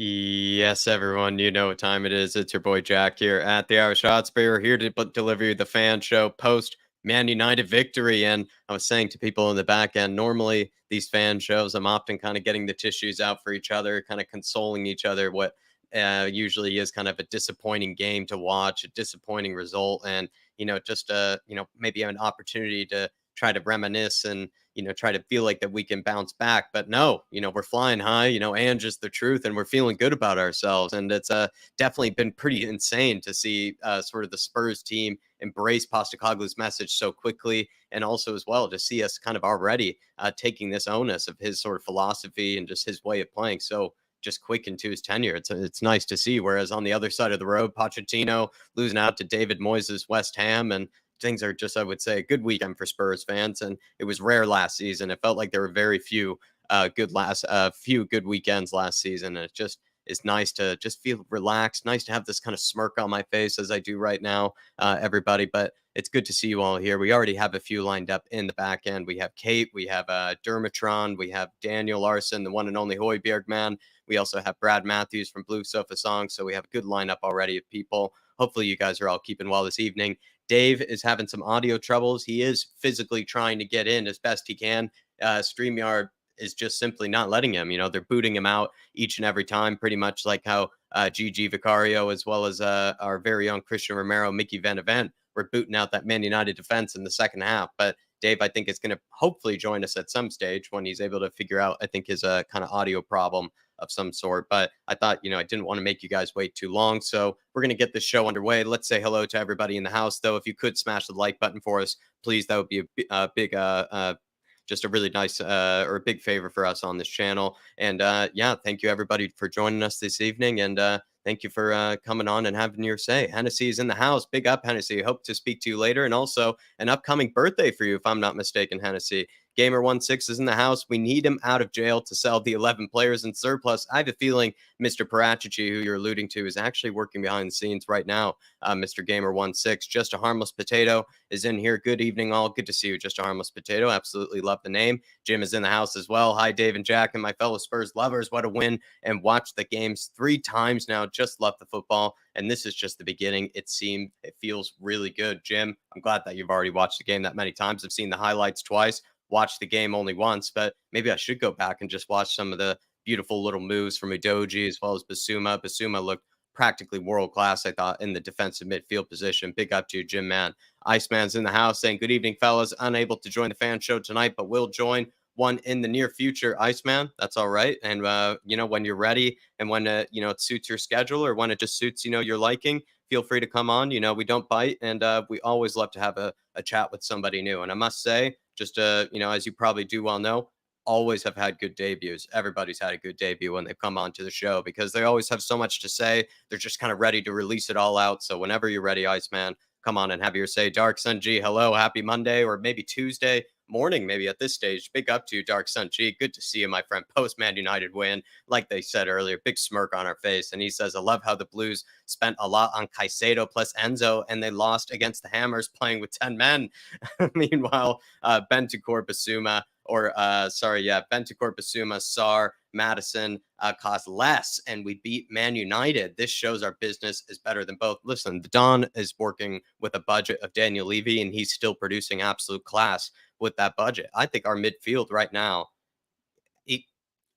Yes, everyone, you know what time it is. It's your boy Jack here at the IrishHotspur, here to deliver you the fan show post Man United victory. And I was saying to people in the back end, normally these fan shows, I'm often kind of getting the tissues out for each other, kind of consoling each other. What usually is kind of a disappointing game to watch, a disappointing result, and just maybe an opportunity to try to reminisce and try to feel like that we can bounce back. But no, we're flying high. Ange is the truth, and we're feeling good about ourselves. And it's definitely been pretty insane to see sort of the Spurs team embrace Postecoglou's message so quickly, and also as well to see us kind of already taking this onus of his sort of philosophy and just his way of playing so just quick into his tenure. It's nice to see. Whereas on the other side of the road, Pochettino losing out to David Moyes' West Ham, and things are just, I would say, a good weekend for Spurs fans. And it was rare last season. It felt like there were very few few good weekends last season. And it just is nice to just feel relaxed, nice to have this kind of smirk on my face as I do right now, everybody. But it's good to see you all here. We already have a few lined up in the back end. We have Kate, we have Dermatron, we have Daniel Larson, the one and only Hoiberg man. We also have Brad Matthews from Blue Sofa Song. So we have a good lineup already of people. Hopefully, you guys are all keeping well this evening. Dave is having some audio troubles. He is physically trying to get in as best he can. StreamYard is just simply not letting him. They're booting him out each and every time, pretty much like how Gigi Vicario, as well as our very own Christian Romero, Mickey Van Event, were booting out that Man United defense in the second half. But Dave, I think, is going to hopefully join us at some stage when he's able to figure out, I think, his kind of audio problem of some sort. But I thought, I didn't want to make you guys wait too long. So we're going to get this show underway. Let's say hello to everybody in the house, though. If you could smash the like button for us, please, that would be a big, just a really nice or a big favor for us on this channel. And yeah, thank you everybody for joining us this evening. And thank you for coming on and having your say. Hennessy is in the house. Big up, Hennessy. Hope to speak to you later. And also an upcoming birthday for you, if I'm not mistaken, Hennessy. Gamer16 is in the house. We need him out of jail to sell the 11 players in surplus. I have a feeling Mr. Paratici, who you're alluding to, is actually working behind the scenes right now. Mr. Gamer16, Just a Harmless Potato is in here. Good evening, all. Good to see you, Just a Harmless Potato. Absolutely love the name. Jim is in the house as well. Hi, Dave and Jack, and my fellow Spurs lovers. What a win, and watched the games 3 times now. Just love the football, and this is just the beginning. It feels really good. Jim, I'm glad that you've already watched the game that many times. I've seen the highlights twice, watched the game only once, but maybe I should go back and just watch some of the beautiful little moves from Udoji as well as Basuma. Basuma looked practically world class, I thought, in the defensive midfield position. Big up to you, Jim, man. Iceman's in the house saying, good evening, fellas. Unable to join the fan show tonight, but will join one in the near future. Iceman, that's all right. And, when you're ready and when, it suits your schedule or when it just suits, your liking, feel free to come on. We don't bite. And we always love to have a chat with somebody new. And I must say, just, as you probably do well know, always have had good debuts. Everybody's had a good debut when they've come onto the show because they always have so much to say. They're just kind of ready to release it all out. So whenever you're ready, Iceman, come on and have your say. Dark Sun G, hello, happy Monday or maybe Tuesday morning, maybe at this stage. Big up to you, Dark Sun G. Good to see you, my friend. Post Man United win, like they said earlier, big smirk on our face. And he says, I love how the Blues spent a lot on Caicedo plus Enzo, and they lost against the Hammers playing with 10 men. Meanwhile, Bentancur Basuma, Bentancur Basuma, Sar, Madison cost less, and we beat Man United. This shows our business is better than both. Listen, the Don is working with a budget of Daniel Levy, and he's still producing absolute class with that budget. I think our midfield right now,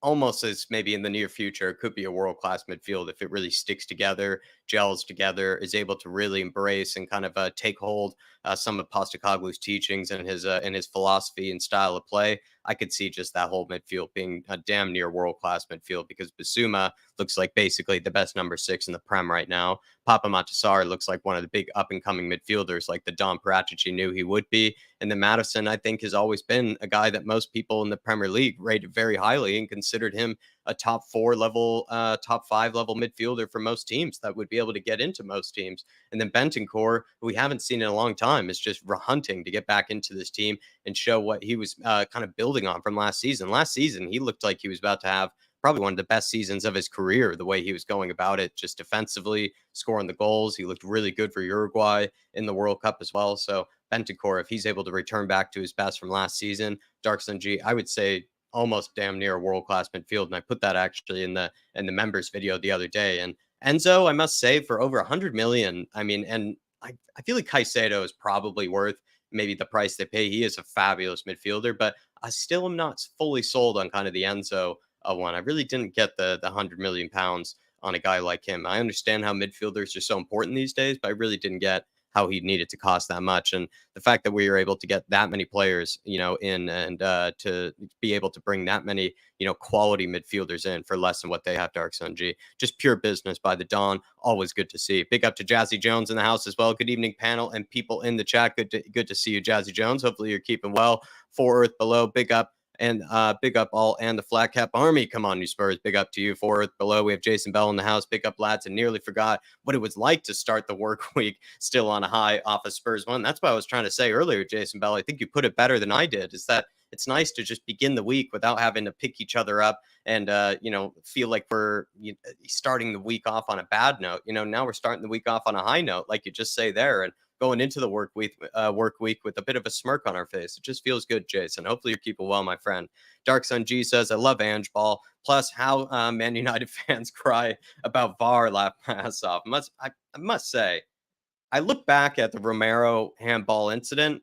almost as maybe in the near future, it could be a world-class midfield if it really sticks together, gels together, is able to really embrace and kind of take hold some of Postecoglou's teachings and his philosophy and style of play. I could see just that whole midfield being a damn near world-class midfield because Basuma looks like basically the best number 6 in the Prem right now. Papa Matasar looks like one of the big up-and-coming midfielders like the Don Paratici knew he would be. And then Madison, I think, has always been a guy that most people in the Premier League rated very highly and considered him a top 4 level, top 5 level midfielder for most teams that would be able to get into most teams. And then Bentancur, who we haven't seen in a long time, is just hunting to get back into this team and show what he was kind of building on from last season. Last season, he looked like he was about to have probably one of the best seasons of his career, the way he was going about it, just defensively, scoring the goals. He looked really good for Uruguay in the World Cup as well. So Bentancur, if he's able to return back to his best from last season, Dark Sun G, I would say almost damn near a world class midfield. And I put that actually in the members video the other day. And Enzo, I must say, for over 100 million, I mean, and I feel like Caicedo is probably worth maybe the price they pay. He is a fabulous midfielder, but I still am not fully sold on kind of the Enzo one. I really didn't get the 100 million pounds on a guy like him. I understand how midfielders are so important these days, but I really didn't get how he needed to cost that much. And the fact that we were able to get that many players, in and to be able to bring that many, quality midfielders in for less than what they have, Dark Sun G. Just pure business by the Don. Always good to see. Big up to Jazzy Jones in the house as well. Good evening, panel and people in the chat. Good to see you, Jazzy Jones. Hopefully you're keeping well. For Earth Below, big up. And big up all and the Flat Cap Army. Come on, you Spurs. Big up to you. For Earth Below, we have Jason Bell in the house. Big up, lads. And nearly forgot what it was like to start the work week still on a high off of Spurs one. That's what I was trying to say earlier, Jason Bell. I think you put it better than I did. Is that it's nice to just begin the week without having to pick each other up and feel like we're starting the week off on a bad note. Now we're starting the week off on a high note, like you just say there, and going into the work week with a bit of a smirk on our face. It just feels good, Jason. Hopefully you're keeping well, my friend. Dark Sun G says, I love Ange ball. Plus, how Man United fans cry about VAR laugh pass off. I must say, I look back at the Romero handball incident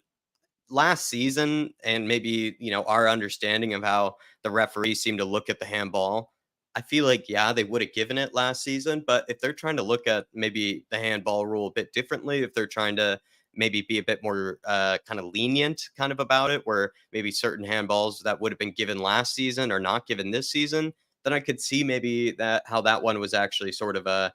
last season and maybe, our understanding of how the referees seem to look at the handball. I feel like, yeah, they would have given it last season, but if they're trying to look at maybe the handball rule a bit differently, if they're trying to maybe be a bit more kind of lenient kind of about it, where maybe certain handballs that would have been given last season are not given this season, then I could see maybe that how that one was actually sort of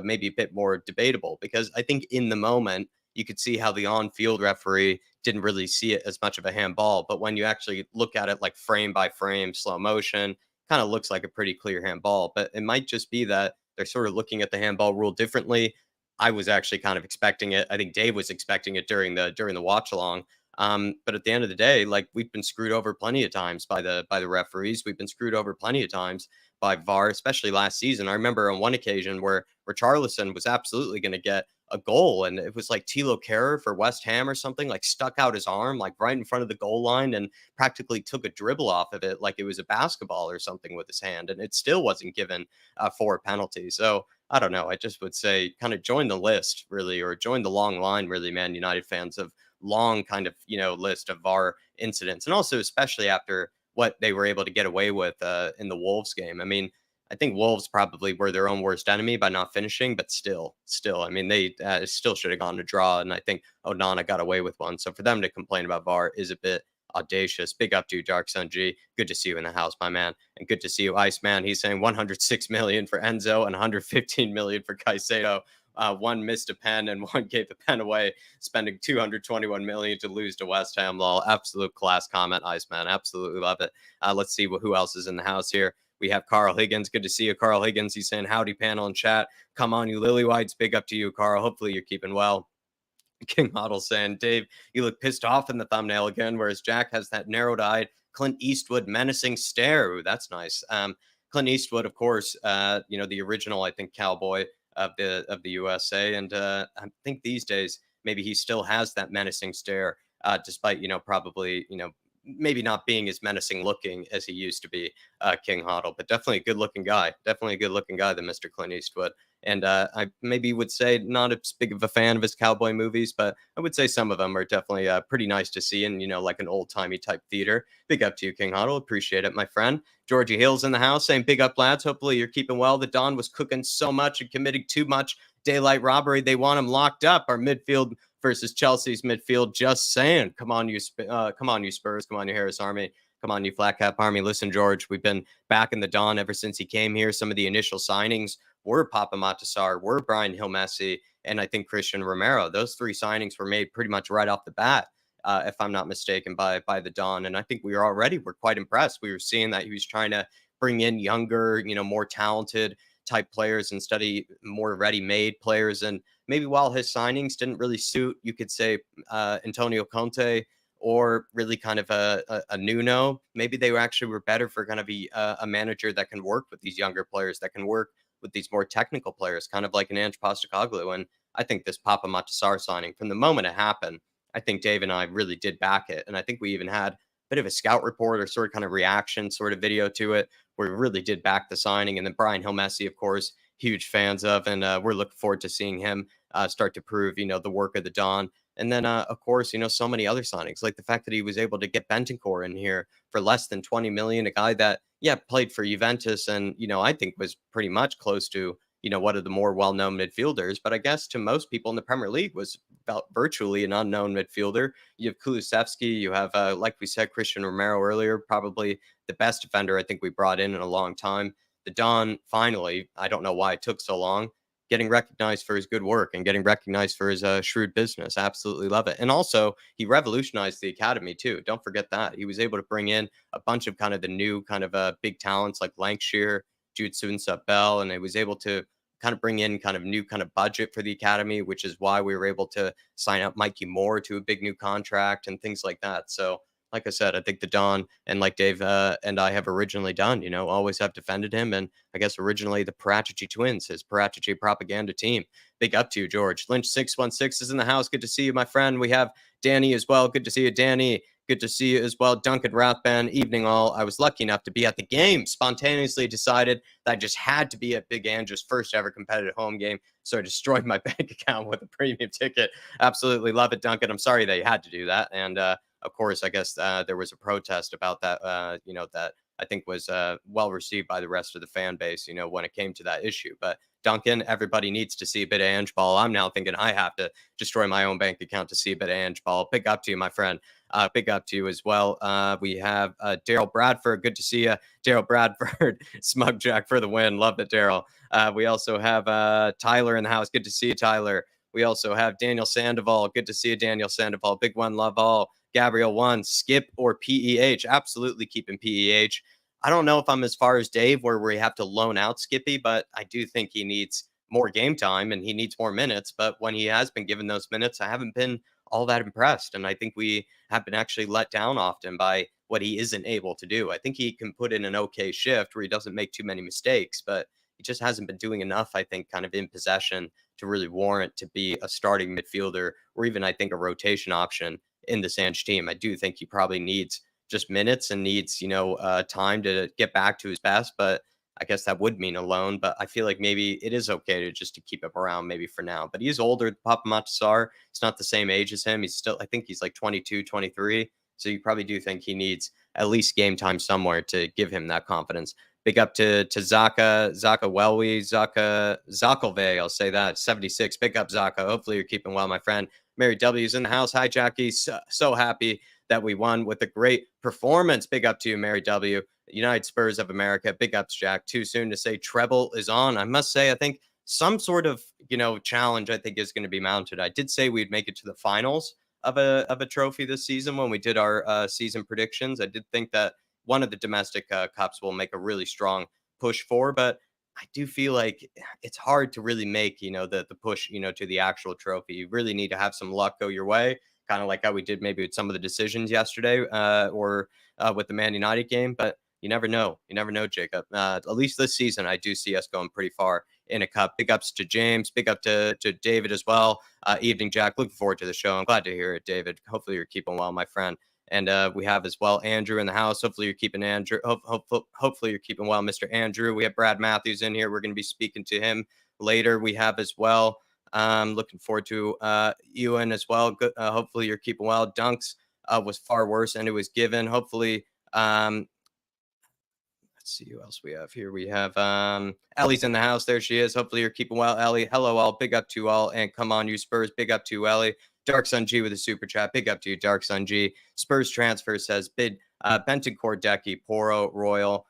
maybe a bit more debatable, because I think in the moment you could see how the on-field referee didn't really see it as much of a handball, but when you actually look at it like frame by frame, slow motion, kind of looks like a pretty clear handball. But it might just be that they're sort of looking at the handball rule differently. I was actually kind of expecting it. I think Dave was expecting it during the watch along. But at the end of the day, like, we've been screwed over plenty of times by the referees. We've been screwed over plenty of times by VAR, especially last season. I remember on one occasion where Richarlison was absolutely going to get a goal, and it was like Tilo Kehrer for West Ham or something, like stuck out his arm like right in front of the goal line and practically took a dribble off of it like it was a basketball or something with his hand, and it still wasn't given for a penalty. So I don't know. I just would say kind of join the list, really, or join the long line, really, Man United fans, of long kind of list of VAR incidents, and also especially after what they were able to get away with in the Wolves game. I mean, I think Wolves probably were their own worst enemy by not finishing, but still, I mean, they still should have gone to draw, and I think Onana got away with one. So for them to complain about VAR is a bit audacious. Big up to you, Dark Sun G. Good to see you in the house, my man, and good to see you, Iceman. He's saying 106 million for Enzo and 115 million for Caicedo. One missed a pen and one gave the pen away, spending 221 million to lose to West Ham. Lol, absolute class comment, Iceman. Absolutely love it. Let's see who else is in the house here. We have Carl Higgins. Good to see you, Carl Higgins. He's saying howdy, panel and chat. Come on, you lily whites. Big up to you, Carl. Hopefully you're keeping well. King Model saying, Dave, you look pissed off in the thumbnail again, whereas Jack has that narrowed-eyed Clint Eastwood menacing stare. Ooh, that's nice. Clint Eastwood, of course, the original, I think, cowboy of the USA, and I think these days maybe he still has that menacing stare, despite probably maybe not being as menacing looking as he used to be, King Hoddle, but definitely a good looking guy. Definitely a good looking guy than Mr. Clint Eastwood. And I maybe would say not as big of a fan of his cowboy movies, but I would say some of them are definitely pretty nice to see in, like an old timey type theater. Big up to you, King Hoddle. Appreciate it, my friend. Georgie Hill's in the house saying, big up, lads. Hopefully you're keeping well. The Don was cooking so much and committing too much daylight robbery. They want him locked up. Our midfield versus Chelsea's midfield. Just saying. Come on, you Spurs. Come on, you Harris Army. Come on, you Flat Cap Army. Listen, George, we've been back in the Don ever since he came here. Some of the initial signings were Papa Matasar, were Brian Hill Messi, and I think Christian Romero. Those three signings were made pretty much right off the bat, if I'm not mistaken, by the Don. And I think we're quite impressed. We were seeing that he was trying to bring in younger, more talented type players instead of more ready-made players. And maybe while his signings didn't really suit, you could say, Antonio Conte, or really kind of a Nuno, maybe they were better for kind of a manager that can work with these younger players, that can work with these more technical players, kind of like an Ange Postecoglou. And I think this Papa Matasar signing, from the moment it happened, I think Dave and I really did back it. And I think we even had bit of a scout report or sort of kind of reaction sort of video to it, where we really did back the signing. And then Brian Hill-Messi, of course, huge fans of, and we're looking forward to seeing him start to prove, the work of the Don. And then, of course, so many other signings, like the fact that he was able to get Bentancur in here for less than 20 million, a guy that, yeah, played for Juventus and, I think was pretty much close to, one of the more well-known midfielders, but I guess to most people in the Premier League was about virtually an unknown midfielder. You have Kulusevski, you have, like we said, Christian Romero earlier, probably the best defender I think we brought in a long time. The Don, finally, I don't know why it took so long, getting recognized for his good work and getting recognized for his shrewd business. Absolutely love it. And also, he revolutionized the academy too. Don't forget that. He was able to bring in a bunch of kind of the new kind of big talents like Lancashire, Jude Soonsup Bell, and he was able to kind of bring in kind of new kind of budget for the academy, which is why we were able to sign up Mikey Moore to a big new contract and things like that. So, like I said, I think the Don and like Dave and I have originally done, always have defended him. And I guess originally the Paratici twins, his Paratici propaganda team. Big up to you, George. Lynch 616 is in the house. Good to see you, my friend. We have Danny as well. Good to see you, Danny. Good to see you as well. Duncan Rathban, evening all. I was lucky enough to be at the game. Spontaneously decided that I just had to be at Big Ange's first ever competitive home game. So I destroyed my bank account with a premium ticket. Absolutely love it, Duncan. I'm sorry that you had to do that. And of course, I guess there was a protest about that, that I think was well received by the rest of the fan base, when it came to that issue. But Duncan, everybody needs to see a bit of Ange ball. I'm now thinking I have to destroy my own bank account to see a bit of Ange ball. Big up to you, my friend. Big up to you as well. We have Daryl Bradford. Good to see you, Daryl Bradford. Smug Jack for the win. Love it, Daryl. We also have Tyler in the house. Good to see you, Tyler. We also have Daniel Sandoval. Good to see you, Daniel Sandoval. Big one, love all. Gabriel one, Skip or PEH. Absolutely keeping PEH. I don't know if I'm as far as Dave where we have to loan out Skippy, but I do think he needs more game time and he needs more minutes. But when he has been given those minutes, I haven't been all that impressed. And I think we have been actually let down often by what he isn't able to do. I think he can put in an okay shift where he doesn't make too many mistakes, but he just hasn't been doing enough, I think, kind of in possession to really warrant to be a starting midfielder or even, I think, a rotation option in the Ange team. I do think he probably needs just minutes and needs, time to get back to his best. But I guess that would mean a loan. But I feel like maybe it is okay to just to keep him around maybe for now. But he's older. Papa Matasar, he's not the same age as him. He's still, I think he's like 22, 23. So you probably do think he needs at least game time somewhere to give him that confidence. Big up to Zaka Welwy, Zakalve, I'll say that, 76. Big up, Zaka. Hopefully you're keeping well, my friend. Mary W's in the house. Hi, Jackie. So happy that we won with a great performance. Big up to you, Mary W. United Spurs of America. Big ups, Jack. Too soon to say treble is on. I must say, I think some sort of, challenge I think is going to be mounted. I did say we'd make it to the finals of a trophy this season when we did our season predictions. I did think that one of the domestic cups will make a really strong push for, but I do feel like it's hard to really make, the push, to the actual trophy. You really need to have some luck go your way, kind of like how we did maybe with some of the decisions yesterday or with the Man United game. But you never know. You never know, Jacob. At least this season, I do see us going pretty far in a cup. Big ups to James. Big up to David as well. Evening, Jack. Looking forward to the show. I'm glad to hear it, David. Hopefully you're keeping well, my friend. And we have as well Andrew in the house. Hopefully you're keeping Andrew. Hopefully you're keeping well, Mr. Andrew. We have Brad Matthews in here. We're going to be speaking to him later. We have as well. Looking forward to Ewan as well. Good. Hopefully you're keeping well. Dunks was far worse and it was given. Hopefully. Let's see who else we have here. We have Ellie's in the house. There she is. Hopefully you're keeping well, Ellie. Hello, all. Big up to you all. And come on, you Spurs. Big up to Ellie. Dark Sun G with a super chat. Big up to you, Dark Sun G. Spurs transfer says bid Bentancur, Decky, Poro, Royal,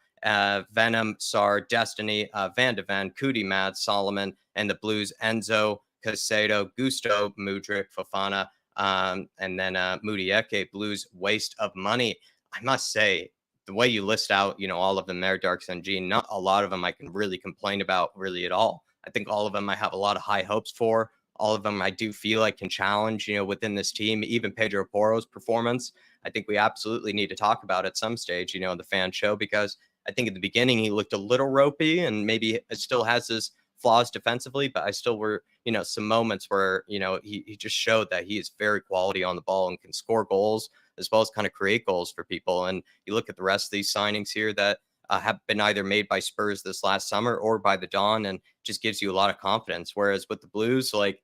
Venom, Sar, Destiny, Van de Ven, Cootie, Mad, Solomon, and the Blues, Enzo, Casado, Gusto, Mudrik, Fofana, and then Mudieke. Blues, waste of money. I must say, the way you list out, all of them there, Dark Sun G, not a lot of them I can really complain about really at all. I think all of them I have a lot of high hopes for. All of them I do feel like can challenge, within this team. Even Pedro Porro's performance, I think we absolutely need to talk about at some stage, in the fan show, because I think at the beginning he looked a little ropey and maybe it still has his flaws defensively, but I still were, some moments where, he just showed that he is very quality on the ball and can score goals. as well as kind of create goals for people. And you look at the rest of these signings here that have been either made by Spurs this last summer or by the Dawn, and just gives you a lot of confidence. Whereas with the Blues, like,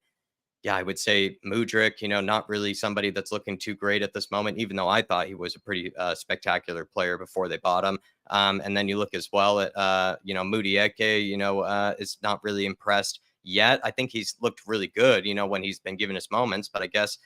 yeah, I would say Mudryk, not really somebody that's looking too great at this moment, even though I thought he was a pretty spectacular player before they bought him. And then you look as well at, Mudieke, is not really impressed yet. I think he's looked really good, when he's been given his moments, but I guess,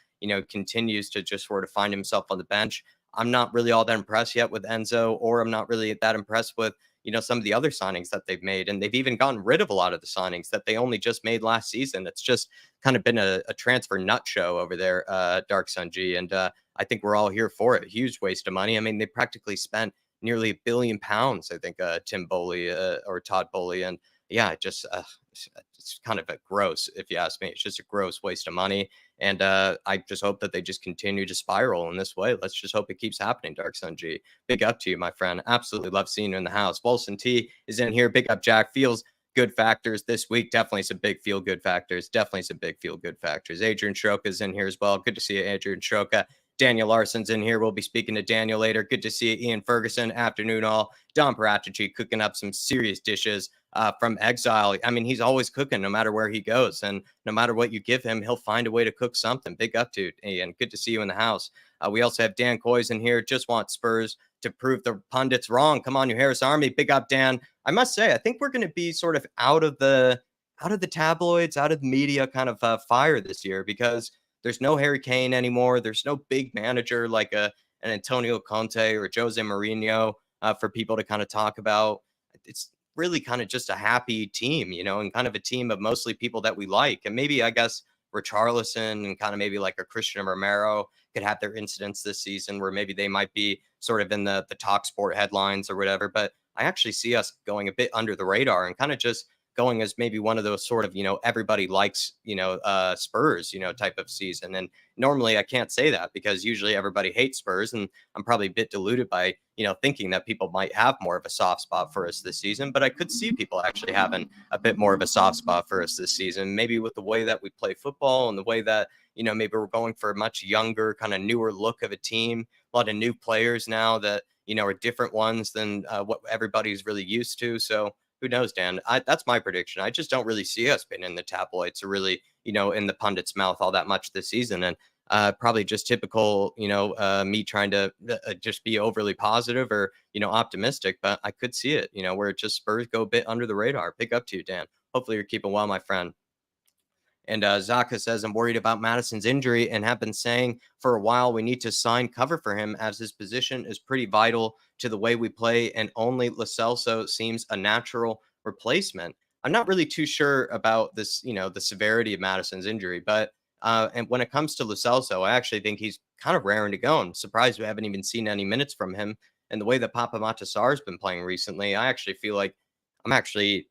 continues to just sort of find himself on the bench. I'm not really all that impressed yet with Enzo, or I'm not really that impressed with, some of the other signings that they've made. And they've even gotten rid of a lot of the signings that they only just made last season. It's just kind of been a transfer nut show over there, Dark Sun G. And I think we're all here for it. Huge waste of money. I mean, they practically spent nearly £1 billion, I think, Tim Bowley or Todd Bowley. And yeah, it's kind of a gross, if you ask me. It's just a gross waste of money. And I just hope that they just continue to spiral in this way. Let's just hope it keeps happening, Dark Sun G. Big up to you, my friend. Absolutely love seeing you in the house. Wilson T is in here. Big up, Jack. Feels good factors this week. Definitely some big feel good factors. Adrian Shoka is in here as well. Good to see you, Adrian Shoka. Daniel Larson's in here. We'll be speaking to Daniel later. Good to see you, Ian Ferguson. Afternoon all. Don Paratici cooking up some serious dishes from exile. I mean, he's always cooking no matter where he goes. And no matter what you give him, he'll find a way to cook something. Big up to Ian. Good to see you in the house. We also have Dan Coys in here. Just want Spurs to prove the pundits wrong. Come on, you Harris Army. Big up, Dan. I must say, I think we're going to be sort of out of the tabloids, out of the media kind of fire this year, because there's no Harry Kane anymore. There's no big manager like an Antonio Conte or Jose Mourinho for people to kind of talk about. It's really kind of just a happy team, and kind of a team of mostly people that we like. And maybe, I guess, Richarlison and kind of maybe like a Christian Romero could have their incidents this season where maybe they might be sort of in the talk sport headlines or whatever. But I actually see us going a bit under the radar and kind of just going as maybe one of those sort of, everybody likes, Spurs, type of season. And normally I can't say that because usually everybody hates Spurs. And I'm probably a bit deluded by, thinking that people might have more of a soft spot for us this season. But I could see people actually having a bit more of a soft spot for us this season, maybe with the way that we play football and the way that, maybe we're going for a much younger, kind of newer look of a team, a lot of new players now that, are different ones than what everybody's really used to. So who knows, Dan? That's my prediction. I just don't really see us being in the tabloids or really, in the pundits' mouth all that much this season. And probably just typical, me trying to just be overly positive or, optimistic. But I could see it, where it just Spurs go a bit under the radar. Big up to you, Dan. Hopefully you're keeping well, my friend. And Zaka says, I'm worried about Madison's injury and have been saying for a while we need to sign cover for him as his position is pretty vital to the way we play, and only Lo Celso seems a natural replacement. I'm not really too sure about this, the severity of Madison's injury, but and when it comes to Lo Celso, I actually think he's kind of raring to go. I'm surprised we haven't even seen any minutes from him. And the way that Papa Matasar's been playing recently, I actually feel like I'm actually,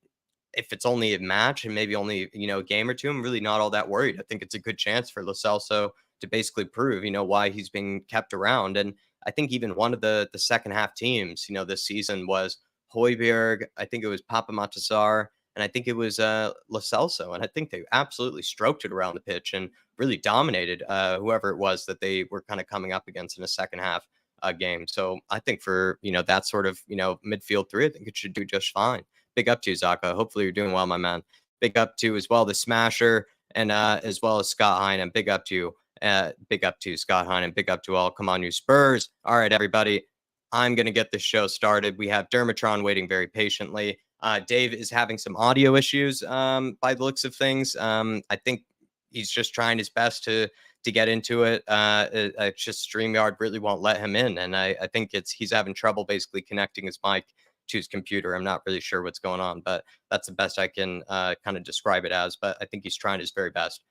if it's only a match and maybe only, a game or two, I'm really not all that worried. I think it's a good chance for Lo Celso to basically prove, why he's being kept around. And I think even one of the second half teams, this season was Højbjerg. I think it was Papa Matasar, and I think it was Lo Celso. And I think they absolutely stroked it around the pitch and really dominated whoever it was that they were kind of coming up against in the second half game. So I think for, that sort of, midfield three, I think it should do just fine. Big up to you, Zaka. Hopefully you're doing well, my man. Big up to as well the Smasher and as well as Scott Heinen. Big up to you. Big up to Scott Heinen. Big up to all. Come on, you Spurs. All right, everybody. I'm going to get this show started. We have Dermatron waiting very patiently. Dave is having some audio issues by the looks of things. I think he's just trying his best to get into it. It's just StreamYard really won't let him in. And I think he's having trouble basically connecting his mic to his computer. I'm not really sure what's going on, but that's the best I can kind of describe it as. But I think he's trying his very best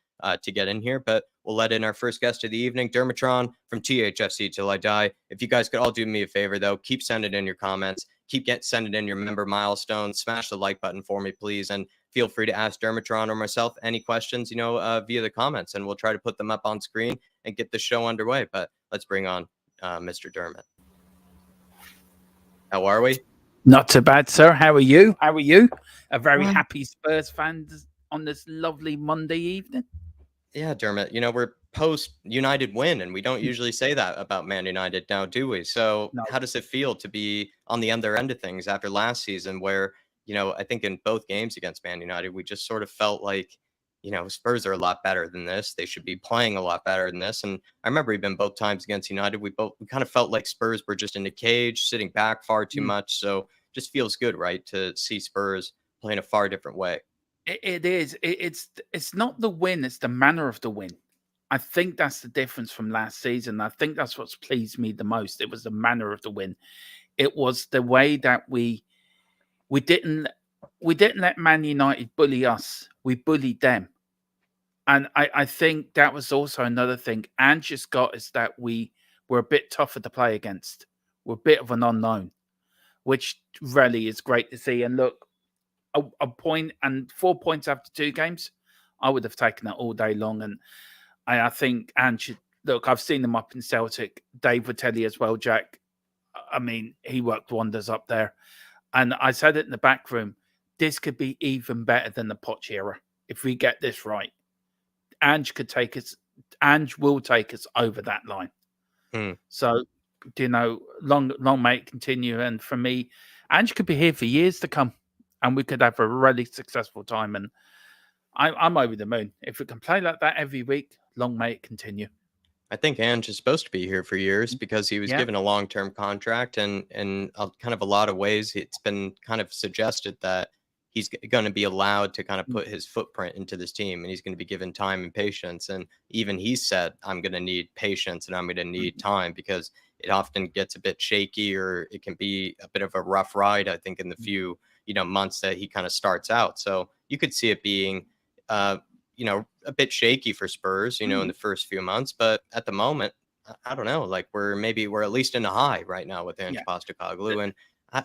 to get in here. But we'll let in our first guest of the evening, Dermatron from THFC Till I Die. If you guys could all do me a favor, though, keep sending in your comments. Keep sending in your member milestones. Smash the like button for me, please. And feel free to ask Dermatron or myself any questions, via the comments. And we'll try to put them up on screen and get the show underway. But let's bring on Mr. Dermot. How are we? Not too bad, sir. How are you? A very happy Spurs fan on this lovely Monday evening. Yeah, Dermot, we're post United win, and we don't usually say that about Man United now, do we? So, No. how does it feel to be on the other end of things after last season, where, I think in both games against Man United, we just sort of felt like, Spurs are a lot better than this. They should be playing a lot better than this. And I remember even both times against United, we kind of felt like Spurs were just in a cage, sitting back far too Mm. much. So, just feels good, right, to see Spurs playing a far different way. It is. It's not the win; it's the manner of the win. I think that's the difference from last season. I think that's what's pleased me the most. It was the manner of the win. It was the way that we didn't we didn't let Man United bully us. We bullied them. And I think that was also another thing. Ange just got is that we were a bit tougher to play against. We're a bit of an unknown, which really is great to see. And look, a point and 4 points after 2 games, I would have taken that all day long. And I think Ange, look, I've seen them up in Celtic. Dave would tell you as well, Jack. I mean, he worked wonders up there. And I said it in the back room. This could be even better than the Poch era if we get this right. Ange could take us. Ange will take us over that line. Hmm. So, long may it continue. And for me, Ange could be here for years to come, and we could have a really successful time. And I'm over the moon if we can play like that every week. Long may it continue. I think Ange is supposed to be here for years because he was Yeah. given a long-term contract, and in kind of a lot of ways, it's been kind of suggested that he's going to be allowed to kind of Mm. put his footprint into this team, and he's going to be given time and patience. And even he said, "I'm going to need patience and I'm going to need Mhm. time because it often gets a bit shaky, or it can be a bit of a rough ride." I think in the few months that he kind of starts out, so you could see it being. Uh, a bit shaky for Spurs, in Mhm. the first few months. But at the moment, I don't know. Like we're at least in a high right now with Yeah. Ange Postecoglou, and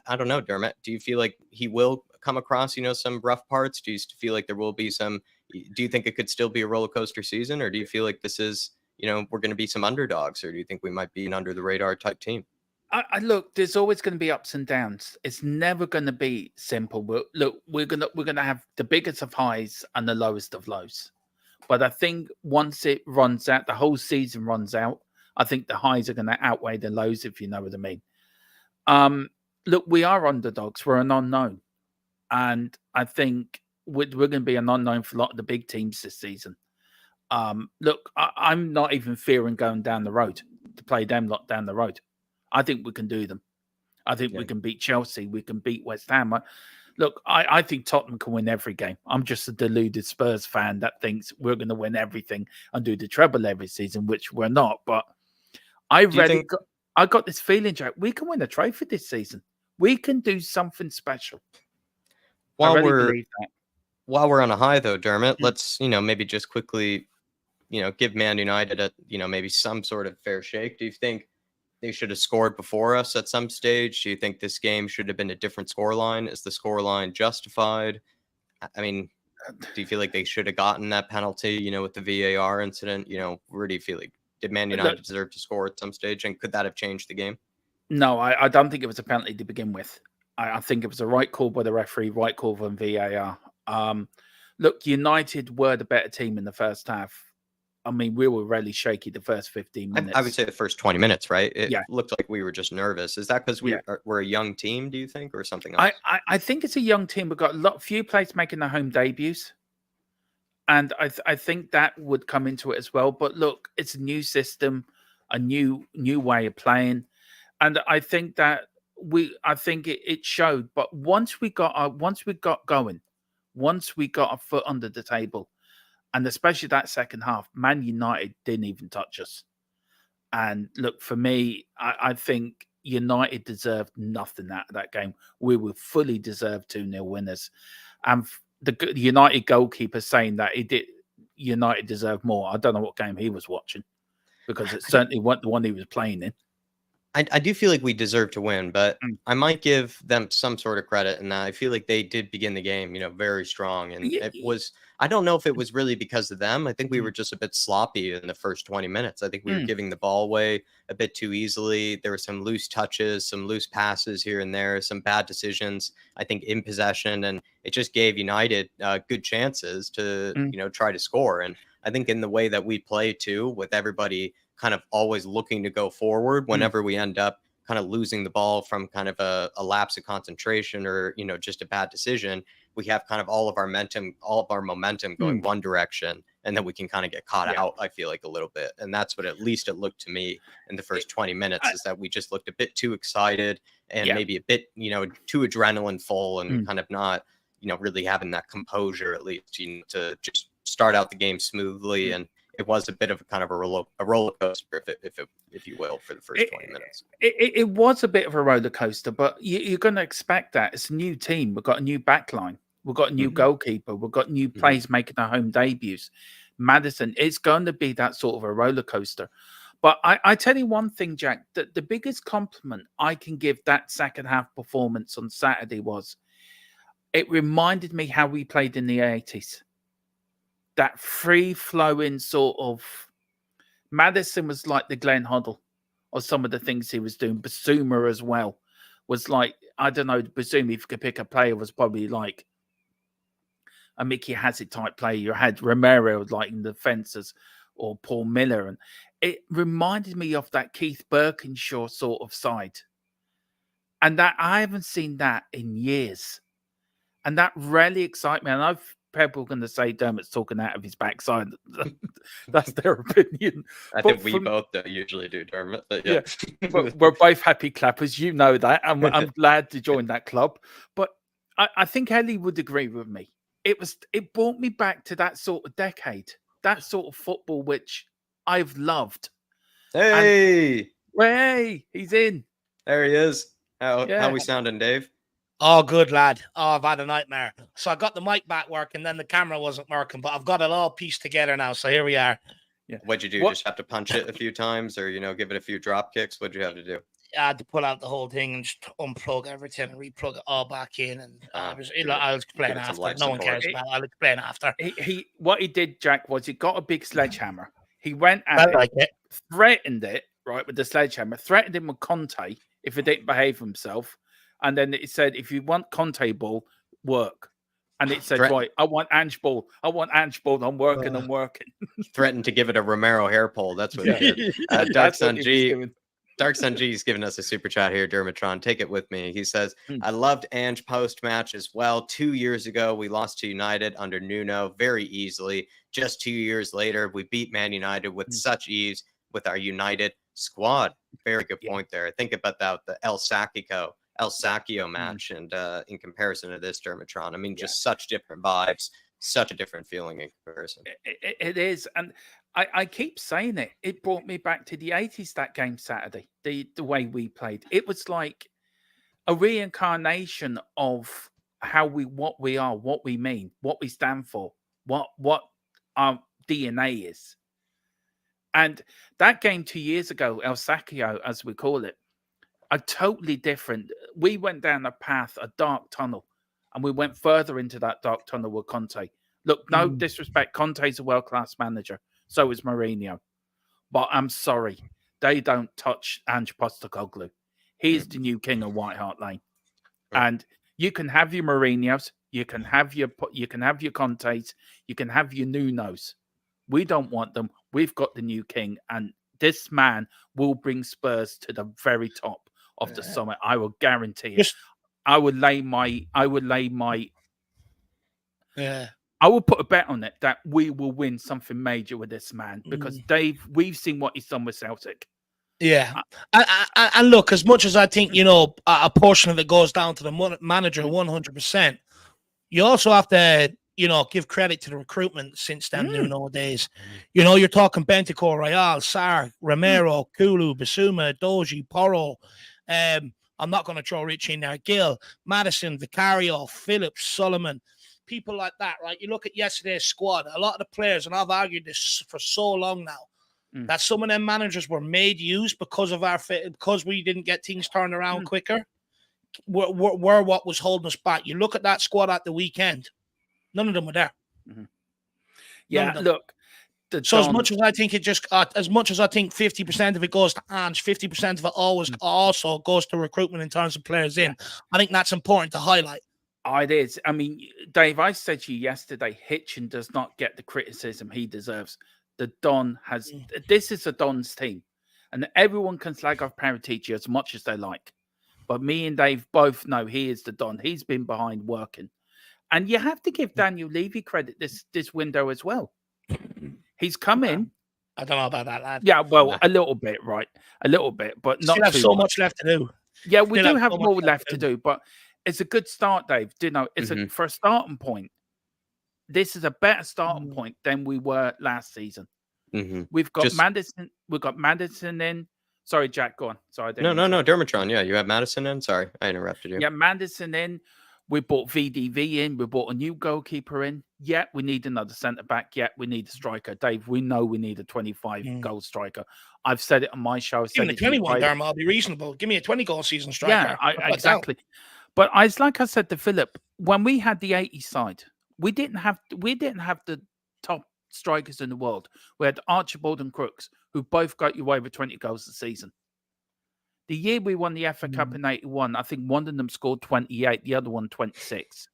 I don't know, Dermot. Do you feel like he will come across, some rough parts? Do you feel like there will be some? Do you think it could still be a roller coaster season, or do you feel like this is, we're going to be some underdogs, or do you think we might be an under the radar type team? I look. There's always going to be ups and downs. It's never going to be simple. But look, we're gonna have the biggest of highs and the lowest of lows. But I think once it runs out, the whole season runs out. I think the highs are going to outweigh the lows, if you know what I mean. Um, Look, we are underdogs. We're an unknown, and I think we're going to be an unknown for a lot of the big teams this season. Look, I'm not even fearing going down the road to play them lot down the road. I think we can do them. I think Yeah. we can beat Chelsea. We can beat West Ham. Look, I think Tottenham can win every game. I'm just a deluded Spurs fan that thinks we're going to win everything and do the treble every season, which we're not. But Do you think I got this feeling, Jack, we can win a trophy this season. We can do something special. I while really we're believe that. while we're on a high though, Dermot, Mm. let's maybe just quickly give Man United a maybe some sort of fair shake. Do you think they should have scored before us at some stage? Do you think this game should have been a different scoreline? Is the scoreline justified? I mean, do you feel like they should have gotten that penalty, with the VAR incident? Where do you feel like did Man Look, United deserve to score at some stage, and could that have changed the game? no, I don't think it was a penalty to begin with. I think it was a right call by the referee, right call from VAR. Look, United were the better team in the first half. I mean, we were really shaky the first 15 I would minutes. say the first 20 minutes, right? It Yeah, looked like we were just nervous. Is that because yeah. we're a young team, do you think, or something I, else? I, I think it's a young team. We've got few players making their home debuts. And I think that would come into it as well. But look, it's a new system, a new way of playing. And I think that I think it showed. But once we got going, once we got our foot under the table, and especially that second half, Man United didn't even touch us. And look, for me, I think United deserved nothing out of that game. We were fully deserved 2-0 winners. And the United goalkeeper saying that he did United deserved more. I don't know what game he was watching because it certainly wasn't the one he was playing in. I do feel like we deserve to win, but Mm. I might give them some sort of credit in that I feel like they did begin the game, very strong. And Yeah, it was, I don't know if it was really because of them. I think we mm, were just a bit sloppy in the first 20 minutes. I think we were mm. giving the ball away a bit too easily. There were some loose touches, some loose passes here and there, some bad decisions, I think, in possession. And it just gave United good chances to, Mm. try to score. And I think in the way that we play too, with everybody kind of always looking to go forward whenever we end up kind of losing the ball from kind of a lapse of concentration or, you know, just a bad decision, we have kind of all of our momentum going one direction, and then we can kind of get caught out, I feel like, a little bit. And that's what at least it looked to me in the first 20 minutes, is that we just looked a bit too excited and maybe a bit, you know, too adrenaline full, and kind of not, you know, really having that composure, at least, you know, to just start out the game smoothly. And it was a bit of a kind of a roller coaster, if you will, for the first 20 minutes. It was a bit of a roller coaster, but you're going to expect that. It's a new team. We've got a new backline. We've got a new goalkeeper. We've got new players making their home debuts. Maddison, it's going to be that sort of a roller coaster. But I tell you one thing, Jack, that the biggest compliment I can give that second half performance on Saturday was it reminded me how we played in the 80s. That free-flowing sort of... Maddison was like the Glenn Hoddle, or some of the things he was doing. Basuma as well was like, I don't know, Basuma, if you could pick a player, was probably like a Mickey Hazzard type player. You had Romero like in the fences, or Paul Miller. And it reminded me of that Keith Birkinshaw sort of side. And that I haven't seen that in years. And that really excites me. And I've people going to say Dermot's talking out of his backside. That's their opinion. I think we both usually do, Dermot. But yeah. But we're both happy clappers. You know that. And I'm glad to join that club. But I think Ellie would agree with me. It brought me back to that sort of decade, that sort of football which I've loved. Hey, he's in. There he is. How we sounding, Dave? Oh, good lad. Oh, I've had a nightmare. So I got the mic back working, then the camera wasn't working, but I've got it all pieced together now. So here we are. Yeah. What'd you do? Just have to punch it a few times, or, you know, give it a few drop kicks? What'd you have to do? I had to pull out the whole thing and just unplug everything and replug it all back in. And I'll explain after. No one cares about it. I'll explain after. What he did, Jack, was he got a big sledgehammer. He went at it, threatened it, right, with the sledgehammer, threatened him with Conte if he didn't behave himself. And then it said, if you want Conte ball, work. And it said, right, I want Ange ball. I'm working. Threatened to give it a Romero hair pull. That's what he did. Dark Sun G's giving us a super chat here, Dermatron. Take it with me. He says, I loved Ange post-match as well. 2 years ago, we lost to United under Nuno very easily. Just 2 years later, we beat Man United with such ease with our United squad. Very good point there. Think about that, the El Sacchio match, and in comparison to this, Dermatron, I mean, just such different vibes, such a different feeling in comparison. It is, and I keep saying it. It brought me back to the 80s, that game Saturday, the way we played. It was like a reincarnation of what we are, what we mean, what we stand for, what our DNA is. And that game 2 years ago, El Sacchio, as we call it, are totally different. We went down a path, a dark tunnel, and we went further into that dark tunnel with Conte. Look, no disrespect, Conte's a world-class manager. So is Mourinho. But I'm sorry, they don't touch Ange Postecoglou. He's the new king of White Hart Lane. And you can have your Mourinhos, you can have your Contes, you can have your Nunos. We don't want them. We've got the new king, and this man will bring Spurs to the very top of the summit. I will guarantee it. I would put a bet on it that we will win something major with this man, because Dave, we've seen what he's done with Celtic. Yeah. And look, as much as I think, you know, a portion of it goes down to the manager 100%, you also have to, you know, give credit to the recruitment since then, Nuno days. You know, you're talking Bentancur, Royal, Sarr, Romero, Kulu, Basuma, Doji, Porro. I'm not going to throw Rich in there. Gill, Maddison, Vicario, Phillips, Solomon, people like that, right? You look at yesterday's squad, a lot of the players, and I've argued this for so long now, that some of them managers were made use because we didn't get things turned around quicker, were what was holding us back. You look at that squad at the weekend, none of them were there. Yeah, look. So as much as I think 50% of it goes to Ange, 50% of it always also goes to recruitment in terms of players in. I think that's important to highlight. It is. I mean, Dave, I said to you yesterday, Hitchin does not get the criticism he deserves. The Don has. This is a Don's team, and everyone can slag off Paratici as much as they like. But me and Dave both know he is the Don. He's been behind working, and you have to give Daniel Levy credit this window as well. He's come in. I don't know about that, lad. Yeah, well, a little bit, right? A little bit, but not Still have too so much. much left to do. Yeah, we Still do have so much more left to do, but it's a good start, Dave. Do you know? It's for a starting point. This is a better starting point than we were last season. We've got Madison. We've got Madison in. Sorry, Jack. Go on. Sorry, no. Dermotron. Yeah, you have Madison in. Sorry, I interrupted you. Yeah, Madison in. We bought VDV in. We bought a new goalkeeper in. Yeah, we need another centre back. Yeah, we need a striker. Dave, we know we need a 25 goal striker. I've said it on my show. Give me a 21, Dermot. I'll be reasonable. Give me a 20 goal season striker. Yeah, exactly. But like I said to Philip, when we had the 80 side, we didn't have the top strikers in the world. We had Archibald and Crooks, who both got you over 20 goals a season. The year we won the FA Cup in 81, I think one of them scored 28, the other one 26.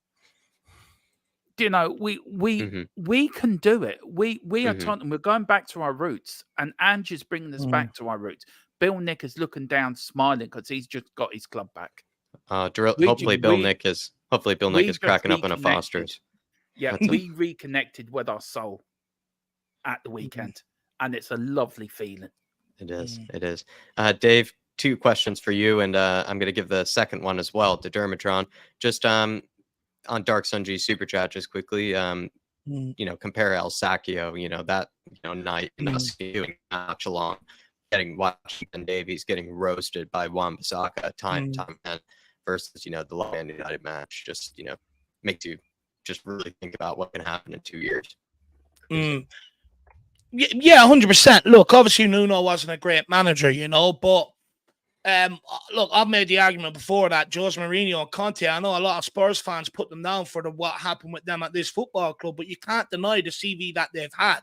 You know, we can do it. We are Tottenham. We're going back to our roots, and Ange is bringing us back to our roots. Bill Nick is looking down, smiling because he's just got his club back. Hopefully Bill Nick is cracking up on a Foster's. Yeah, we reconnected with our soul at the weekend, and it's a lovely feeling. It is. It is. Dave, 2 questions for you, and I'm going to give the second one as well to Dermatron. Just on Dark Sun G Super Chat, just quickly, compare El Sacchio, that night in us doing match along, watching Ben Davies getting roasted by Wan-Bissaka time and versus the Man United match. Just makes you just really think about what can happen in 2 years. Yeah, 100%. Look, obviously Nuno wasn't a great manager, but look, I've made the argument before that Jose Mourinho and Conte, I know a lot of Spurs fans put them down for what happened with them at this football club, but you can't deny the CV that they've had.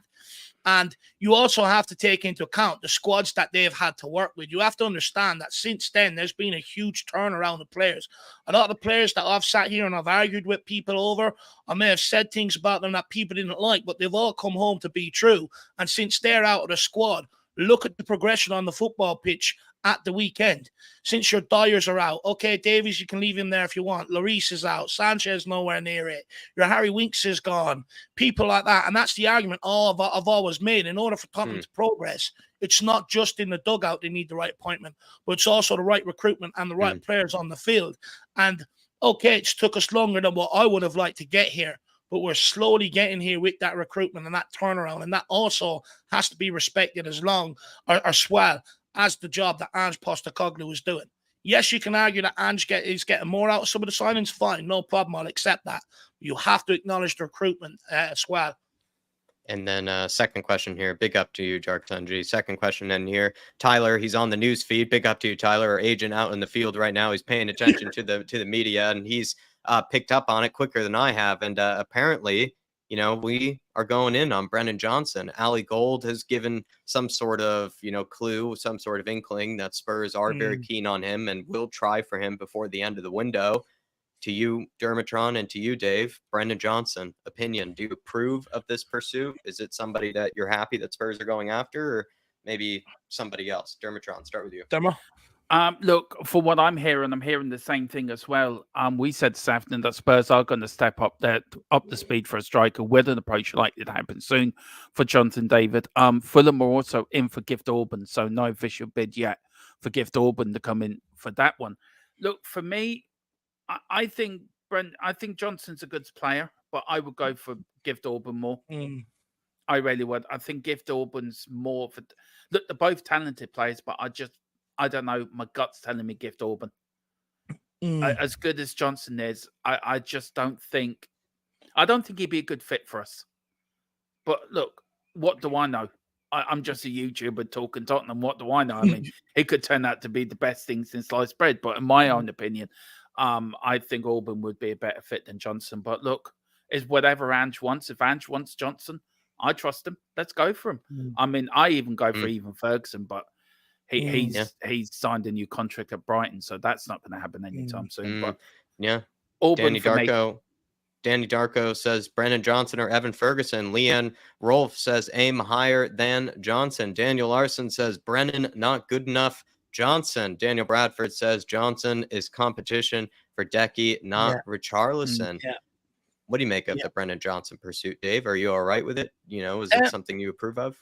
And you also have to take into account the squads that they've had to work with. You have to understand that since then, there's been a huge turnaround of players. A lot of the players that I've sat here and I've argued with people over, I may have said things about them that people didn't like, but they've all come home to be true. And since they're out of the squad, look at the progression on the football pitch at the weekend. Since your Dyers are out, okay, Davies, you can leave him there if you want. Lloris is out. Sanchez nowhere near it. Your Harry Winks is gone. People like that. And that's the argument I've always made. In order for Tottenham to progress, it's not just in the dugout they need the right appointment, but it's also the right recruitment and the right players on the field. And, okay, it's took us longer than what I would have liked to get here, but we're slowly getting here with that recruitment and that turnaround. And that also has to be respected as well as the job that Ange Postecoglou is doing. Yes, you can argue that Ange is getting more out of some of the signings. Fine, no problem. I'll accept that. You have to acknowledge the recruitment as well. And then second question here. Big up to you, Dark Sunji. Second question in here. Tyler, he's on the news feed. Big up to you, Tyler, our agent out in the field right now. He's paying attention to the media, and he's picked up on it quicker than I have. And apparently, we are going in on Brennan Johnson. Ali Gold has given some sort of, clue, some sort of inkling that Spurs are very keen on him and will try for him before the end of the window. To you, Dermatron, and to you, Dave, Brennan Johnson, opinion. Do you approve of this pursuit? Is it somebody that you're happy that Spurs are going after, or maybe somebody else? Dermatron, start with you. Dermo? Look, for what I'm hearing the same thing as well. We said this afternoon that Spurs are going to step up the speed for a striker with an approach likely to happen soon for Jonathan David. Fulham are also in for Gift Orban, so no official bid yet for Gift Orban to come in for that one. Look, for me, I think Johnson's a good player, but I would go for Gift Orban more. I really would. I think Gift Orban's more for. Look, they're both talented players, but I don't know. My gut's telling me Gift Orban. As good as Johnson is, I just don't think. I don't think he'd be a good fit for us. But look, what do I know? I'm just a YouTuber talking Tottenham. What do I know? I mean, it could turn out to be the best thing since sliced bread. But in my own opinion, I think Orban would be a better fit than Johnson. But look, is whatever Ange wants. If Ange wants Johnson, I trust him. Let's go for him. I mean, I even go for even Ferguson, but he's signed a new contract at Brighton, so that's not going to happen anytime soon. But yeah, Auburn for me. Danny Darko says Brennan Johnson or Evan Ferguson. Leanne Rolf says aim higher than Johnson. Daniel Larson says Brennan not good enough. Johnson. Daniel Bradford says Johnson is competition for Decky, not Richarlison. Yeah. What do you make of the Brennan Johnson pursuit, Dave? Are you all right with it? Is it something you approve of?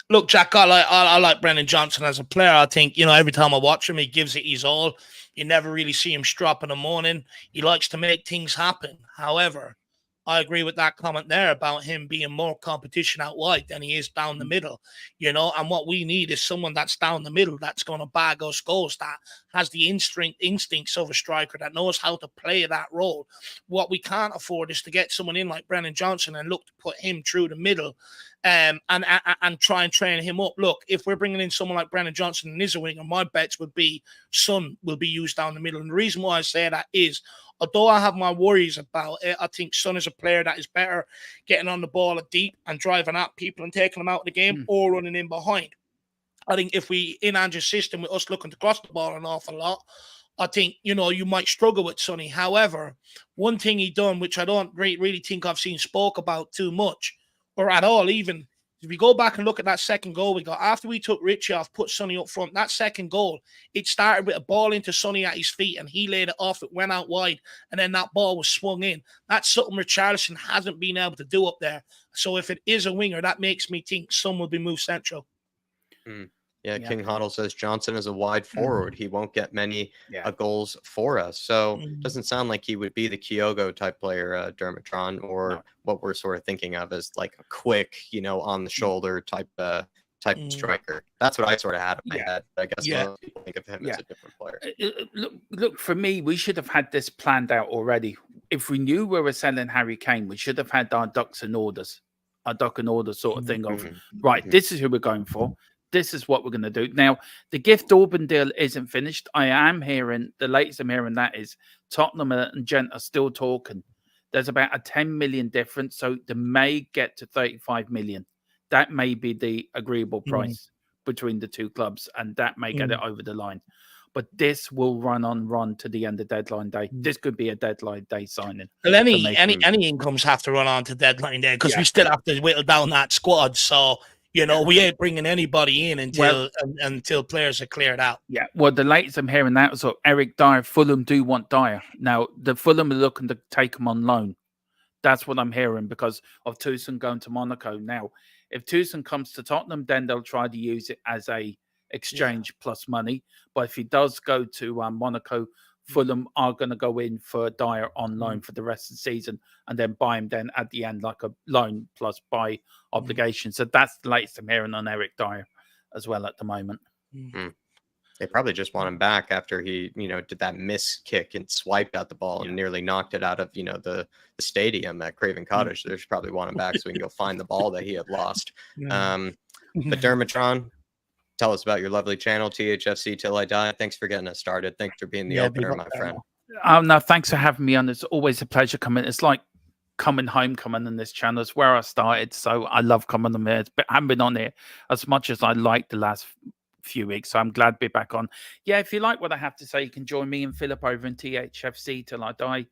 Look, Jack, I like Brennan Johnson as a player. I think, every time I watch him, he gives it his all. You never really see him strop in the morning. He likes to make things happen. However, I agree with that comment there about him being more competition out wide than he is down the middle, and what we need is someone that's down the middle that's going to bag us goals, that has the instincts of a striker, that knows how to play that role. What we can't afford is to get someone in like Brennan Johnson and look to put him through the middle and try and train him up. Look, if we're bringing in someone like Brennan Johnson and is a winger, my bets would be Son will be used down the middle. And the reason why I say that is, although I have my worries about it, I think Son is a player that is better getting on the ball at deep and driving at people and taking them out of the game or running in behind. I think if we, in Ange's system, with us looking to cross the ball an awful lot, I think, you might struggle with Sonny. However, one thing he done, which I don't really think I've seen spoke about too much, or at all even, if we go back and look at that second goal we got, after we took Richie off, put Sonny up front, that second goal, it started with a ball into Sonny at his feet, and he laid it off, it went out wide, and then that ball was swung in. That's something Richarlison hasn't been able to do up there. So if it is a winger, that makes me think Son will be moved central. Yeah, King Hoddle says Johnson is a wide forward. He won't get many goals for us. So it doesn't sound like he would be the Kyogo type player, Dermatron, or what we're sort of thinking of as like a quick, on the shoulder type striker. That's what I sort of had in my head. I guess most people think of him as a different player. Look, for me, we should have had this planned out already. If we knew we were selling Harry Kane, we should have had our ducks and orders, sort of thing of, this is who we're going for. This is what we're going to do. Now, the Gift Auburn deal isn't finished. I am hearing, the latest I'm hearing that is Tottenham and Gent are still talking. There's about a 10 million difference, so they may get to 35 million. That may be the agreeable price between the two clubs, and that may get it over the line. But this will run to the end of deadline day. This could be a deadline day signing. Well, any incomes have to run on to deadline day because we still have to whittle down that squad. So, we ain't bringing anybody in until players are cleared out. Yeah. Well, the latest I'm hearing that was Eric Dyer. Fulham do want Dyer. Now, the Fulham are looking to take him on loan. That's what I'm hearing because of Toussaint going to Monaco. Now, if Toussaint comes to Tottenham, then they'll try to use it as a exchange plus money. But if he does go to Monaco, Fulham are going to go in for Dyer on loan for the rest of the season and then buy him then at the end like a loan plus buy obligation. So that's the latest I'm hearing on Eric Dyer as well at the moment. They probably just want him back after he, did that miss kick and swiped out the ball and nearly knocked it out of, the stadium at Craven Cottage. They just probably want him back so he can go find the ball that he had lost. But Dermatron, tell us about your lovely channel, THFC Till I Die. Thanks for getting us started. Thanks for being the opener, my friend. No, thanks for having me on. It's always a pleasure coming. It's like coming on this channel. It's where I started, so I love coming on here. I haven't been on here as much as I liked the last few weeks, so I'm glad to be back on. Yeah, if you like what I have to say, you can join me and Philip over in THFC Till I Die.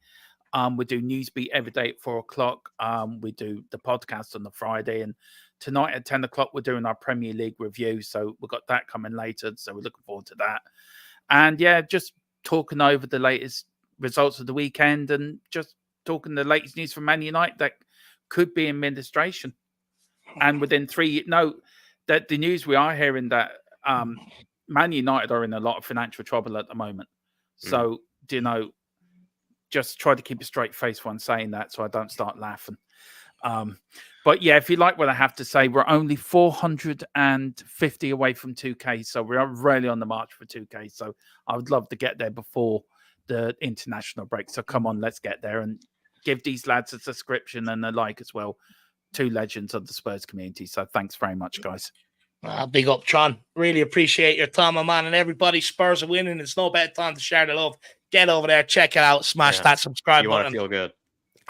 We do Newsbeat every day at 4 o'clock. We do the podcast on the Friday, and tonight at 10 o'clock, we're doing our Premier League review. So we've got that coming later. So we're looking forward to that. And yeah, just talking over the latest results of the weekend and just talking the latest news from Man United that could be administration. And within that the news we are hearing that Man United are in a lot of financial trouble at the moment. So, just try to keep a straight face when saying that so I don't start laughing. But yeah, if you like what I have to say, we're only 450 away from 2K. So we are really on the march for 2K. So I would love to get there before the international break. So come on, let's get there and give these lads a subscription and a like as well. Two legends of the Spurs community. So thanks very much, guys. Big up, Tron. Really appreciate your time, my man. And everybody, Spurs are winning. It's no better time to share the love. Get over there, check it out, smash that subscribe button. You want to feel good.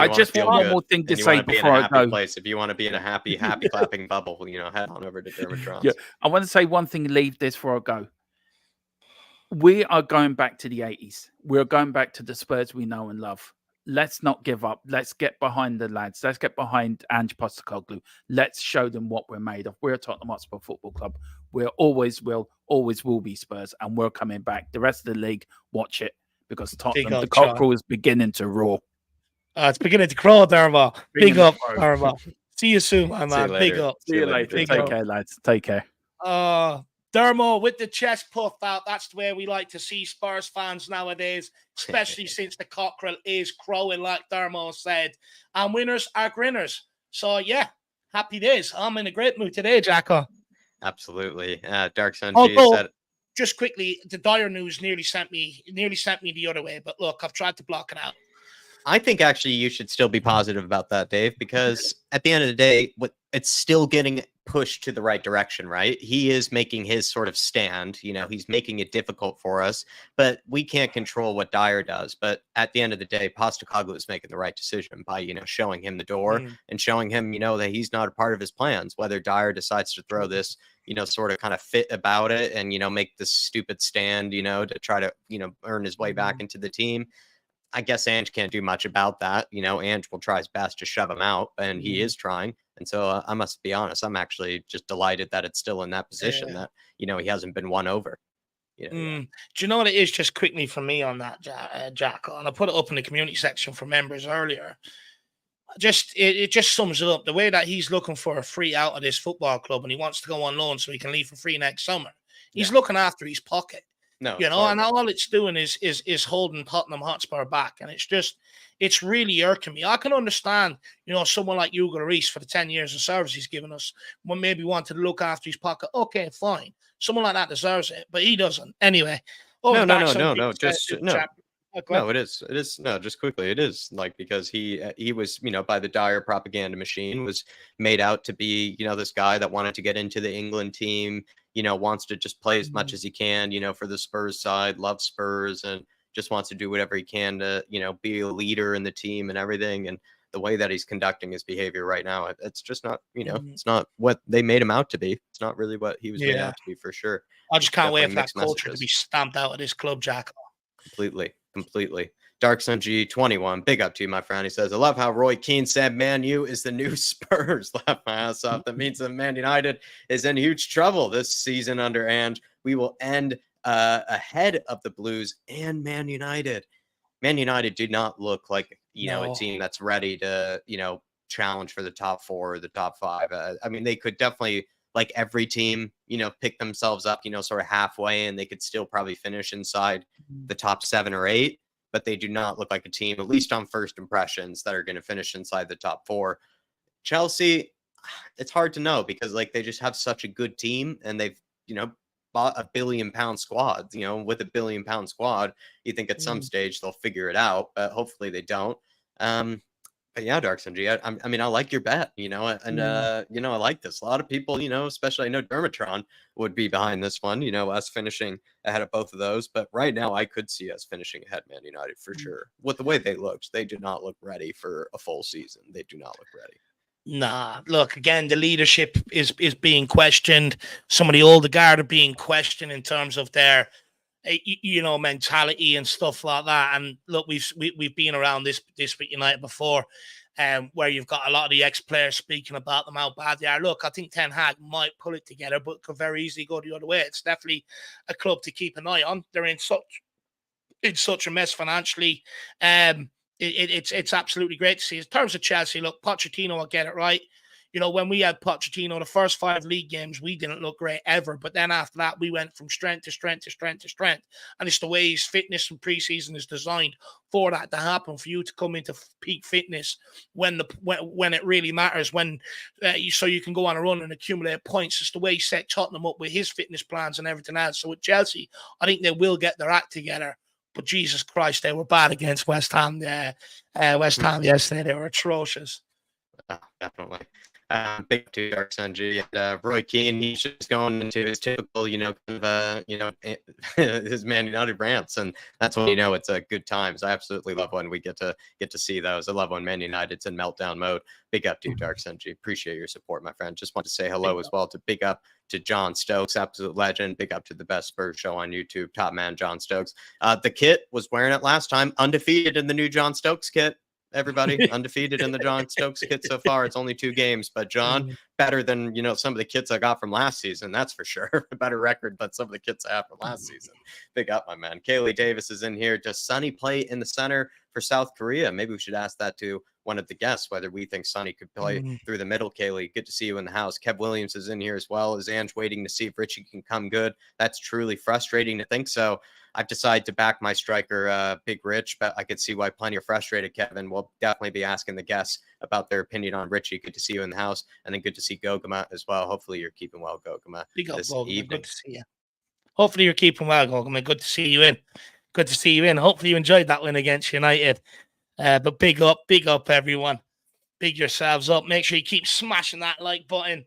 I just want one more thing to say before I go. If you want to be in a happy clapping bubble, head on over to Dermatron. Yeah, I want to say one thing and leave this before I go. We are going back to the 80s. We're going back to the Spurs we know and love. let's not give up. Let's get behind the lads. Let's get behind Ange Postecoglou. Let's show them what we're made of. We're Tottenham Hotspur Football Club. We're always will be Spurs, and we're coming back. The rest of the league, watch it, because Tottenham, the cockerel is beginning to roar. It's beginning to crawl, Dermo. Big up, Dermo. See you soon, my man. Big up. See you later. Take care, lads. Take care. Dermo with the chest puffed out. That's the way we like to see Spurs fans nowadays, especially since the cockerel is crowing, like Dermo said. And winners are grinners. So, yeah, happy days. I'm in a great mood today, Jacko. Absolutely. Dark Sun Although, said, just quickly, the dire news nearly sent me the other way. But look, I've tried to block it out. I think actually you should still be positive about that, Dave, because at the end of the day, it's still getting pushed to the right direction, right? He is making his sort of stand. You know, he's making it difficult for us, but we can't control what Dyer does. But at the end of the day, Postecoglou is making the right decision by, showing him the door and showing him, that he's not a part of his plans. Whether Dyer decides to throw this, sort of kind of fit about it and, make this stupid stand, to try to, earn his way back into the team. I guess Ange can't do much about that. Ange will try his best to shove him out, and he is trying. And so I must be honest, I'm actually just delighted that it's still in that position that, he hasn't been won over. Do you know what it is, just quickly for me on that, Jack? And I put it up in the community section for members earlier. It just sums it up. The way that he's looking for a free out of this football club and he wants to go on loan so he can leave for free next summer. He's looking after his pocket. No, and all it's doing is holding Tottenham Hotspur back, and it's really irking me. I can understand, someone like Hugo Lloris for the 10 years of service he's given us, when maybe wanted to look after his pocket. Okay, fine, someone like that deserves it, but he doesn't. Anyway, no, it is no, just quickly, it is like, because he was, by the Dyer propaganda machine, was made out to be, this guy that wanted to get into the England team, wants to just play as much as he can, for the Spurs side, loves Spurs, and just wants to do whatever he can to, be a leader in the team and everything. And the way that he's conducting his behavior right now, it's just not, it's not what they made him out to be. It's not really what he was made out to be, for sure. I just can't wait for that culture to be stamped out of this club, Jack. Completely. Dark Sun G21, big up to you, my friend. He says, I love how Roy Keane said Man U is the new Spurs. Laugh my ass off. That means that Man United is in huge trouble this season under Ange. We will end ahead of the Blues and Man United. Man United do not look like, a team that's ready to, challenge for the top 4 or the top 5. I mean, they could definitely, like every team, pick themselves up, sort of halfway, and they could still probably finish inside the top 7 or 8. But they do not look like a team, at least on first impressions, that are going to finish inside the top 4. Chelsea, it's hard to know, because they just have such a good team, and they've, bought a £1 billion squad. With a £1 billion squad, you think at some stage they'll figure it out, but hopefully they don't. But yeah, Dark Sun G, I mean, I like your bet, and I like this. A lot of people, especially I know Dermatron would be behind this one, us finishing ahead of both of those. But right now, I could see us finishing ahead Man United for sure. With the way they looked, they do not look ready for a full season. They do not look ready. Nah, look, again, the leadership is being questioned. Some of the older guard are being questioned in terms of their mentality and stuff like that. And look, we've been around this with United before, where you've got a lot of the ex-players speaking about them, how bad they are. Look, I think Ten Hag might pull it together, but could very easily go the other way. It's definitely a club to keep an eye on. They're in such a mess financially. It's absolutely great to see. In terms of Chelsea, look, Pochettino will get it right. When we had Pochettino, the first 5 league games, we didn't look great ever. But then after that, we went from strength to strength to strength to strength. And it's the way his fitness and preseason is designed for that to happen, for you to come into peak fitness when it really matters, so you can go on a run and accumulate points. It's the way he set Tottenham up with his fitness plans and everything else. So with Chelsea, I think they will get their act together. But Jesus Christ, they were bad against West Ham. West Ham yesterday, they were atrocious. Definitely. Big up to Dark Sunji and Roy Keane. He's just going into his typical, his Man United rants, and that's when it's a good times. I absolutely love when we get to see those. I love when Man United's in meltdown mode. Big up to Dark Sunji. Appreciate your support, my friend. Just want to say hello as well to big up to John Stokes, absolute legend. Big up to the best Spurs show on YouTube, top man John Stokes. The kit was wearing it last time, undefeated in the new John Stokes kit. Everybody undefeated in the John Stokes kit so far. It's only 2 games, but John, better than some of the kits I got from last season. That's for sure. A better record than some of the kits I have from last season. Big up, my man. Kaylee Davis is in here. Does Sonny play in the center for South Korea? Maybe we should ask that to one of the guests, whether we think Sonny could play through the middle. Kaylee, good to see you in the house. Kev Williams is in here as well. Is Ange waiting to see if Richie can come good? That's truly frustrating to think so. I've decided to back my striker, Big Rich, but I could see why plenty are frustrated, Kevin. We'll definitely be asking the guests about their opinion on Richie. Good to see you in the house, and then good to see Gogama as well. Hopefully you're keeping well, Gogama, this evening. Good to see you. Hopefully you're keeping well, Gogama. Good to see you in. Good to see you in. Hopefully you enjoyed that win against United. But big up, everyone. Big yourselves up. Make sure you keep smashing that like button.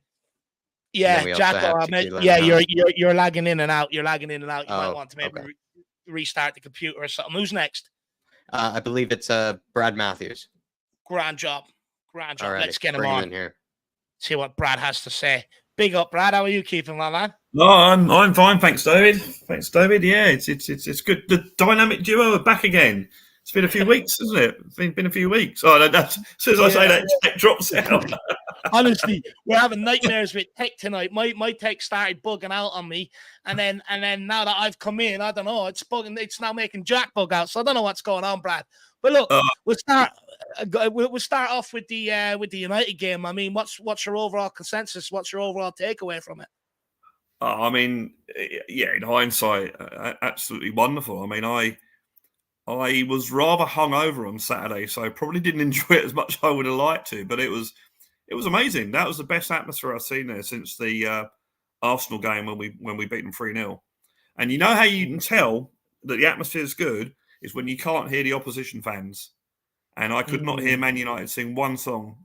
Yeah, Jacko, you're lagging in and out. You're lagging in and out. You might want to maybe restart the computer or something. Who's next? I believe it's Brad Matthews. Grand job. Alrighty, let's get him on. In here. See what Brad has to say. Big up, Brad. How are you keeping, my man? No, I'm fine, thanks, David. Yeah, it's good. The dynamic duo are back again. It's been a few weeks, hasn't it? It's been a few weeks. Oh, that's, as soon as I say that, tech drops out. Honestly, we're having nightmares with tech tonight. My tech started bugging out on me, and then now that I've come in, I don't know. It's bugging. It's now making Jack bug out. So I don't know what's going on, Brad. But look, we'll start off with the United game. I mean, what's your overall consensus? What's your overall takeaway from it? I mean, yeah, in hindsight, absolutely wonderful. I mean, I was rather hungover on Saturday, so I probably didn't enjoy it as much as I would have liked to. But it was amazing. That was the best atmosphere I've seen there since the Arsenal game when we beat them 3-0. And you know how you can tell that the atmosphere is good is when you can't hear the opposition fans. And I could not hear Man United sing one song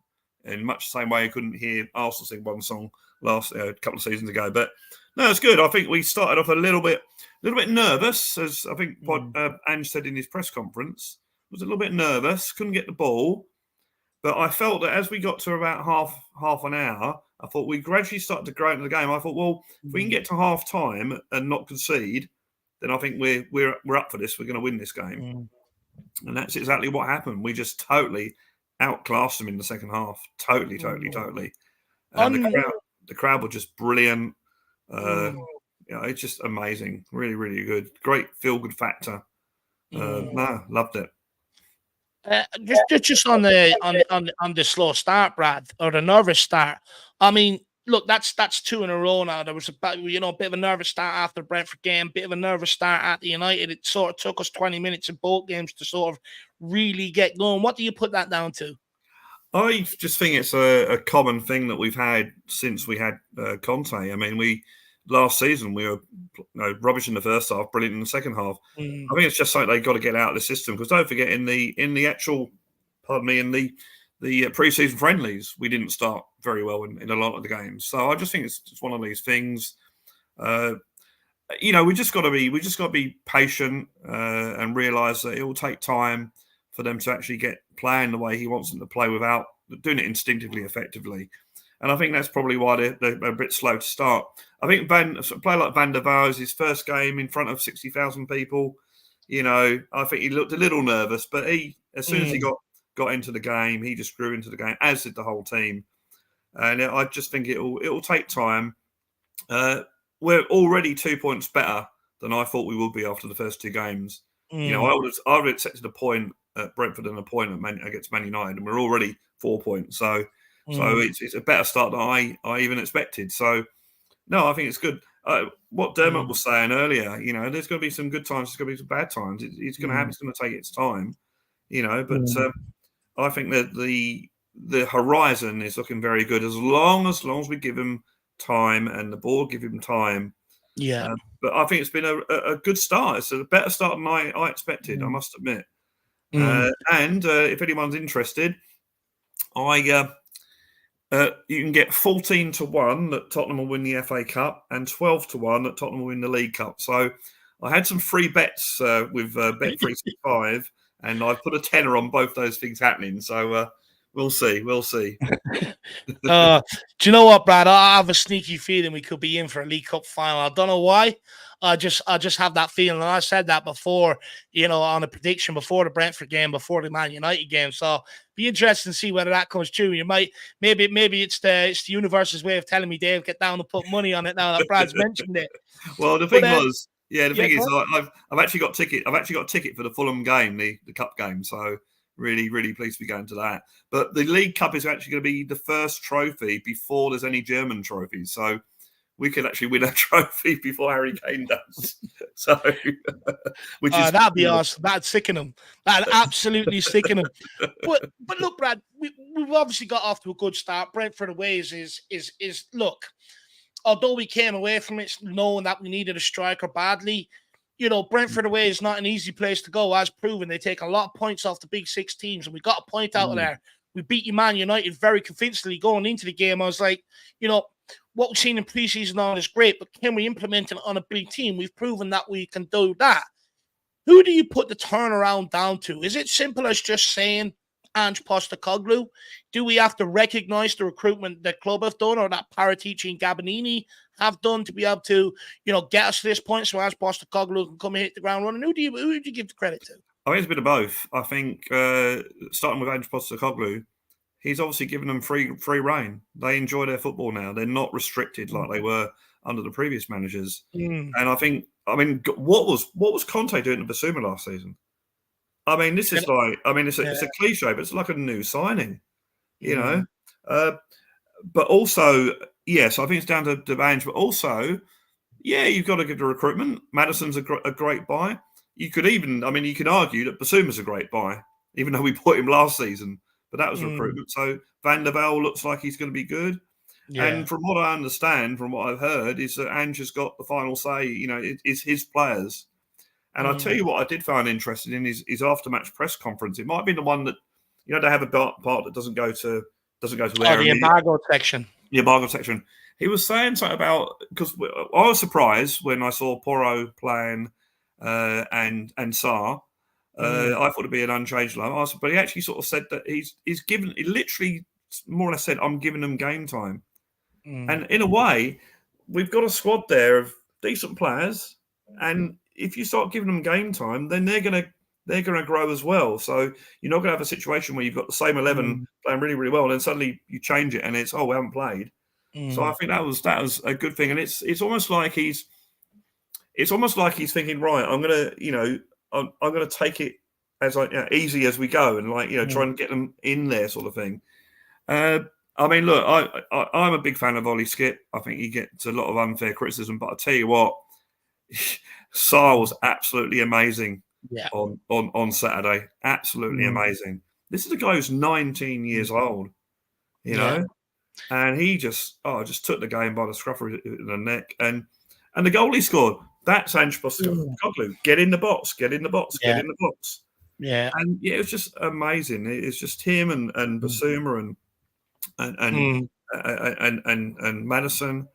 in much the same way I couldn't hear Arsenal sing one song last couple of seasons ago. But no, it's good. I think we started off a little bit nervous, as I think what Ange said in his press conference. Was a little bit nervous, couldn't get the ball. But I felt that as we got to about half an hour, I thought we gradually started to grow into the game. I thought, well, if we can get to half time and not concede, then I think we're up for this. We're going to win this game. And that's exactly what happened. We just totally outclassed them in the second half. Totally. And the crowd were just brilliant. It's just amazing. Really, really good. Great feel-good factor. Loved it. Just on the slow start, Brad, or the nervous start. I mean, look, that's 2 in a row now. There was a bit of a nervous start after the Brentford game, bit of a nervous start at the United. It sort of took us 20 minutes in both games to sort of really get going. What do you put that down to? I just think it's a common thing that we've had since we had Conte. I mean, last season we were rubbish in the first half, brilliant in the second half. I think it's just something they've got to get out of the system, because don't forget in the pre-season friendlies we didn't start very well in a lot of the games. So I just think it's one of these things. We just got to be patient and realise that it will take time for them to actually get playing the way he wants them to play without doing it instinctively, effectively. And I think that's probably why they're a bit slow to start. I think a player like Van der Vaart, his first game in front of 60,000 people, I think he looked a little nervous, but as soon as he got into the game, he just grew into the game, as did the whole team. And I just think it'll take time. We're already 2 points better than I thought we would be after the first 2 games. I would have accepted a point at Brentford and a point against Man United, and we're already 4 points. So it's a better start than I even expected. So no, I think it's good. What Dermot was saying earlier, there's going to be some good times, there's going to be some bad times. It's going to happen. It's going to take its time, But I think that the horizon is looking very good as long as we give him time and the board give him time. Yeah. But I think it's been a good start. It's a better start than I expected, I must admit. And if anyone's interested, You can get 14-1 that Tottenham will win the FA Cup and 12-1 that Tottenham will win the League Cup. So I had some free bets with Bet365, and I've put a tenner on both those things happening. So we'll see. We'll see. Do you know what, Brad? I have a sneaky feeling we could be in for a League Cup final. I don't know why. I just have that feeling. And I said that before, on a prediction before the Brentford game, before the Man United game. So be interesting to see whether that comes true. You might maybe it's the universe's way of telling me, Dave, get down and put money on it now that Brad's mentioned it. Well, the thing is, I've actually got ticket. I've actually got a ticket for the Fulham game, the cup game. So really, really pleased to be going to that. But the League Cup is actually going to be the first trophy before there's any German trophies. So we could actually win a trophy before Harry Kane does. So, which is that'd be awesome. That'd sicken him. That'd absolutely sicken him. But look, Brad, we've obviously got off to a good start. Brentford away is look. Although we came away from it knowing that we needed a striker badly, Brentford away is not an easy place to go, as proven. They take a lot of points off the big six teams, and we got a point out of there. We beat Man United very convincingly going into the game. I was like, what we've seen in preseason on is great, but can we implement it on a big team? We've proven that we can do that. Who do you put the turnaround down to? Is it simple as just saying Ange Postecoglou? Do we have to recognise the recruitment the club have done, or that Paratici and Gabonini have done, to be able to, get us to this point so Ange Postecoglou can come and hit the ground running? Who do you give the credit to? I think it's a bit of both. I think starting with Ange Postecoglou, he's obviously given them free reign. They enjoy their football now. They're not restricted like they were under the previous managers. And what was Conte doing to Basuma last season? I mean, this is it's a cliche, but it's like a new signing, But also, yes, I think it's down to Ange. But also, you've got to give the recruitment. Maddison's a great buy. You could argue that Basuma's a great buy, even though we bought him last season. But that was recruitment. So Van der Vel looks like he's going to be good. Yeah. And from what I understand, from what I've heard, is that Ange has got the final say. It's his players. And I'll tell you what I did find interesting in his after-match press conference. It might be the one that, they have a part that doesn't go to air. The embargo section. The embargo section. He was saying something about, because I was surprised when I saw Porro playing and Sarr. I thought it'd be an unchanged line, but he actually sort of said that he's given. He literally more or less said, "I'm giving them game time," and in a way, we've got a squad there of decent players, and if you start giving them game time, then they're gonna grow as well. So you're not gonna have a situation where you've got the same 11 playing really, really well, and then suddenly you change it and it's we haven't played. So I think that was a good thing, and it's almost like he's thinking, right, I'm gonna take it as easy as we go, and try and get them in there, sort of thing. Look, I'm a big fan of Ollie Skip. I think he gets a lot of unfair criticism, but I tell you what, Sarr was absolutely amazing on Saturday. Absolutely amazing. This is a guy who's 19 years old, and he just took the game by the scruff of the neck, and the goal he scored. That's Ange Postecoglou. Get in the box. Get in the box. Get in the box. Yeah, and it was just amazing. It's just him and Basuma and Maddison.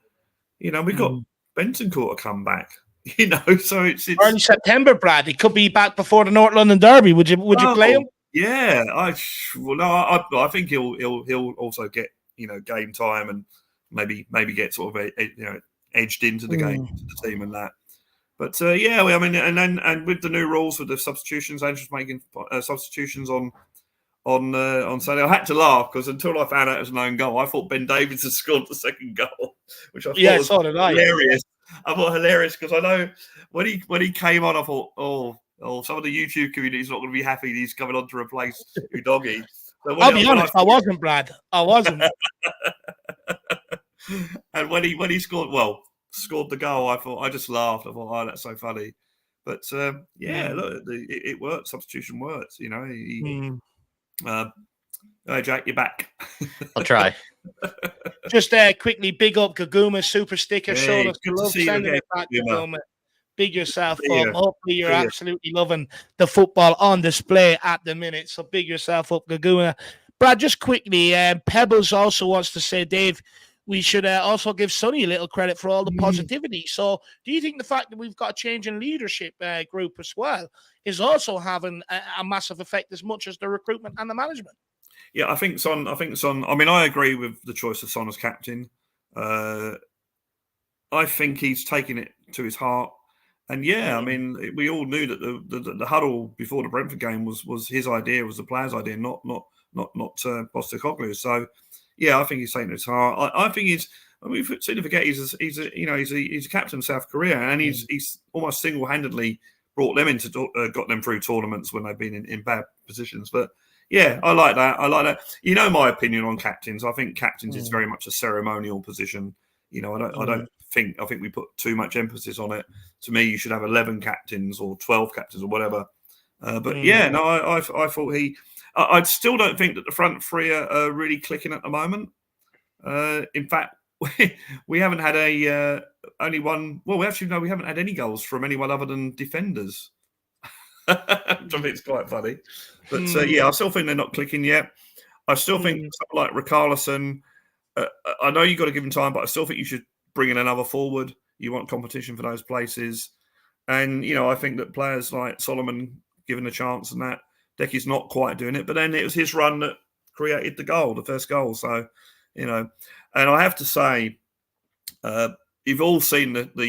We've got Bentancur to come back. So it's early September, Brad. He could be back before the North London Derby. Would you play him? Yeah, I think he'll also get game time and maybe get sort of edged into the game, to the team and that. But and with the new rules with the substitutions, Ange was making substitutions on Saturday. I had to laugh because until I found out it was an own goal, I thought Ben Davies had scored the second goal, which I thought was hilarious. I thought hilarious because I know when he came on, I thought, some of the YouTube community is not going to be happy he's coming on to replace Udogie. So I'll be honest, I wasn't, Brad. I wasn't. And when he scored the goal, I just laughed. I thought, that's so funny. But look, it worked. Substitution works. Jack, you're back. I'll try. Just quickly, big up Gaguma super sticker. Showing us the love. Sending it back, Gaguma. Big yourself up. Hopefully, you're absolutely loving the football on display at the minute. So big yourself up, Gaguma. Brad, just quickly, Pebbles also wants to say, Dave, we should also give Sonny a little credit for all the positivity. So do you think the fact that we've got a change in leadership group as well is also having a massive effect as much as the recruitment and the management? Yeah, I think Son. I mean, I agree with the choice of Son as captain. I think he's taken it to his heart. And yeah, I mean, we all knew that the huddle before the Brentford game was his idea, was the players' idea, not Postecoglou's. So yeah, I think he's taken it to his heart. I think he's. I mean, we seem to forget he's a captain of South Korea, and he's almost single-handedly brought them got them through tournaments when they've been in bad positions. But yeah, I like that. You know my opinion on captains. I think captains is very much a ceremonial position. You know, I think we put too much emphasis on it. To me, you should have 11 captains or 12 captains or whatever. But yeah, no, I thought I still don't think that the front three are really clicking at the moment. In fact, we haven't had only one. Well, we haven't had any goals from anyone other than defenders. I think it's quite funny. But yeah, I still think they're not clicking yet. I still think something like Richarlison, I know you've got to give him time, but I still think you should bring in another forward. You want competition for those places. And, you know, I think that players like Solomon given a chance and that, Decky's not quite doing it. But then it was his run that created the first goal. So, you know, and I have to say, you've all seen the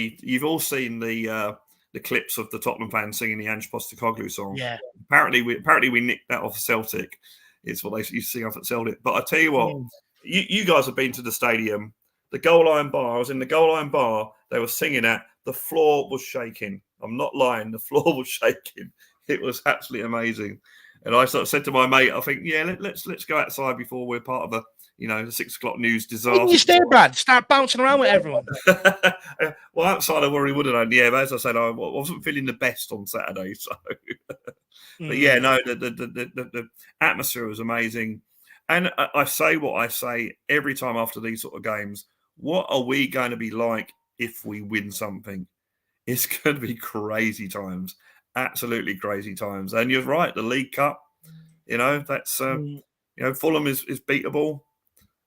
clips of the Tottenham fans singing the Ange Postecoglou song. Yeah. Apparently we nicked that off Celtic. It's what they used to sing off at Celtic. But I tell you what, you guys have been to the stadium. The goal line bar, I was in the goal line bar, they were singing at, the floor was shaking. I'm not lying, the floor was shaking. It was absolutely amazing. And I sort of said to my mate, I think, yeah, let's go outside before we're part of the 6 o'clock news disaster. When you stay, Brad, start bouncing around with everyone. Well, outside I worry wouldn't I? Yeah, but as I said, I wasn't feeling the best on Saturday. So, but yeah, no, the atmosphere was amazing. And I say what I say every time after these sort of games. What are we going to be like if we win something? It's going to be crazy times, absolutely crazy times. And you're right, the League Cup, you know, that's Fulham is beatable,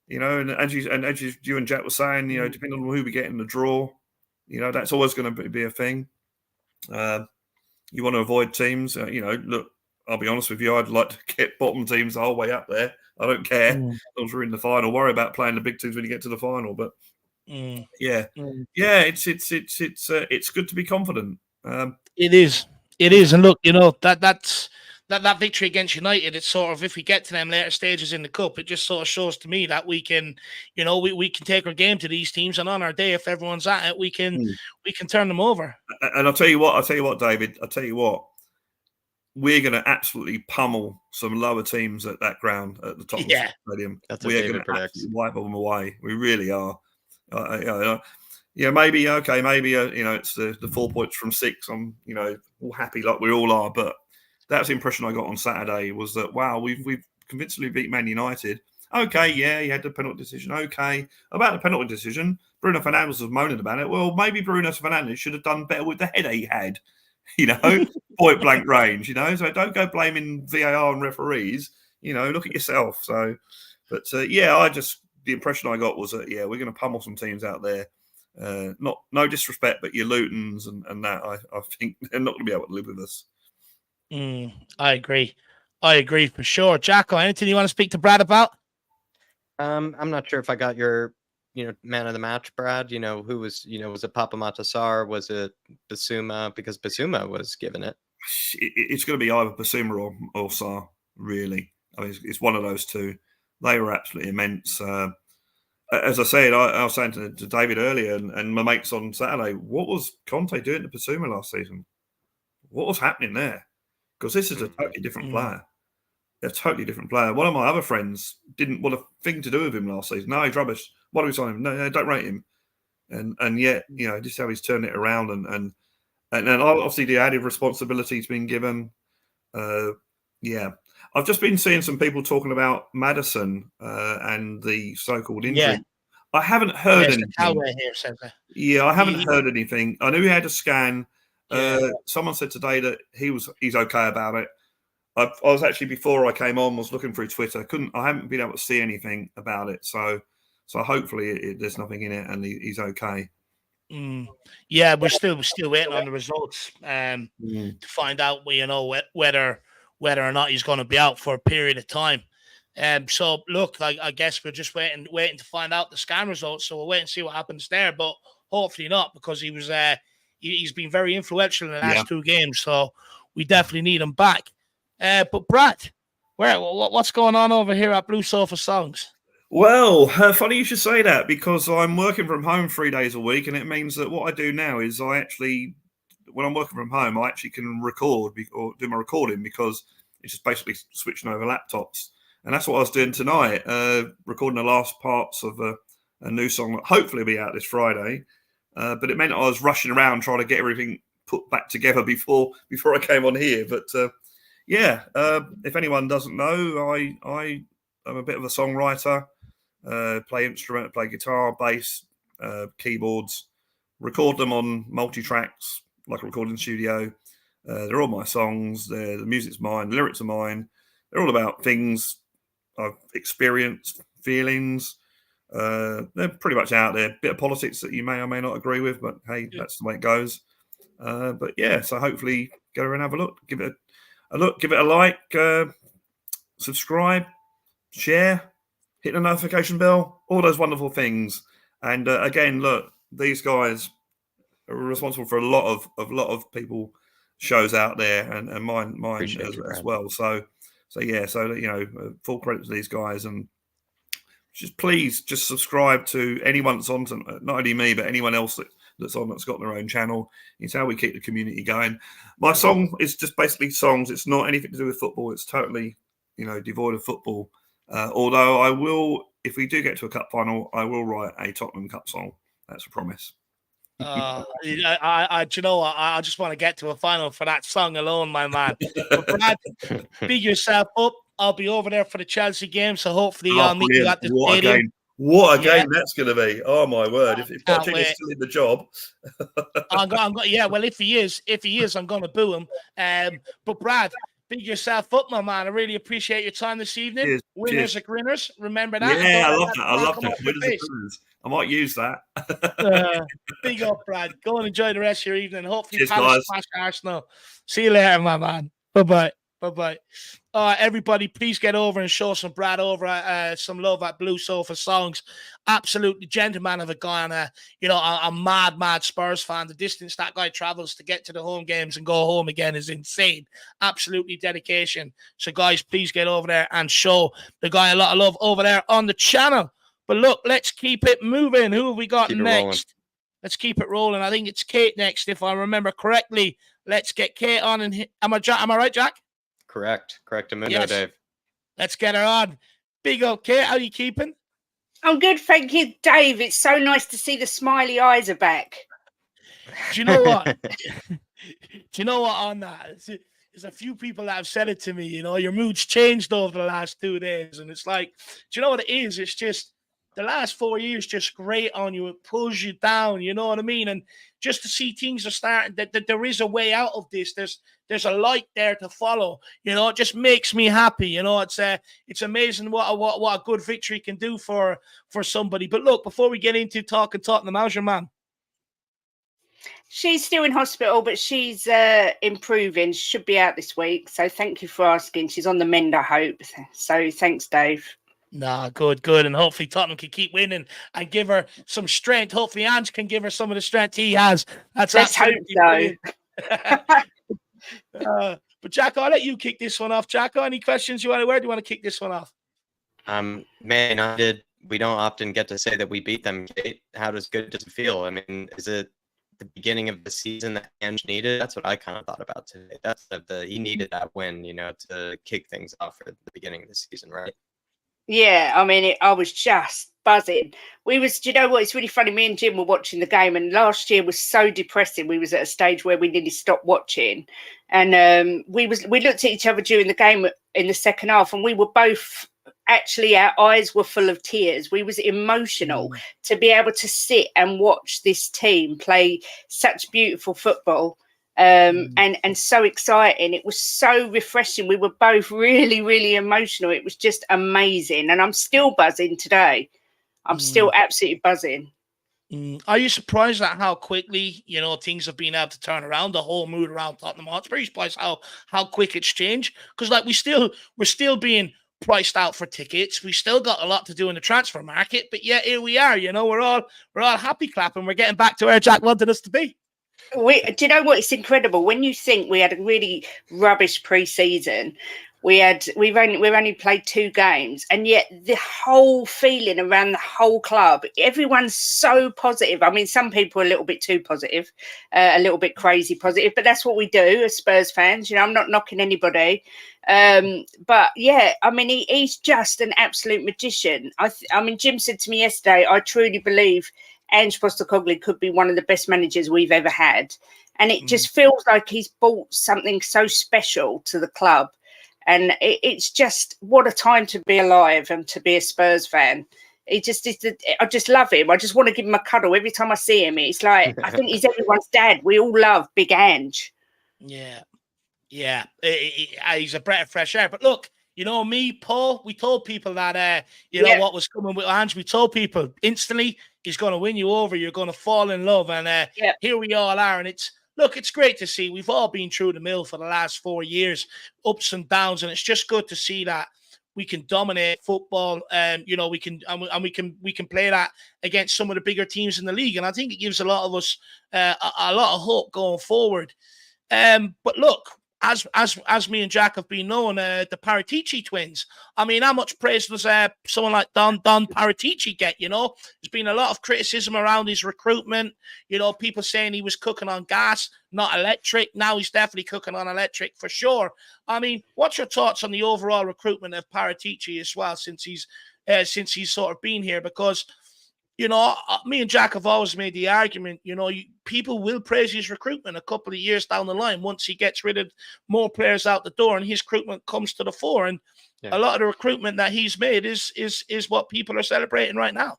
you know, and as you and Jack were saying, you know, depending on who we get in the draw, you know, that's always going to be a thing. You want to avoid teams, you know. Look, I'll be honest with you, I'd like to get bottom teams the whole way up there. I don't care as long as we're in the final. Worry about playing the big teams when you get to the final. But yeah, it's good to be confident. It is, and look, you know that victory against United. It's sort of, if we get to them later stages in the cup, it just sort of shows to me that we can, you know, we can take our game to these teams, and on our day, if everyone's at it, we can turn them over. And I'll tell you what, David. We're going to absolutely pummel some lower teams at that ground at the Tottenham Stadium. We're going to absolutely wipe them away. We really are. Maybe you know, it's the 4 points from 6. I'm, you know, all happy like we all are. But that's the impression I got on Saturday, was that, wow, we've convincingly beat Man United. Okay, yeah, he had the penalty decision. Okay, about the penalty decision, Bruno Fernandes was moaning about it. Well, maybe Bruno Fernandes should have done better with the header he had. You know, point blank range, you know, so don't go blaming VAR and referees, you know, look at yourself. So, but the impression I got was that, yeah, we're going to pummel some teams out there. No disrespect, but your Lutons and that, I think they're not going to be able to live with us. I agree for sure. Jacko, anything you want to speak to Brad about? I'm not sure if I got your, you know, man of the match, Brad. You know, who was, you know, was it Papa Matasar? Was it Basuma? Because Basuma was given it. It's going to be either Basuma or Sarr, really. I mean, it's one of those two. They were absolutely immense. As I said, I was saying to David earlier, and my mates on Saturday, what was Conte doing to Basuma last season? What was happening there? Because this is a totally different player. A totally different player. One of my other friends didn't want a thing to do with him last season. No, he's rubbish. Why do we sign him? No, don't rate him. And yet, you know, just how he's turned it around, and obviously the added responsibility's been given. I've just been seeing some people talking about Maddison and the so-called injury. Yeah. I haven't heard anything. I haven't heard anything. I knew he had a scan. Someone said today that he's okay about it. I was actually, before I came on, was looking through Twitter. I haven't been able to see anything about it. So hopefully there's nothing in it and he's okay. Yeah, we're still waiting on the results to find out, whether or not he's going to be out for a period of time. So look, I guess we're just waiting to find out the scan results. So we'll wait and see what happens there. But hopefully not, because he was he's been very influential in the last 2 games. So we definitely need him back. But Brad, what's going on over here at Blue Sofa Songs? Well, funny you should say that, because I'm working from home 3 days a week, and it means that what I do now is when I'm working from home, I actually can record or do my recording, because it's just basically switching over laptops. And that's what I was doing tonight, recording the last parts of a new song that hopefully will be out this Friday. But it meant I was rushing around trying to get everything put back together before I came on here. But if anyone doesn't know, I'm a bit of a songwriter. Play instrument, play guitar, bass, keyboards, record them on multi-tracks like a recording studio. They're all my songs. The music's mine, the lyrics are mine. They're all about things I've experienced, feelings. They're pretty much out there. Bit of politics that you may or may not agree with, but hey, that's the way it goes. But yeah, so hopefully go and have a look. Give it a look, give it a like, subscribe, share, hit the notification bell, all those wonderful things. And again, look, these guys are responsible for a lot of people shows out there, and mine as well. So full credit to these guys, and please subscribe to anyone that's on, not only me but anyone else that's on, that's got their own channel. It's how we keep the community going. My song is just basically songs. It's not anything to do with football. It's totally devoid of football. Although I will, if we do get to a cup final, I will write a Tottenham Cup song. That's a promise. I just want to get to a final for that song alone, my man. But Brad, big yourself up. I'll be over there for the Chelsea game, so hopefully I'll meet you at the stadium. What a game that's going to be! Oh my word! If Paratici is still in the job, if he is, I'm going to boo him. But Brad, big yourself up, my man. I really appreciate your time this evening. Cheers. Winners are grinners. Remember that? Yeah, I love that. I love that. Winners are grinners. I might use that. Big up, Brad. Go and enjoy the rest of your evening. Hopefully, Palace smash Arsenal. See you later, my man. Bye-bye. Bye-bye. Everybody, please get over and show some Brad over some love at Blue Sofa Songs. Absolutely gentleman of a guy, and a mad Spurs fan. The distance that guy travels to get to the home games and go home again is insane. Absolutely dedication. So, guys, please get over there and show the guy a lot of love over there on the channel. But look, let's keep it moving. Who have we got next? Let's keep it rolling. I think it's Kate next, if I remember correctly. Let's get Kate on. And am I right, Jack? Correct. Amundo, yes. Dave. Let's get her on. Big up, Kate. How are you keeping? I'm good, thank you, Dave. It's so nice to see the smiley eyes are back. Do you know what? On that? There's a few people that have said it to me. Your mood's changed over the last 2 days. And it's like, do you know what it is? It's just the last 4 years just great on you. It pulls you down, you know what I mean? And just to see things are starting, that there is a way out of this. There's a light there to follow. It just makes me happy. It's amazing what a good victory can do for somebody. But look, before we get into talking Tottenham, how's your man? She's still in hospital, but she's improving. She should be out this week. So thank you for asking. She's on the mend, I hope. So thanks, Dave. Nah, good. And hopefully Tottenham can keep winning and give her some strength. Hopefully Ange can give her some of the strength he has. Let's hope so. But Jack, I'll let you kick this one off. Jack, any questions you want to wear? Do you want to kick this one off? Man United, we don't often get to say that we beat them, Kate. How does it feel? I mean, is it the beginning of the season that Ange needed? That's what I kind of thought about today. That's he needed that win, to kick things off at the beginning of the season, right? Yeah, I mean, I was just buzzing. Do you know what? It's really funny. Me and Jim were watching the game, and last year was so depressing. We was at a stage where we nearly stopped watching, and we looked at each other during the game in the second half, and we were both actually, our eyes were full of tears. We was emotional to be able to sit and watch this team play such beautiful football. and so exciting. It was so refreshing. We were both really, really emotional. It was just amazing. And I'm still buzzing today. I'm still absolutely buzzing. Are you surprised at how quickly, things have been able to turn around, the whole mood around Tottenham Hotspur? Are you surprised how quick it's changed? Because we're still being priced out for tickets. We still got a lot to do in the transfer market, but yeah, here we are. We're all happy clapping. We're getting back to where Jack wanted us to be. Do you know what? It's incredible when you think we had a really rubbish pre-season. We've only played 2 games, and yet the whole feeling around the whole club, everyone's so positive. I mean, some people are a little bit too positive, a little bit crazy positive, but that's what we do as Spurs fans. I'm not knocking anybody, but yeah, I mean, he's just an absolute magician. I mean, Jim said to me yesterday, I truly believe Ange Postecoglou could be one of the best managers we've ever had, and it just feels like he's brought something so special to the club. And it's just, what a time to be alive and to be a Spurs fan. I just love him. I just want to give him a cuddle every time I see him. It's like, I think he's everyone's dad. We all love Big Ange. Yeah. He's a breath of fresh air. But look, me, Paul, we told people that, know what was coming with Ange. We told people instantly he's going to win you over. You're going to fall in love. And here we all are. And it's great to see. We've all been through the mill for the last 4 years, ups and downs, and it's just good to see that we can dominate football. We can play that against some of the bigger teams in the league, and I think it gives a lot of us a lot of hope going forward. But look, as me and Jack have been known, the Paratici twins. I mean, how much praise does someone like Don Paratici get? There's been a lot of criticism around his recruitment. People saying he was cooking on gas, not electric. Now he's definitely cooking on electric for sure. I mean, what's your thoughts on the overall recruitment of Paratici as well, since he's sort of been here? Because me and Jack have always made the argument, people will praise his recruitment a couple of years down the line once he gets rid of more players out the door and his recruitment comes to the fore. And a lot of the recruitment that he's made is what people are celebrating right now.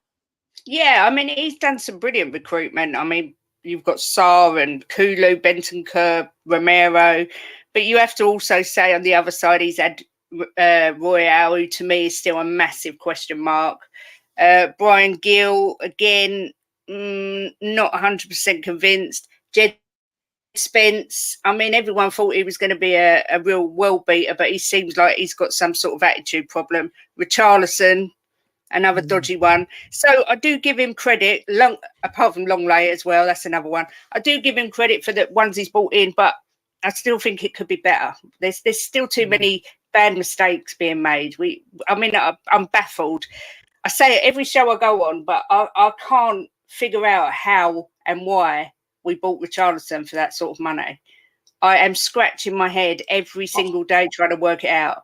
Yeah, I mean, he's done some brilliant recruitment. I mean, you've got Sarr and Kulu, Bentancur, Romero, but you have to also say on the other side, he's had Royale, who to me is still a massive question mark. Brian Gill, again, not 100% convinced. Jed Spence, I mean, everyone thought he was going to be a real world beater, but he seems like he's got some sort of attitude problem. Richarlison, another dodgy one. So I do give him credit, apart from Longley as well, that's another one. I do give him credit for the ones he's brought in, but I still think it could be better. There's still too many bad mistakes being made. I'm baffled. I say it every show I go on, but I can't figure out how and why we bought Richarlison for that sort of money. I am scratching my head every single day trying to work it out.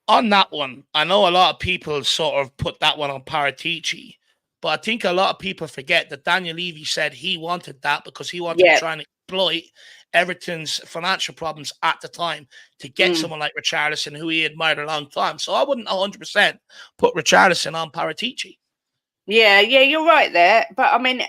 On that one, I know a lot of people sort of put that one on Paratici, but I think a lot of people forget that Daniel Levy said he wanted that because he wanted to try and exploit Everton's financial problems at the time to get someone like Richarlison, who he admired a long time. So I wouldn't 100% put Richarlison on Paratici. Yeah, you're right there. But I mean,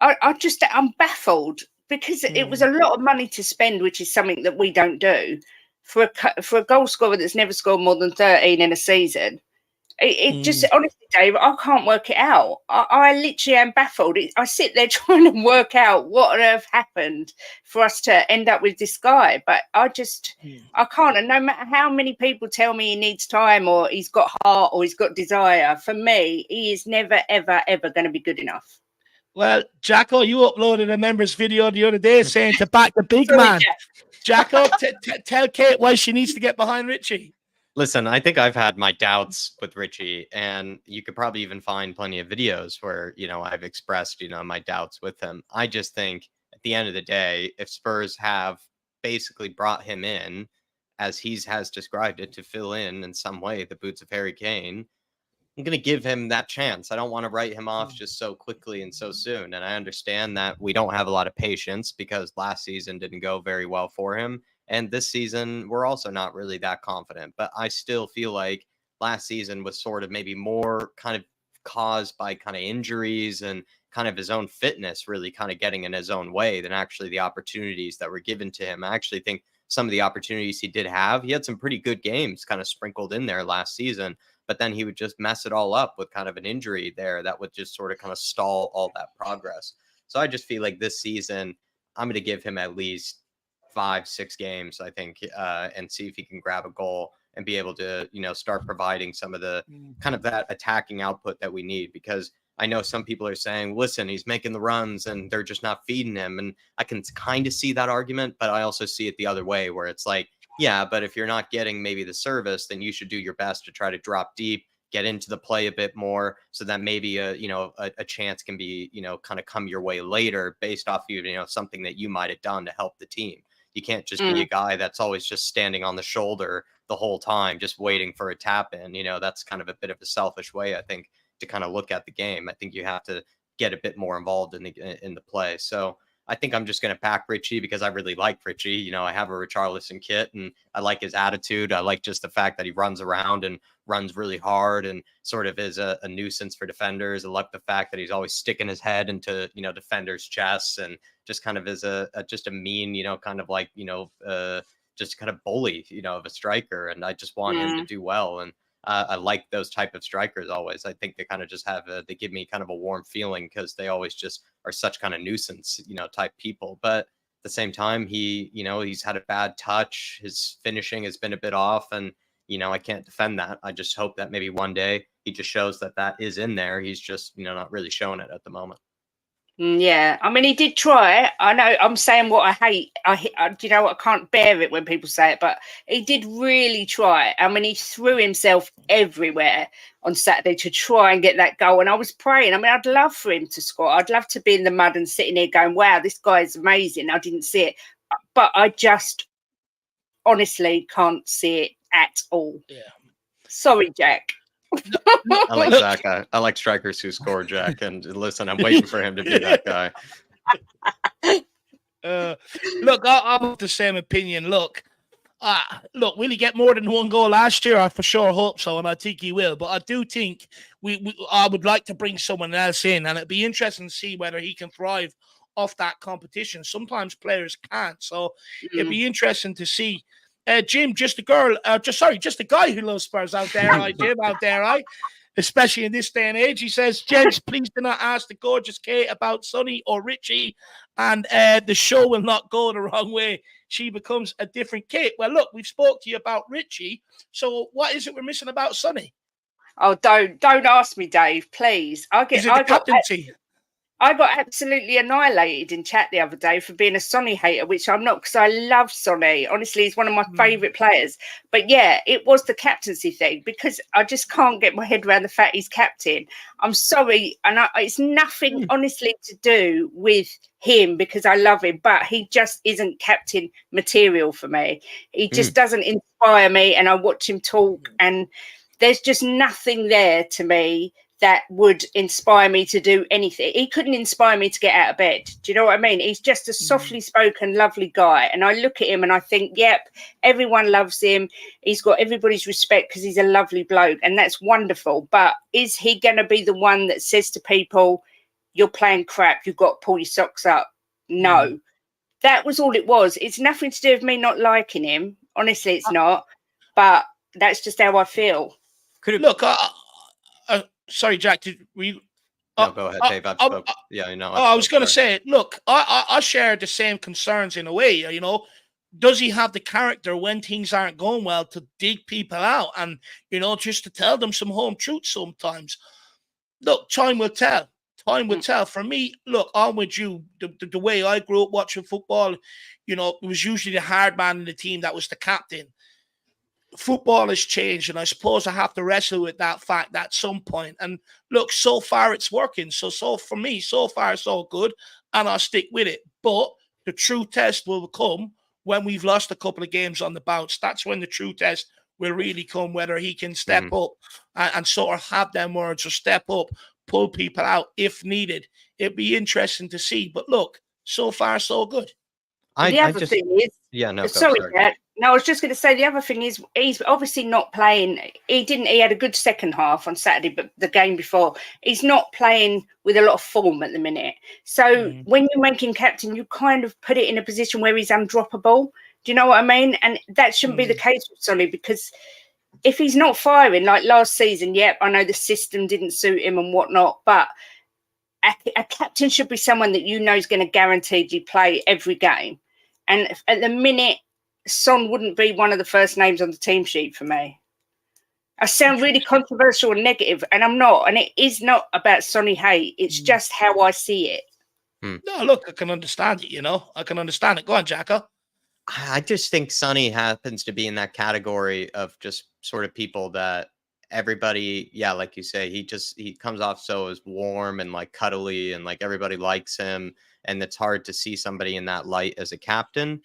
I'm baffled because it was a lot of money to spend, which is something that we don't do for a goal scorer that's never scored more than 13 in a season. It just, honestly, Dave, I can't work it out. I literally am baffled. I sit there trying to work out what on earth happened for us to end up with this guy. But I can't. And no matter how many people tell me he needs time or he's got heart or he's got desire, for me, he is never, ever, ever going to be good enough. Well, Jacko, you uploaded a member's video the other day saying to back the big man. Jacko, tell Kate why she needs to get behind Richie. Listen, I think I've had my doubts with Richie, and you could probably even find plenty of videos where, I've expressed, my doubts with him. I just think at the end of the day, if Spurs have basically brought him in, as he has described it, to fill in some way the boots of Harry Kane, I'm going to give him that chance. I don't want to write him off just so quickly and so soon. And I understand that we don't have a lot of patience because last season didn't go very well for him. And this season, we're also not really that confident. But I still feel like last season was sort of maybe more kind of caused by kind of injuries and kind of his own fitness really kind of getting in his own way than actually the opportunities that were given to him. I actually think some of the opportunities he did have, he had some pretty good games kind of sprinkled in there last season, but then he would just mess it all up with kind of an injury there that would just sort of kind of stall all that progress. So I just feel like this season, I'm going to give him at least 5-6 games, I think, and see if he can grab a goal and be able to, start providing some of the kind of that attacking output that we need. Because I know some people are saying, listen, he's making the runs and they're just not feeding him. And I can kind of see that argument, but I also see it the other way where it's like, yeah, but if you're not getting maybe the service, then you should do your best to try to drop deep, get into the play a bit more so that maybe a chance can be, kind of come your way later based off of, something that you might have done to help the team. You can't just be a guy that's always just standing on the shoulder the whole time, just waiting for a tap in. That's kind of a bit of a selfish way, I think, to kind of look at the game. I think you have to get a bit more involved in the play. So I think I'm just going to back Richie because I really like Richie. I have a Richarlison kit and I like his attitude. I like just the fact that he runs around and runs really hard and sort of is a nuisance for defenders. I like the fact that he's always sticking his head into, defenders' chests and just kind of is just a mean, kind of like, just kind of bully, of a striker. And I just want him to do well. And I like those type of strikers always. I think they kind of just they give me kind of a warm feeling because they always just are such kind of nuisance, type people. But at the same time, he's had a bad touch. His finishing has been a bit off and, I can't defend that. I just hope that maybe one day he just shows that is in there. He's just, not really showing it at the moment. Yeah, I mean, he did try. I know I'm saying what I hate. You know what? I can't bear it when people say it, but he did really try. I mean, he threw himself everywhere on Saturday to try and get that goal. And I was praying. I mean, I'd love for him to score. I'd love to be in the mud and sitting there going, wow, this guy is amazing. I didn't see it. But I just honestly can't see it at all. Yeah. Sorry, Jack. I like that guy. I like strikers who score, Jack. And listen, I'm waiting for him to be that guy. Look, I'm of the same opinion. Look, will he get more than one goal last year? I for sure hope so, and I think he will. But I do think I would like to bring someone else in, and it'd be interesting to see whether he can thrive off that competition. Sometimes players can't, so it'd be interesting to see. Jim, just a guy who loves Spurs out there, right? Jim out there, right? Especially in this day and age. He says, gents, please do not ask the gorgeous Kate about Sonny or Richie, and the show will not go the wrong way. She becomes a different Kate. Well, look, we've spoke to you about Richie, so what is it we're missing about Sonny? Oh, don't ask me, Dave, please. Is it the captaincy? I got absolutely annihilated in chat the other day for being a Sonny hater, which I'm not, because I love Sonny. Honestly, he's one of my favourite players. But yeah, it was the captaincy thing, because I just can't get my head around the fact he's captain. I'm sorry. And it's nothing, honestly, to do with him, because I love him, but he just isn't captain material for me. He just doesn't inspire me, and I watch him talk, and there's just nothing there to me that would inspire me to do anything. He couldn't inspire me to get out of bed. Do you know what I mean? He's just a softly spoken, lovely guy. And I look at him and I think, yep, everyone loves him. He's got everybody's respect because he's a lovely bloke. And that's wonderful. But is he going to be the one that says to people, you're playing crap, you've got to pull your socks up? No. That was all it was. It's nothing to do with me not liking him. Honestly, it's not. But that's just how I feel. Look, sorry, Jack. Did we? No, go ahead, Dave. I've spoken. Yeah, I know. I was going to say, look, I share the same concerns in a way. Does he have the character when things aren't going well to dig people out and just to tell them some home truths sometimes? Look, time will tell. Time will tell. For me, look, I'm with you. The way I grew up watching football, it was usually the hard man in the team that was the captain. Football has changed, and I suppose I have to wrestle with that fact at some point. And look, so far it's working. So for me, so far so good, and I'll stick with it. But the true test will come when we've lost a couple of games on the bounce. That's when the true test will really come, whether he can step up and sort of have them words or step up, pull people out if needed. It'd be interesting to see. But look, so far so good. The other thing is, yeah, no, sorry, Jack. No, I was just going to say the other thing is he's obviously not playing. He had a good second half on Saturday, but the game before he's not playing with a lot of form at the minute. So when you make him captain, you kind of put it in a position where he's undroppable. Do you know what I mean? And that shouldn't be the case with Sonny, because if he's not firing like last season, yep, I know the system didn't suit him and whatnot, but a captain should be someone that you know is going to guaranteedly play every game. And at the minute, Son wouldn't be one of the first names on the team sheet for me. I sound really controversial and negative, and I'm not. And it is not about Sonny hate. It's just how I see it. No, look, I can understand it, you know. I can understand it. Go on, Jacko. I just think Sonny happens to be in that category of just sort of people that everybody, yeah, like you say, he comes off so as warm and like cuddly and like everybody likes him. And it's hard to see somebody in that light as a captain.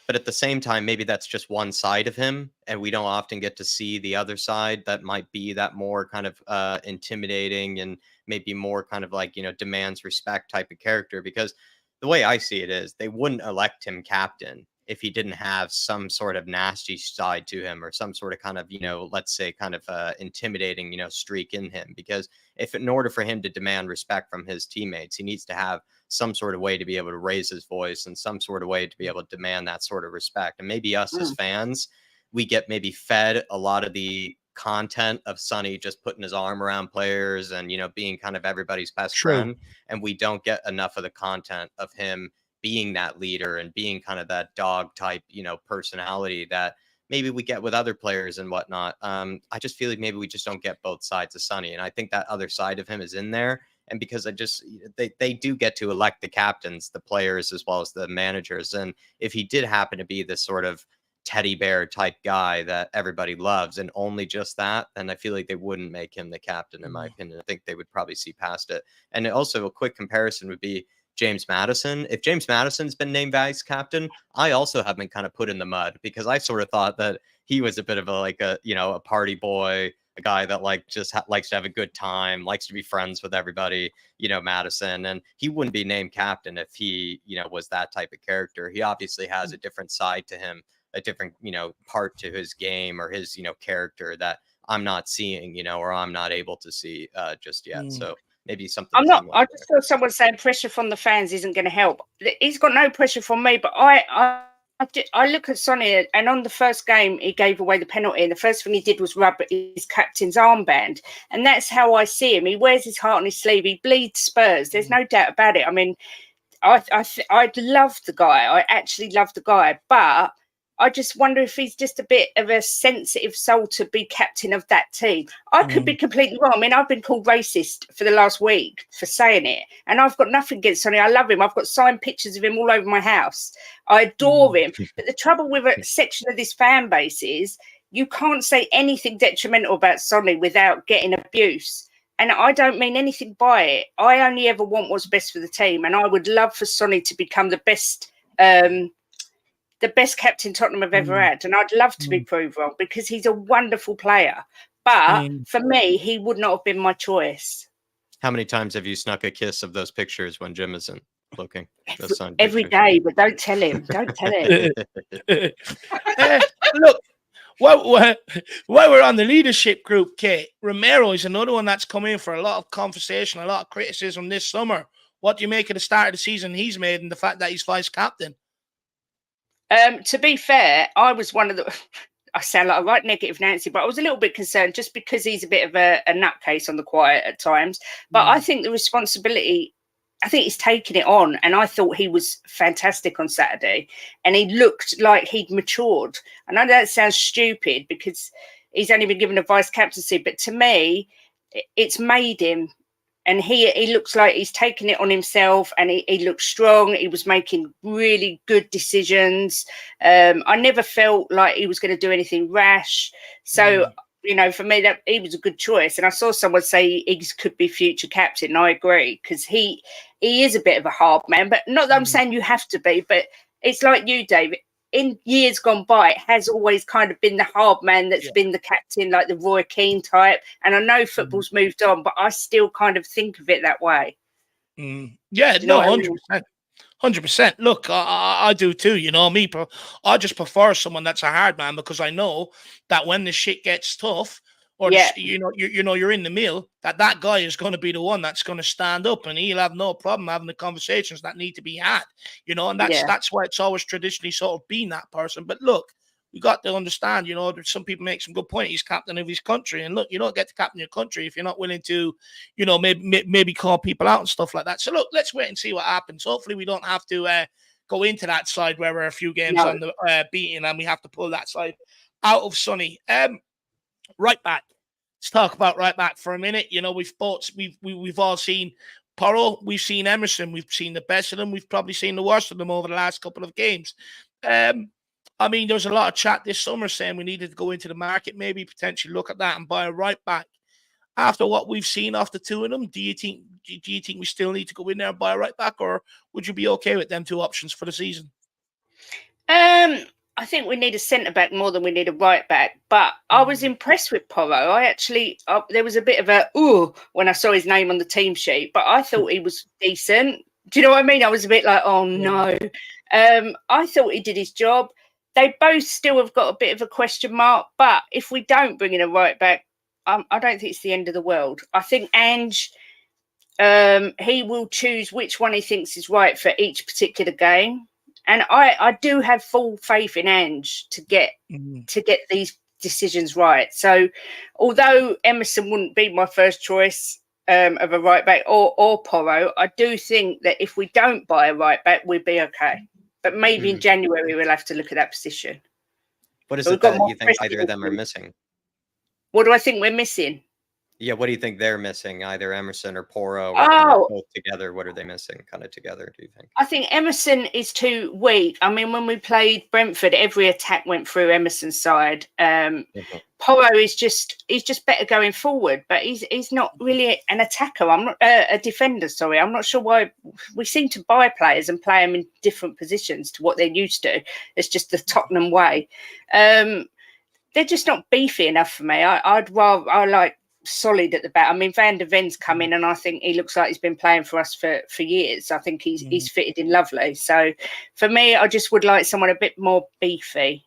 But at the same time, maybe that's just one side of him, and we don't often get to see the other side that might be that more kind of intimidating and maybe more kind of like, demands respect type of character. Because the way I see it is they wouldn't elect him captain if he didn't have some sort of nasty side to him or some sort of kind of, let's say kind of intimidating, streak in him. Because if in order for him to demand respect from his teammates, he needs to have some sort of way to be able to raise his voice and some sort of way to be able to demand that sort of respect. And maybe us as fans, we get maybe fed a lot of the content of Sonny just putting his arm around players and, being kind of everybody's best friend. And we don't get enough of the content of him being that leader and being kind of that dog type, personality that maybe we get with other players and whatnot. I just feel like maybe we just don't get both sides of Sonny. And I think that other side of him is in there. And because they do get to elect the captains, the players, as well as the managers. And if he did happen to be this sort of teddy bear type guy that everybody loves and only just that, then I feel like they wouldn't make him the captain, in my opinion. I think they would probably see past it. And also a quick comparison would be James Maddison. If James Maddison's been named vice captain, I also have been kind of put in the mud because I sort of thought that he was a bit of a party boy, a guy that like just likes to have a good time, likes to be friends with everybody, Maddison. And he wouldn't be named captain if he, was that type of character. He obviously has a different side to him, a different, part to his game or his, character that I'm not seeing, or I'm not able to see just yet. So maybe something. I'm not. I just saw someone saying pressure from the fans isn't going to help. He's got no pressure from me, but I look at Sonny, and on the first game he gave away the penalty, and the first thing he did was rub his captain's armband, and that's how I see him. He wears his heart on his sleeve. He bleeds Spurs. There's no doubt about it. I mean, I love the guy. I actually love the guy, but I just wonder if he's just a bit of a sensitive soul to be captain of that team. I could be completely wrong. I mean, I've been called racist for the last week for saying it, and I've got nothing against Sonny. I love him. I've got signed pictures of him all over my house. I adore him. But the trouble with a section of this fan base is you can't say anything detrimental about Sonny without getting abuse. And I don't mean anything by it. I only ever want what's best for the team, and I would love for Sonny to become the best captain Tottenham have ever had. And I'd love to be proved wrong because he's a wonderful player. But for me, he would not have been my choice. How many times have you snuck a kiss of those pictures when Jim isn't looking? Every day, but don't tell him. Don't tell him. Look, while we're on the leadership group, Kate, Romero is another one that's come in for a lot of conversation, a lot of criticism this summer. What do you make of the start of the season he's made and the fact that he's vice captain? To be fair, I was one of the. I sound like a right negative Nancy, but I was a little bit concerned just because he's a bit of a nutcase on the quiet at times. But I think the responsibility, I think he's taking it on. And I thought he was fantastic on Saturday. And he looked like he'd matured. I know that sounds stupid because he's only been given a vice captaincy, but to me, it's made him. And he looks like he's taking it on himself, and he looks strong. He was making really good decisions. I never felt like he was going to do anything rash. So, for me, that he was a good choice. And I saw someone say he could be future captain. And I agree, because he is a bit of a hard man. But not that I'm saying you have to be, but it's like you, David. In years gone by, it has always kind of been the hard man that's been the captain, like the Roy Keane type. And I know football's moved on, but I still kind of think of it that way. Yeah, no, 100%. 100%. Look, I do too. You know me, I just prefer someone that's a hard man because I know that when the shit gets tough, or Yeah. you're in the mill, that guy is going to be the one that's going to stand up, and he'll have no problem having the conversations that need to be had. You know, and that's why it's always traditionally sort of been that person. But look, we got to understand, you know, that some people make some good point. He's captain of his country, and look, you don't get to captain your country if you're not willing to, you know, maybe call people out and stuff like that. So look, let's wait and see what happens. Hopefully, we don't have to go into that side where we're a few games on the beating, and we have to pull that side out of Sonny. Right back. Let's talk about right back for a minute. You know, we've all seen Porro, we've seen Emerson, we've seen the best of them, we've probably seen the worst of them over the last couple of games. I mean, there was a lot of chat this summer saying we needed to go into the market, maybe potentially look at that and buy a right back. After what we've seen off the two of them, do you think we still need to go in there and buy a right back, or would you be okay with them two options for the season? I think we need a centre back more than we need a right back. But I was impressed with Porro. There was a bit of a ooh when I saw his name on the team sheet, but I thought he was decent. Do you know what I mean? I was a bit like, oh no. I thought he did his job. They both still have got a bit of a question mark. But if we don't bring in a right back, I don't think it's the end of the world. I think Ange, he will choose which one he thinks is right for each particular game. And I do have full faith in Ange to get these decisions right. So although Emerson wouldn't be my first choice of a right back or Porro, I do think that if we don't buy a right back, we'll be okay. But maybe in January we'll have to look at that position. What is it that you think either of them are missing? What do I think we're missing? Yeah, what do you think they're missing? Either Emerson or Porro, or both together. What are they missing kind of together, do you think? I think Emerson is too weak. I mean, when we played Brentford, every attack went through Emerson's side. Porro is he's just better going forward, but he's not really an attacker. I'm not a defender, sorry. I'm not sure why we seem to buy players and play them in different positions to what they're used to. It's just the Tottenham way. They're just not beefy enough for me. I like solid at the back. I mean, Van der Ven's come in, and I think he looks like he's been playing for us for years. I think he's fitted in lovely. So for me, I just would like someone a bit more beefy.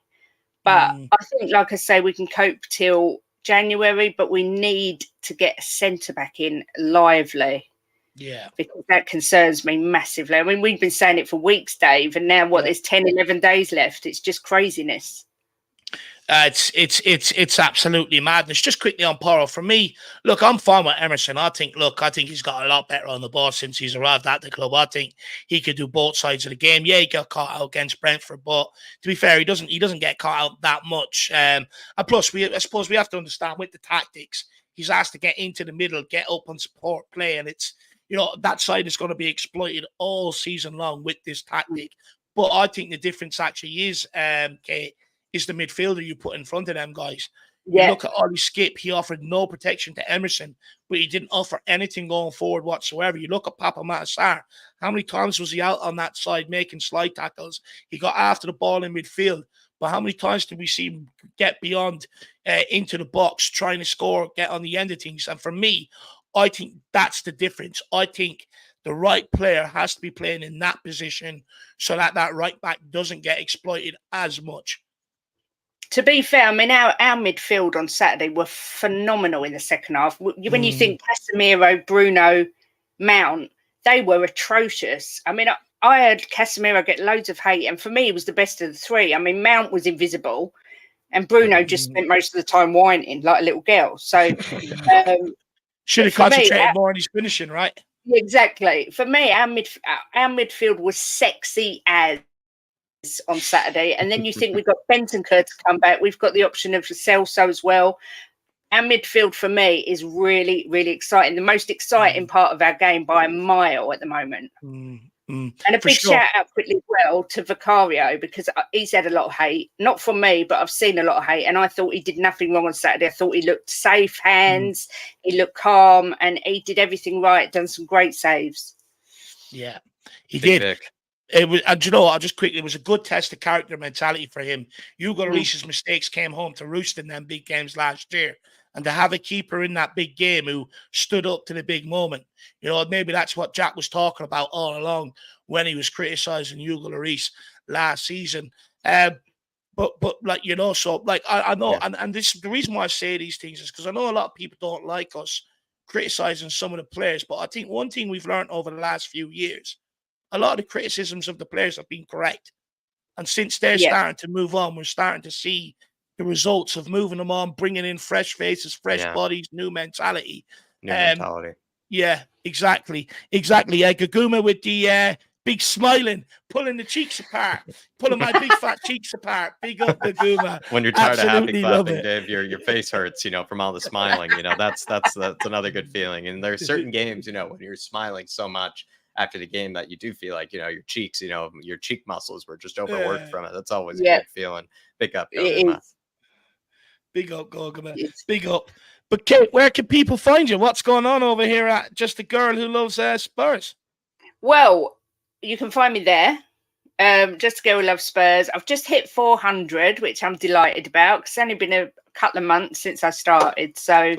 But I think, like I say, we can cope till January, but we need to get a centre back in lively. Yeah. Because that concerns me massively. I mean, we've been saying it for weeks, Dave, and now there's 10, 11 days left. It's just craziness. It's absolutely madness. Just quickly on Porro, for me, look, I'm fine with Emerson. I think he's got a lot better on the ball since he's arrived at the club. I think he could do both sides of the game. Yeah, he got caught out against Brentford, but to be fair, he doesn't get caught out that much. And plus, I suppose we have to understand with the tactics, he's asked to get into the middle, get up and support play, and it's, you know, that side is going to be exploited all season long with this tactic. But I think the difference actually is, Kate, is the midfielder you put in front of them guys. Yeah. You look at Ollie Skip, he offered no protection to Emerson, but he didn't offer anything going forward whatsoever. You look at Papa Matasar, how many times was he out on that side making slide tackles? He got after the ball in midfield, but how many times did we see him get beyond into the box, trying to score, get on the end of things? And for me, I think that's the difference. I think the right player has to be playing in that position so that right back doesn't get exploited as much. To be fair, I mean, our midfield on Saturday were phenomenal in the second half. When you think Casemiro, Bruno, Mount, they were atrocious. I mean, I heard Casemiro get loads of hate, and for me, he was the best of the three. I mean, Mount was invisible, and Bruno just spent most of the time whining like a little girl. So should have concentrated more on his finishing, right? Exactly. For me, our midfield was sexy as on Saturday, and then you think we've got Bentancur to come back. We've got the option of Celso as well. Our midfield for me is really, really exciting. The most exciting part of our game by a mile at the moment. And a big shout out quickly as well to Vicario, because he's had a lot of hate, not from me, but I've seen a lot of hate, and I thought he did nothing wrong on Saturday. I thought he looked safe hands, he looked calm, and he did everything right, done some great saves. Yeah, he did. It was, and you know what? It was a good test of character mentality for him. Hugo Lloris's mistakes came home to roost in them big games last year, and to have a keeper in that big game who stood up to the big moment. You know, maybe that's what Jack was talking about all along when he was criticising Hugo Lloris last season. But like, you know, so like I know, and this the reason why I say these things is because I know a lot of people don't like us criticizing some of the players, but I think one thing we've learned over the last few years, a lot of the criticisms of the players have been correct. And since they're starting to move on, we're starting to see the results of moving them on, bringing in fresh faces, fresh bodies, new mentality. New mentality. Yeah, exactly. Gaguma with the big smiling, pulling the cheeks apart, pulling my big fat cheeks apart. Big up, Gaguma. When you're tired of happy clapping, Dave, your face hurts, you know, from all the smiling. You know, that's another good feeling. And there's certain games, you know, when you're smiling so much after the game that you do feel like, you know, your cheeks, you know, your cheek muscles were just overworked from it. That's always a good feeling. Big up, Gaguma. Big up, Gaguma. Big up. But Kate, where can people find you? What's going on over here at Just a Girl Who Loves Spurs? Well, you can find me there. Just a Girl Who Loves Spurs. I've just hit 400, which I'm delighted about. It's only been a couple of months since I started. So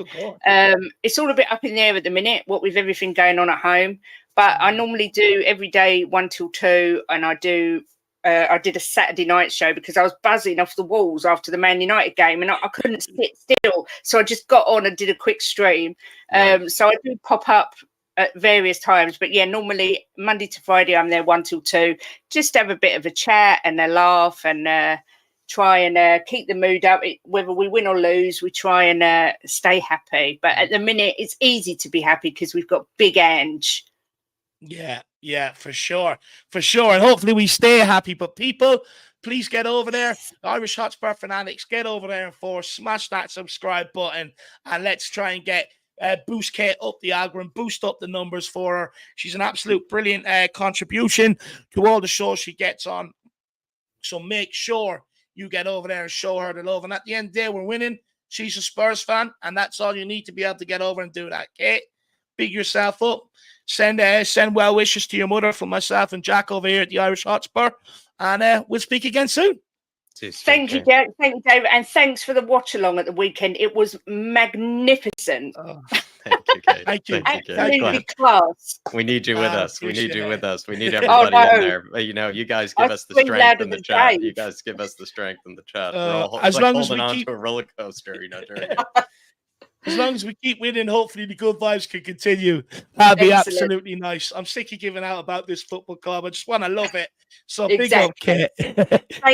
it's all a bit up in the air at the minute, what with everything going on at home. But I normally do every day 1 till 2, and I did a Saturday night show because I was buzzing off the walls after the Man United game, and I couldn't sit still. So I just got on and did a quick stream. So I do pop up at various times. But yeah, normally Monday to Friday, I'm there 1 till 2. Just have a bit of a chat and a laugh and try and keep the mood up. Whether we win or lose, we try and stay happy. But at the minute, it's easy to be happy because we've got big Ange. Yeah, for sure. And hopefully we stay happy. But people, please get over there. Irish Hotspur fanatics, get over there and smash that subscribe button. And let's try and get boost Kate up the algorithm, boost up the numbers for her. She's an absolute brilliant contribution to all the shows she gets on. So make sure you get over there and show her the love. And at the end of the day, we're winning. She's a Spurs fan. And that's all you need to be able to get over and do that, Kate. Big yourself up. Send well wishes to your mother from myself and Jack over here at the Irish Hotspur. And we'll speak again soon. Thank you, Jack. Thank you, David. And thanks for the watch along at the weekend. It was magnificent. Oh, thank you, Kate. Thank you. Absolutely class. We need you with us. We need you with us. We need everybody in there. You know, you guys give us the strength in the chat. Dave. You guys give us the strength in the chat. We're all as long as holding we on keep to a roller coaster, you know, during it. As long as we keep winning, hopefully the good vibes can continue. That'd be absolutely nice. I'm sick of giving out about this football club. I just want to love it. So big up, Kate.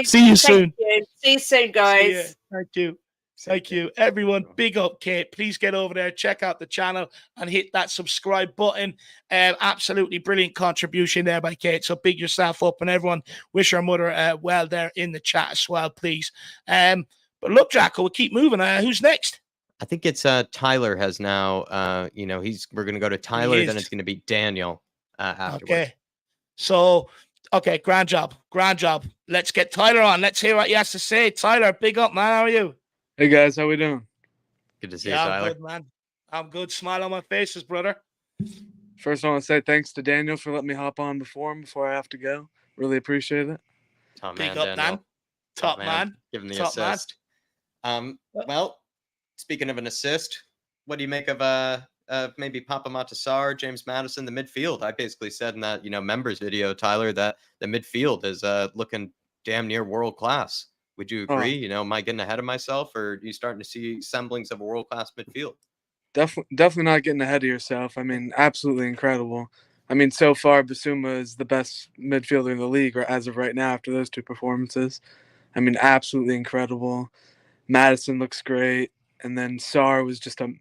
See you soon. See you soon, guys. Thank you. Everyone, big up, Kate. Please get over there, check out the channel, and hit that subscribe button. Absolutely brilliant contribution there by Kate. So big yourself up, and everyone wish her mother well there in the chat as well, please. But look, Jacko, we'll keep moving. Who's next? I think it's Tyler has now, you know, we're going to go to Tyler, then it's going to be Daniel afterwards. Okay. So, grand job. Let's get Tyler on. Let's hear what he has to say. Tyler, big up, man. How are you? Hey, guys. How we doing? Good to see you, Tyler. I'm good, man. I'm good. Smile on my faces, brother. First, I want to say thanks to Daniel for letting me hop on before I have to go. Really appreciate it. Top big man, up, Daniel. man. Top man. Give him the assist. Well, speaking of an assist, what do you make of maybe Papa Matasar, James Maddison, the midfield? I basically said in that, you know, members video, Tyler, that the midfield is looking damn near world class. Would you agree? You know, am I getting ahead of myself, or are you starting to see semblings of a world class midfield? Definitely not getting ahead of yourself. I mean, absolutely incredible. I mean, so far, Basuma is the best midfielder in the league, or as of right now, after those two performances. I mean, absolutely incredible. Maddison looks great. And then Sarr was just an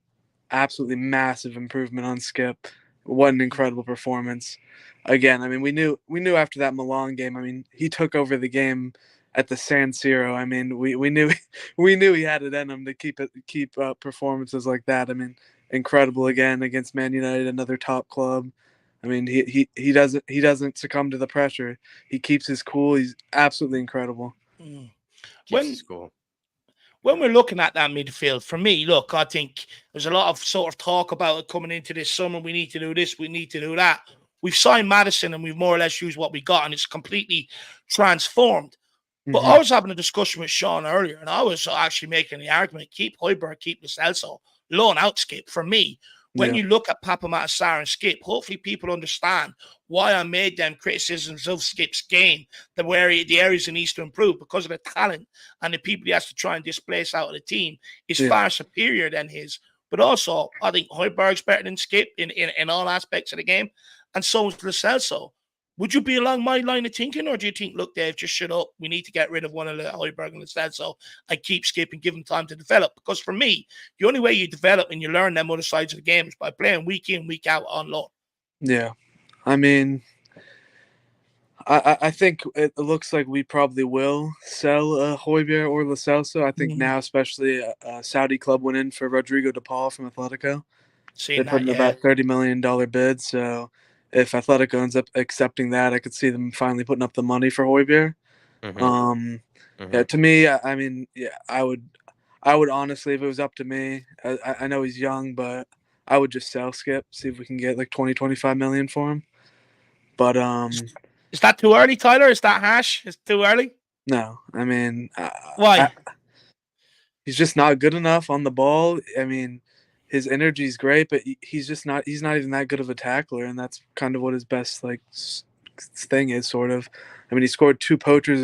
absolutely massive improvement on Skip. What an incredible performance. Again, I mean, we knew after that Milan game, I mean, he took over the game at the San Siro. I mean, we knew he had it in him to keep up performances like that. I mean, incredible again against Man United, another top club. I mean, he doesn't succumb to the pressure. He keeps his cool. He's absolutely incredible. When we're looking at that midfield, for me, look, I think there's a lot of sort of talk about it coming into this summer. We need to do this. We need to do that. We've signed Maddison and we've more or less used what we got, and it's completely transformed. But I was having a discussion with Sean earlier, and I was actually making the argument, keep Højbjerg, keep Lo Celso. loan out Skip. For me, when Yeah. you look at Papa Matasar and Skip, hopefully people understand why I made them criticisms of Skip's game, the areas he needs to improve, because of the talent and the people he has to try and displace out of the team is far superior than his. But also, I think Højbjerg's better than Skip in all aspects of the game, and so is Lo Celso. Would you be along my line of thinking, or do you think, look, Dave, just shut up? We need to get rid of one of the Højbjerg and Lo Celso and keep Skip and give him time to develop? Because for me, the only way you develop and you learn them other sides of the game is by playing week in, week out on loan. Yeah. I mean, I think it looks like we probably will sell Højbjerg or Lo Celso. I think now, especially, a Saudi club went in for Rodrigo de Paul from Atletico. They put in about $30 million bid. So if Atletico ends up accepting that, I could see them finally putting up the money for Højbjerg. Yeah, to me, I mean, yeah, I would honestly, if it was up to me, I know he's young, but I would just sell Skip, see if we can get like 20-25 million for him. But is that too early, Tyler? Is that harsh? Is it too early? No, I mean, why? He's just not good enough on the ball. I mean, his energy is great, but he's just not. He's not even that good of a tackler, and that's kind of what his best thing is. Sort of. I mean, he scored two poacher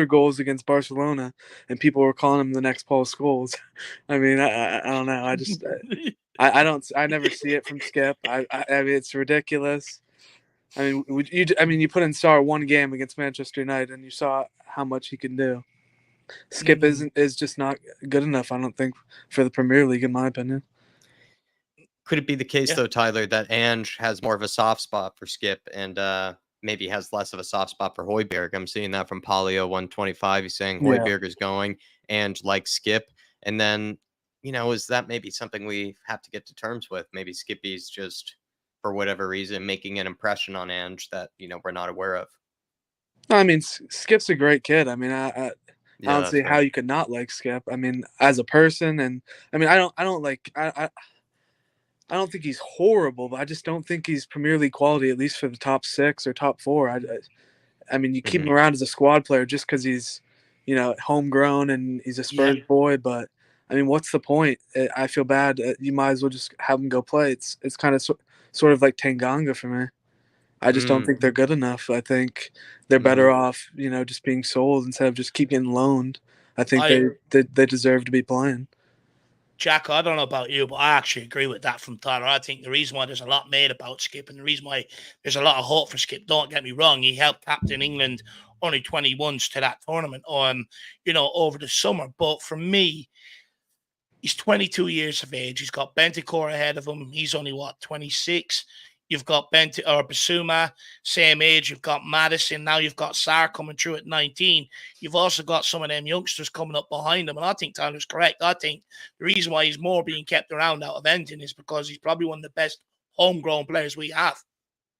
goals against Barcelona, and people were calling him the next Paul Scholes. I mean, I don't know. I just I never see it from Skip. I mean, it's ridiculous. I mean, you put in Sarr one game against Manchester United, and you saw how much he can do. Skip is just not good enough, I don't think, for the Premier League, in my opinion. Could it be the case, though, Tyler, that Ange has more of a soft spot for Skip and maybe has less of a soft spot for Højbjerg? I'm seeing that from Polio 125. He's saying Højbjerg is going, Ange likes Skip. And then, is that maybe something we have to get to terms with? Maybe Skippy's just, for whatever reason, making an impression on Ange that, we're not aware of. I mean, Skip's a great kid. I mean, I don't see how you could not like Skip. I mean, as a person, and I mean, I don't think he's horrible, but I just don't think he's Premier League quality, at least for the top 6 or top 4. I mean, you keep him around as a squad player just because he's, homegrown and he's a Spurs boy. But I mean, what's the point? I feel bad. You might as well just have him go play. It's kind of sort of like Tanganga for me. I just don't think they're good enough. I think they're better off, just being sold instead of just keep getting loaned. I think they deserve to be playing. Jack, I don't know about you, but I actually agree with that from Tyler. I think the reason why there's a lot made about Skip and the reason why there's a lot of hope for Skip, don't get me wrong, he helped captain England only 21s to that tournament, over the summer. But for me, he's 22 years of age. He's got Bentancur ahead of him. He's only, 26? You've got Bissouma, same age. You've got Maddison. Now you've got Sarr coming through at 19. You've also got some of them youngsters coming up behind him. And I think Tyler's correct. I think the reason why he's more being kept around out of England is because he's probably one of the best homegrown players we have.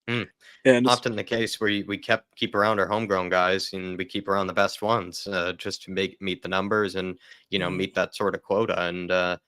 Yeah, often the case where we keep around our homegrown guys and we keep around the best ones just to meet the numbers and, meet that sort of quota. And,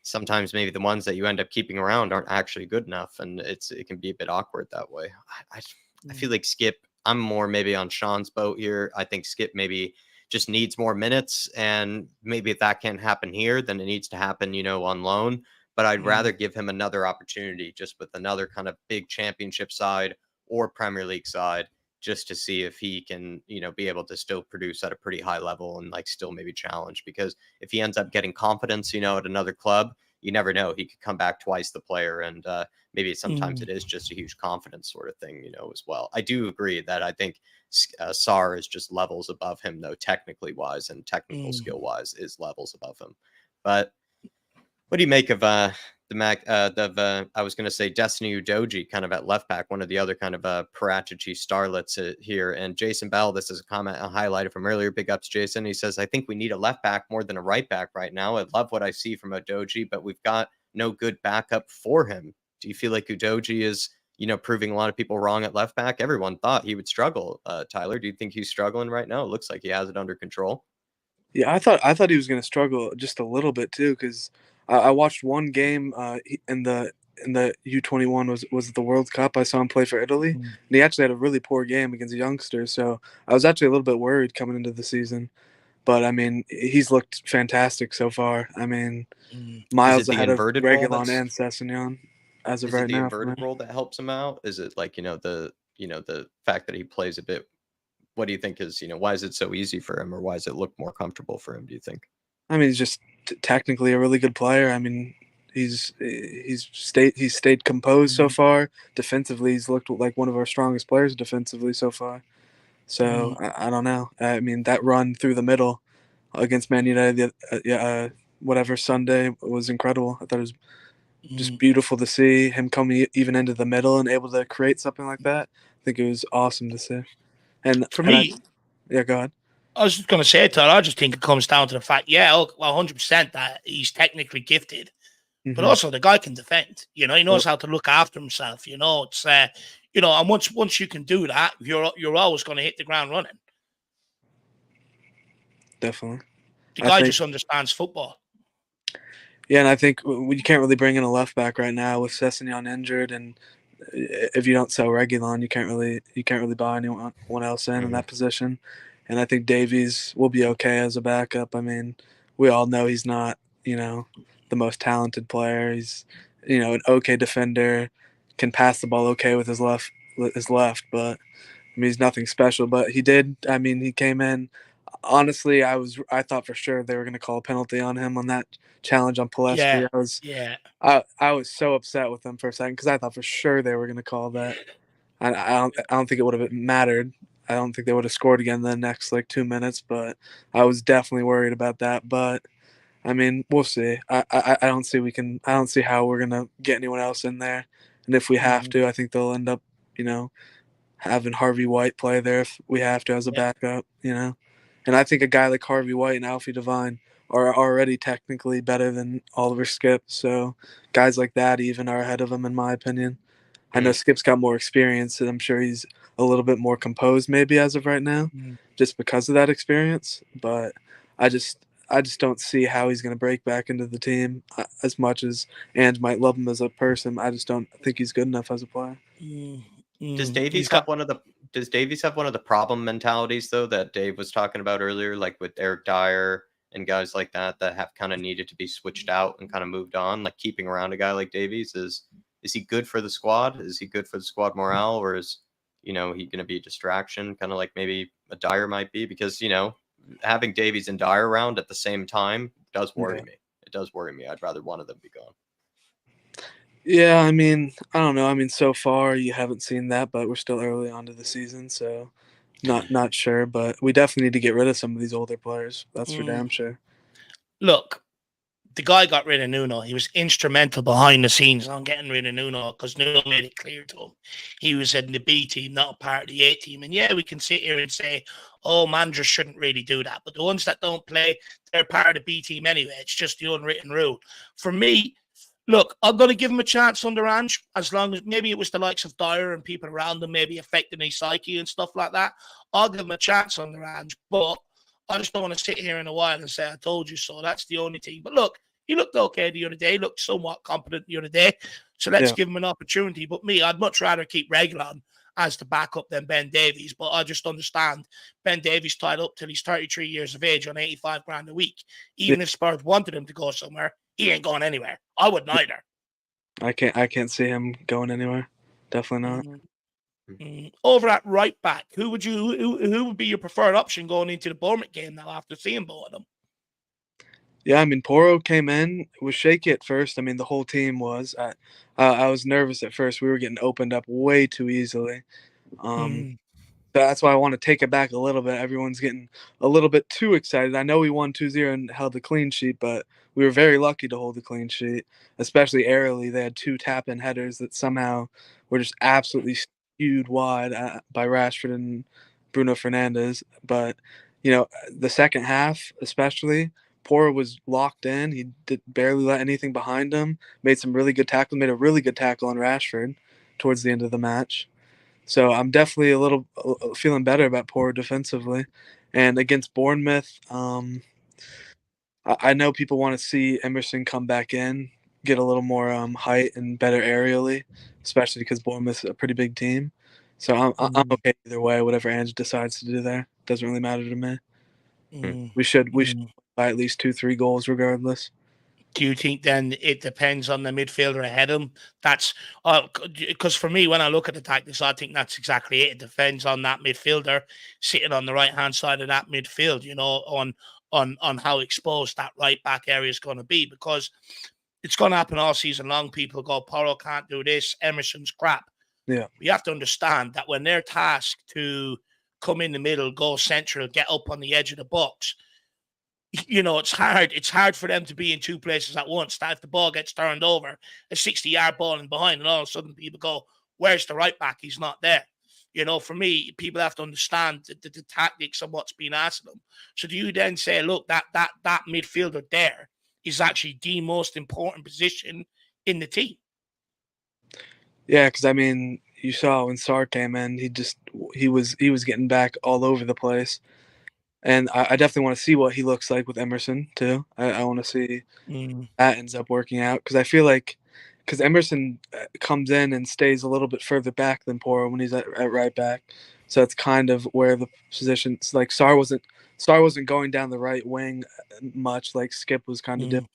sometimes maybe the ones that you end up keeping around aren't actually good enough, and it can be a bit awkward that way. I feel like Skip, I'm more maybe on Sean's boat here. I think Skip maybe just needs more minutes, and maybe if that can't happen here, then it needs to happen, on loan. But I'd rather give him another opportunity just with another kind of big championship side or Premier League side, just to see if he can, be able to still produce at a pretty high level and still maybe challenge. Because if he ends up getting confidence, at another club, you never know. He could come back twice the player, and maybe sometimes it is just a huge confidence sort of thing, as well. I do agree that I think Sarr is just levels above him, though, technically wise and technical skill wise is levels above him. But what do you make of I was going to say Destiny Udogie kind of at left back, one of the other kind of Paratici starlets here. And Jason Bell, this is a comment I highlighted from earlier. Big ups, Jason. He says, I think we need a left back more than a right back right now. I love what I see from Udogie, but we've got no good backup for him. Do you feel like Udogie is, proving a lot of people wrong at left back? Everyone thought he would struggle. Tyler, do you think he's struggling right now? It looks like he has it under control. Yeah, I thought he was going to struggle just a little bit too, because I watched one game in the U21 was the World Cup. I saw him play for Italy, and he actually had a really poor game against youngsters. So I was actually a little bit worried coming into the season. but I mean, he's looked fantastic so far. I mean, Mm. miles the ahead of inverted role Reguilon that's- and Sessegnon as of Is it right the now. inverted role that helps him out? Is it like, the fact that he plays a bit? What do you think is, why is it so easy for him, or why does it look more comfortable for him, do you think? I mean, he's just technically a really good player. I mean, he's stayed composed so far. Defensively, he's looked like one of our strongest players defensively so far. So I don't know. I mean, that run through the middle against Man United, whatever Sunday was incredible. I thought it was just beautiful to see him coming even into the middle and able to create something like that. I think it was awesome to see. And For me, go ahead. I was just going to say, Todd, I just think it comes down to the fact, 100% that he's technically gifted, but also the guy can defend. He knows how to look after himself. It's and once you can do that, you're always going to hit the ground running. Definitely, the guy just understands football. Yeah, and I think you can't really bring in a left back right now with Sessegnon injured, and if you don't sell Reguilon, you can't really buy anyone else in that position. And I think Davies will be okay as a backup. I mean, we all know he's not, the most talented player. He's, an okay defender, can pass the ball okay with his left, but I mean, he's nothing special. But he did. I mean, he came in. Honestly, I thought for sure they were going to call a penalty on him on that challenge on Pellistri. I was so upset with them for a second because I thought for sure they were going to call that. I don't think it would have mattered. I don't think they would have scored again in the next 2 minutes, but I was definitely worried about that. But I mean, we'll see. I don't see how we're gonna get anyone else in there, and if we have to, I think they'll end up, having Harvey White play there if we have to as a backup, And I think a guy like Harvey White and Alfie Devine are already technically better than Oliver Skip. So guys like that even are ahead of him, in my opinion. I know Skip's got more experience, and I'm sure he's a little bit more composed maybe as of right now, just because of that experience. But I just don't see how he's going to break back into the team as much as Ange might love him as a person. I just don't think he's good enough as a player. Does Davies have one of the problem mentalities though that Dave was talking about earlier, like with Eric Dyer and guys like that have kind of needed to be switched out and kind of moved on? Like keeping around a guy like Davies, is he good for the squad? Is he good for the squad morale, or is he going to be a distraction, kind of like maybe a Dyer might be? Because having Davies and Dyer around at the same time does worry me. It does worry me. I'd rather one of them be gone. Yeah, I mean, I don't know. I mean, so far you haven't seen that, but we're still early on to the season, so not sure. But we definitely need to get rid of some of these older players. That's for damn sure. Look, the guy got rid of Nuno. He was instrumental behind the scenes on getting rid of Nuno because Nuno made it clear to him he was in the B team, not a part of the A team. And yeah, we can sit here and say, oh, managers shouldn't really do that. But the ones that don't play, they're part of the B team anyway. It's just the unwritten rule. For me, look, I'm going to give him a chance under Ange, as long as maybe it was the likes of Dyer and people around him maybe affecting his psyche and stuff like that. I'll give him a chance under Ange, but I just don't want to sit here in a while and say, I told you so. That's the only thing. But look, he looked okay the other day. He looked somewhat competent the other day. So let's give him an opportunity. But me, I'd much rather keep Reguilon as the backup than Ben Davies. But I just understand Ben Davies tied up till he's 33 years of age on 85 grand a week. Even if Spurs wanted him to go somewhere, he ain't going anywhere. I wouldn't either. I can't see him going anywhere. Definitely not. Over at right back, who would be your preferred option going into the Bournemouth game now after seeing both of them? Yeah, I mean, Porro came in, was shaky at first. I mean, the whole team was. I was nervous at first. We were getting opened up way too easily. That's why I want to take it back a little bit. Everyone's getting a little bit too excited. I know we won 2-0 and held the clean sheet, but we were very lucky to hold the clean sheet, especially aerially. They had 2 tap-in headers that somehow were just absolutely skewed wide by Rashford and Bruno Fernandes. But, the second half especially, Porro was locked in. He barely let anything behind him, made some really good tackles, made a really good tackle on Rashford towards the end of the match. So I'm definitely a little feeling better about Porro defensively. And against Bournemouth, I know people want to see Emerson come back in, get a little more height and better aerially, especially because Bournemouth's a pretty big team. So I'm okay either way, whatever Ange decides to do there. Doesn't really matter to me. We should by at least 2-3 goals regardless. Do you think then it depends on the midfielder ahead of him? That's because for me, when I look at the tactics, I think that's exactly it. It depends on that midfielder sitting on the right hand side of that midfield. On how exposed that right back area is going to be, because it's going to happen all season long. People go, Porro can't do this. Emerson's crap. Yeah, you have to understand that when they're tasked to come in the middle, go central, get up on the edge of the box. It's hard. It's hard for them to be in two places at once. That if the ball gets turned over, a 60-yard ball in behind, and all of a sudden people go, "Where's the right back? He's not there." For me, people have to understand the tactics of what's being asked of them. So do you then say, look, that midfielder there is actually the most important position in the team? Yeah, because you saw when Sarr came in, he was getting back all over the place. And I definitely want to see what he looks like with Emerson, too. I want to see that ends up working out. Because I feel like because Emerson comes in and stays a little bit further back than Porro when he's at right back. So that's kind of where the positions, like Sarr wasn't going down the right wing much, like Skip was kind of different.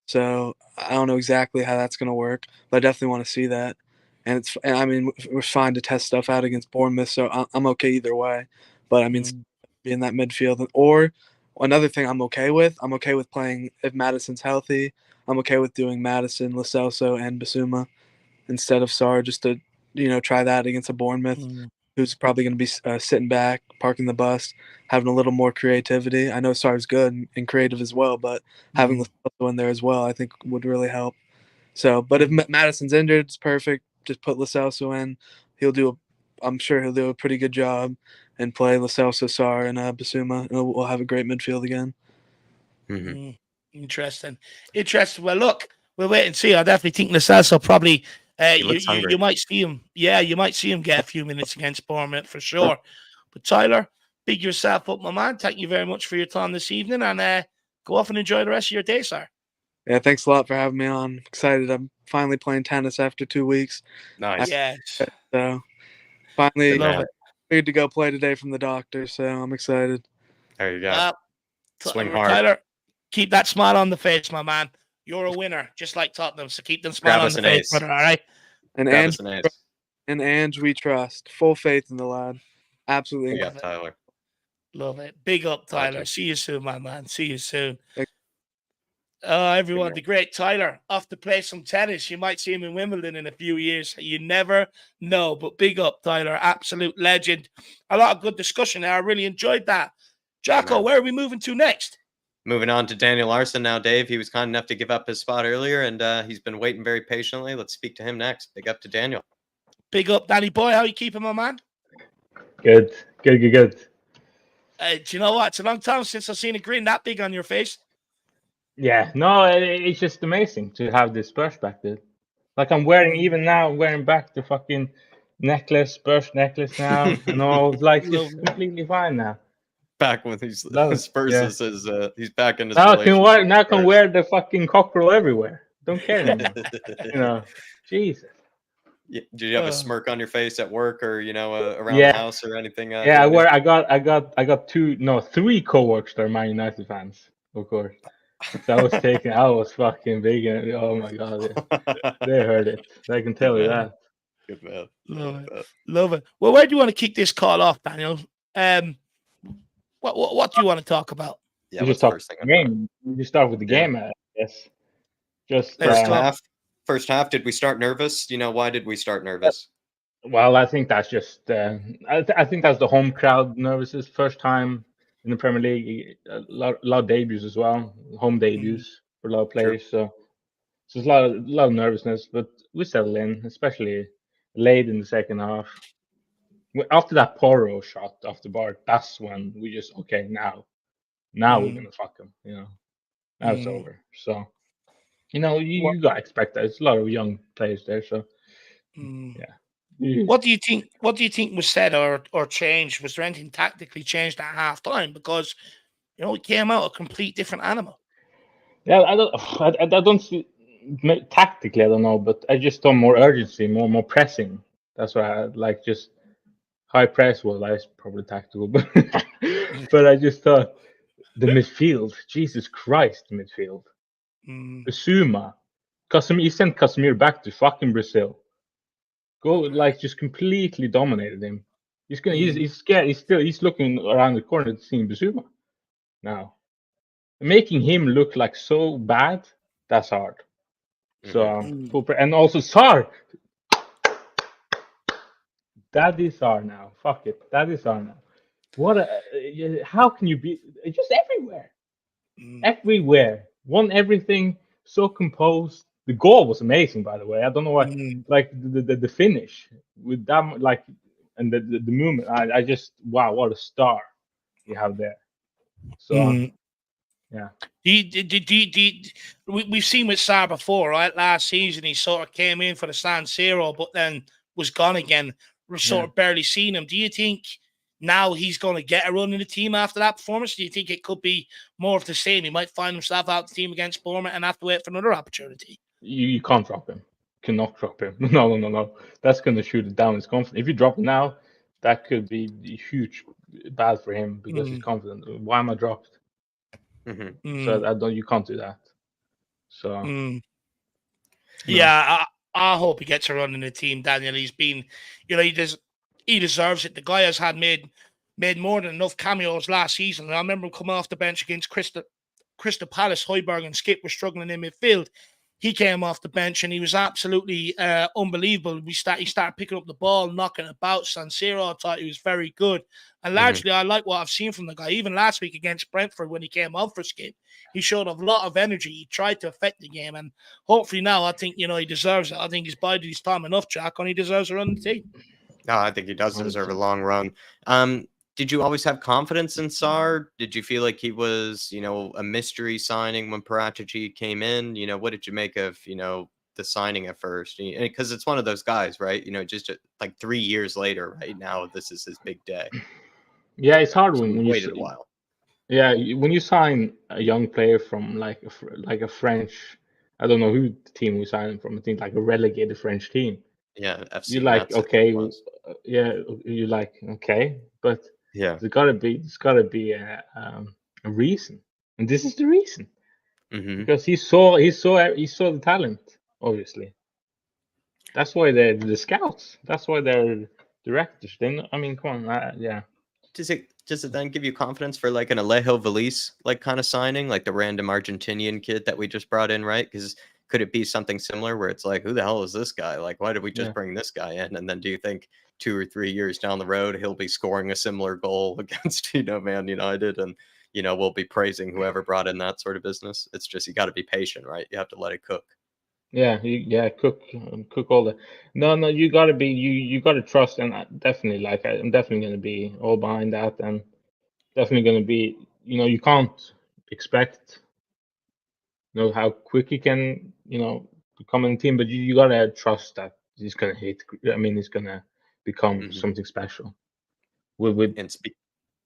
So I don't know exactly how that's going to work, but I definitely want to see that. And we're fine to test stuff out against Bournemouth, so I'm okay either way. But being that midfield, or another thing I'm okay with playing if Madison's healthy. I'm okay with doing Madison, Lo Celso, and Basuma instead of Sarr, just to try that against a Bournemouth who's probably going to be sitting back, parking the bus, having a little more creativity. I know Sarr's good and creative as well, but having Lo Celso in there as well, I think would really help. So, but if Madison's injured, it's perfect. Just put Lo Celso in. I'm sure he'll do a pretty good job and play Lo Celso, Sarr, and Basuma, and we'll have a great midfield again. Interesting. Well, look, we'll wait and see. I definitely think Lo Celso probably. You might see him. Yeah, you might see him get a few minutes against Bournemouth for sure. But Tyler, big yourself up, my man. Thank you very much for your time this evening, and go off and enjoy the rest of your day, sir. Yeah, thanks a lot for having me on. I'm excited. I'm finally playing tennis after 2 weeks. Nice. Yes. So finally cleared to go play today from the doctor, so I'm excited. There you go. Swing hard. Tyler, keep that smile on the face, my man. You're a winner, just like Tottenham, so keep them smile on the face, brother, all right? And Ange, we trust. Full faith in the lad. Absolutely. Big up, Tyler. Love it. Big up, Tyler. See you soon, my man. See you soon. Everyone, the great Tyler, off to play some tennis. You might see him in Wimbledon in a few years. You never know, but big up, Tyler. Absolute legend. A lot of good discussion there. I really enjoyed that. Jocko, where are we moving to next? Moving on to Daniel Larson now, Dave. He was kind enough to give up his spot earlier, and he's been waiting very patiently. Let's speak to him next. Big up to Daniel. Big up, Danny boy. How you keeping, my man? Good. Do you know what? It's a long time since I've seen a grin that big on your face. Yeah, no, it's just amazing to have this Spurs back there. Like I'm wearing back the fucking necklace, Spurs necklace now, and all. Like it's completely fine now. Back when he's Spurs he's back in his now I can wear the fucking cockerel everywhere. Don't care anymore. Jesus. Yeah, did you have a smirk on your face at work or around the house or anything? I got 3 coworkers that are Man United fans, of course. So I was fucking big, and oh my god, they heard it. I can tell you that. Good man. Love it. Well, where do you want to kick this call off, Daniel? What do you want to talk about? Yeah, you just talk the game. You just start with the game, I guess. Just first half. Did we start nervous? Why did we start nervous? Well, I think that's just. I think that's the home crowd nervous. First time in the Premier League, a lot of debuts as well, home debuts for a lot of players. Sure. So there's a lot of nervousness, but we settled in, especially late in the second half. After that Porro shot off the bar, that's when we just now we're gonna fuck him. Now it's over. So you gotta expect that. It's a lot of young players there. So yeah. What do you think? What do you think was said or changed? Was there anything tactically changed at halftime? Because it came out a complete different animal. Yeah, I don't see tactically. I don't know, but I just saw more urgency, more pressing. That's why I like just high press. Well, that's probably tactical, but I just thought the midfield. Jesus Christ, the midfield. Basuma. He sent Casemiro back to fucking Brazil. Just completely dominated him. He's scared. He's looking around the corner seeing Basuma now. Making him look like so bad, that's hard. So and also Sar. That is Sar now. Fuck it. That is Sar now. How can you be just everywhere? Everywhere. Won everything, so composed. The goal was amazing, by the way. I don't know what like the finish with that and the movement. I just wow, what a star you have there. So yeah. We've seen with Sarr before, right? Last season, he sort of came in for the San Siro, but then was gone again. We've sort of barely seen him. Do you think now he's going to get a run in the team after that performance? Do you think it could be more of the same? He might find himself out the team against Bournemouth and have to wait for another opportunity. You can't drop him. Cannot drop him. No. That's going to shoot it down his confidence. If you drop him now, that could be huge bad for him because he's confident. Why am I dropped? So you can't do that. So no. Yeah, I hope he gets a run in the team, Daniel. He's been, he deserves it. The guy has made more than enough cameos last season. And I remember him coming off the bench against Crystal Palace. Højbjerg and Skip were struggling in midfield. He came off the bench and he was absolutely unbelievable. He started picking up the ball, knocking about. San Siro, I thought he was very good. And largely, I like what I've seen from the guy. Even last week against Brentford, when he came on for Skip, he showed a lot of energy. He tried to affect the game. And hopefully now, I think, he deserves it. I think he's bided his time enough, Jack, and he deserves a run in the team. No, I think he does deserve a long run. Did you always have confidence in Sarr? Did you feel like he was, a mystery signing when Paratici came in? What did you make of, the signing at first? Because it's one of those guys, right? Just like 3 years later, right now, this is his big day. Yeah, it's hard when you waited a while. Yeah, when you sign a young player from like a French, I don't know who the team we signed him from. I think like a relegated French team. Yeah, FC. You're like, okay, you're like, okay, but yeah, there's gotta be a reason, and this is the reason because he saw the talent. Obviously, that's why they're the scouts. That's why they're directors. Then I mean, come on, yeah. Does it then give you confidence for like an Alejo Valise like kind of signing, like the random Argentinian kid that we just brought in, right? Because could it be something similar where it's like, who the hell is this guy? Like, why did we just bring this guy in? And then do you think 2 or 3 years down the road he'll be scoring a similar goal against Man United, and we'll be praising whoever brought in that sort of business? It's just you got to be patient, right? You have to let it cook. Yeah, cook all the. No, you gotta be you gotta trust, and definitely I'm definitely gonna be all behind that, and definitely gonna be. You can't expect, how quick he can, become in the team, but you gotta trust that he's gonna hit. I mean, he's gonna become something special. And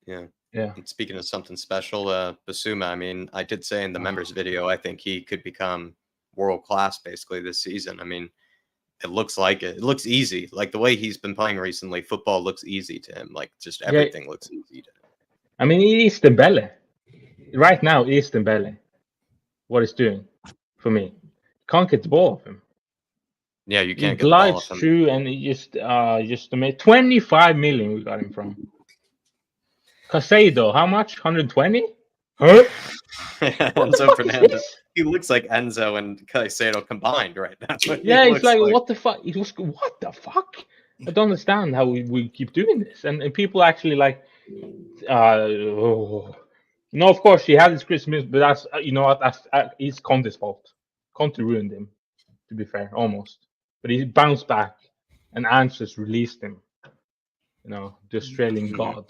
yeah. And speaking of something special, Basuma. I mean, I did say in the members video, I think he could become world class basically this season. I mean, it looks like it. It looks easy. Like the way he's been playing recently, football looks easy to him. Like just everything looks easy to him. I mean, he is Dembele. Right now, he is Dembele. What he's doing for me. Can't get the ball off him. Yeah, you can't he get the ball off him. Through, and he just made 25 million we got him from. Casado, how much? 120? Huh? Enzo Fernandez. He looks like Enzo and Caicedo combined right now. Yeah, it's like, what the fuck? It was, what the fuck? I don't understand how we keep doing this. And people actually like, of course, he had his Christmas, but that's, it's Conte's fault. Conte ruined him, to be fair, almost. But he bounced back, and Ange just released him. The Australian god.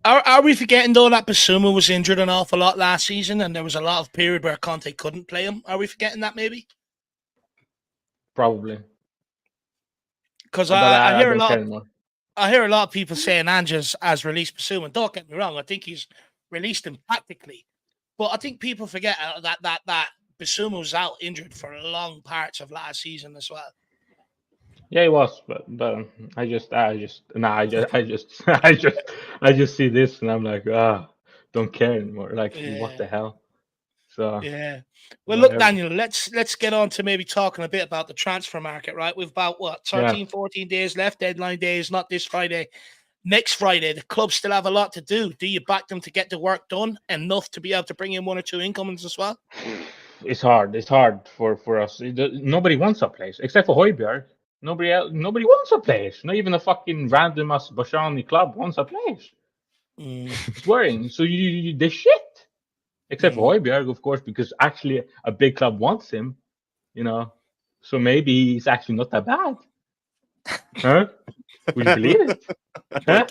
Are we forgetting, though, that Basuma was injured an awful lot last season, and there was a lot of period where Conte couldn't play him? Are we forgetting that, maybe? Probably. Because I hear a lot of people saying Ange has released Basuma. Don't get me wrong, I think he's released him tactically. But I think people forget that Basuma was out injured for long parts of last season as well. Yeah, he was, but I just see this and I'm like, don't care anymore. Like, Yeah. what the hell? So Yeah. Well, look, whatever. Daniel, let's get on to maybe talking a bit about the transfer market, right? We've about, what, 13, 14 days left. Deadline day is not this Friday. Next Friday, the clubs still have a lot to do. Do you back them to get the work done enough to be able to bring in 1 or 2 incomings as well? It's hard. It's hard for us. Nobody wants our place except for Højbjerg. Nobody wants our place. Not even a fucking random Azerbaijan club wants our place. It's worrying. So they shit. Except for Højbjerg, of course, because actually a big club wants him. You know, so maybe he's actually not that bad. Huh? Would you believe it? Huh?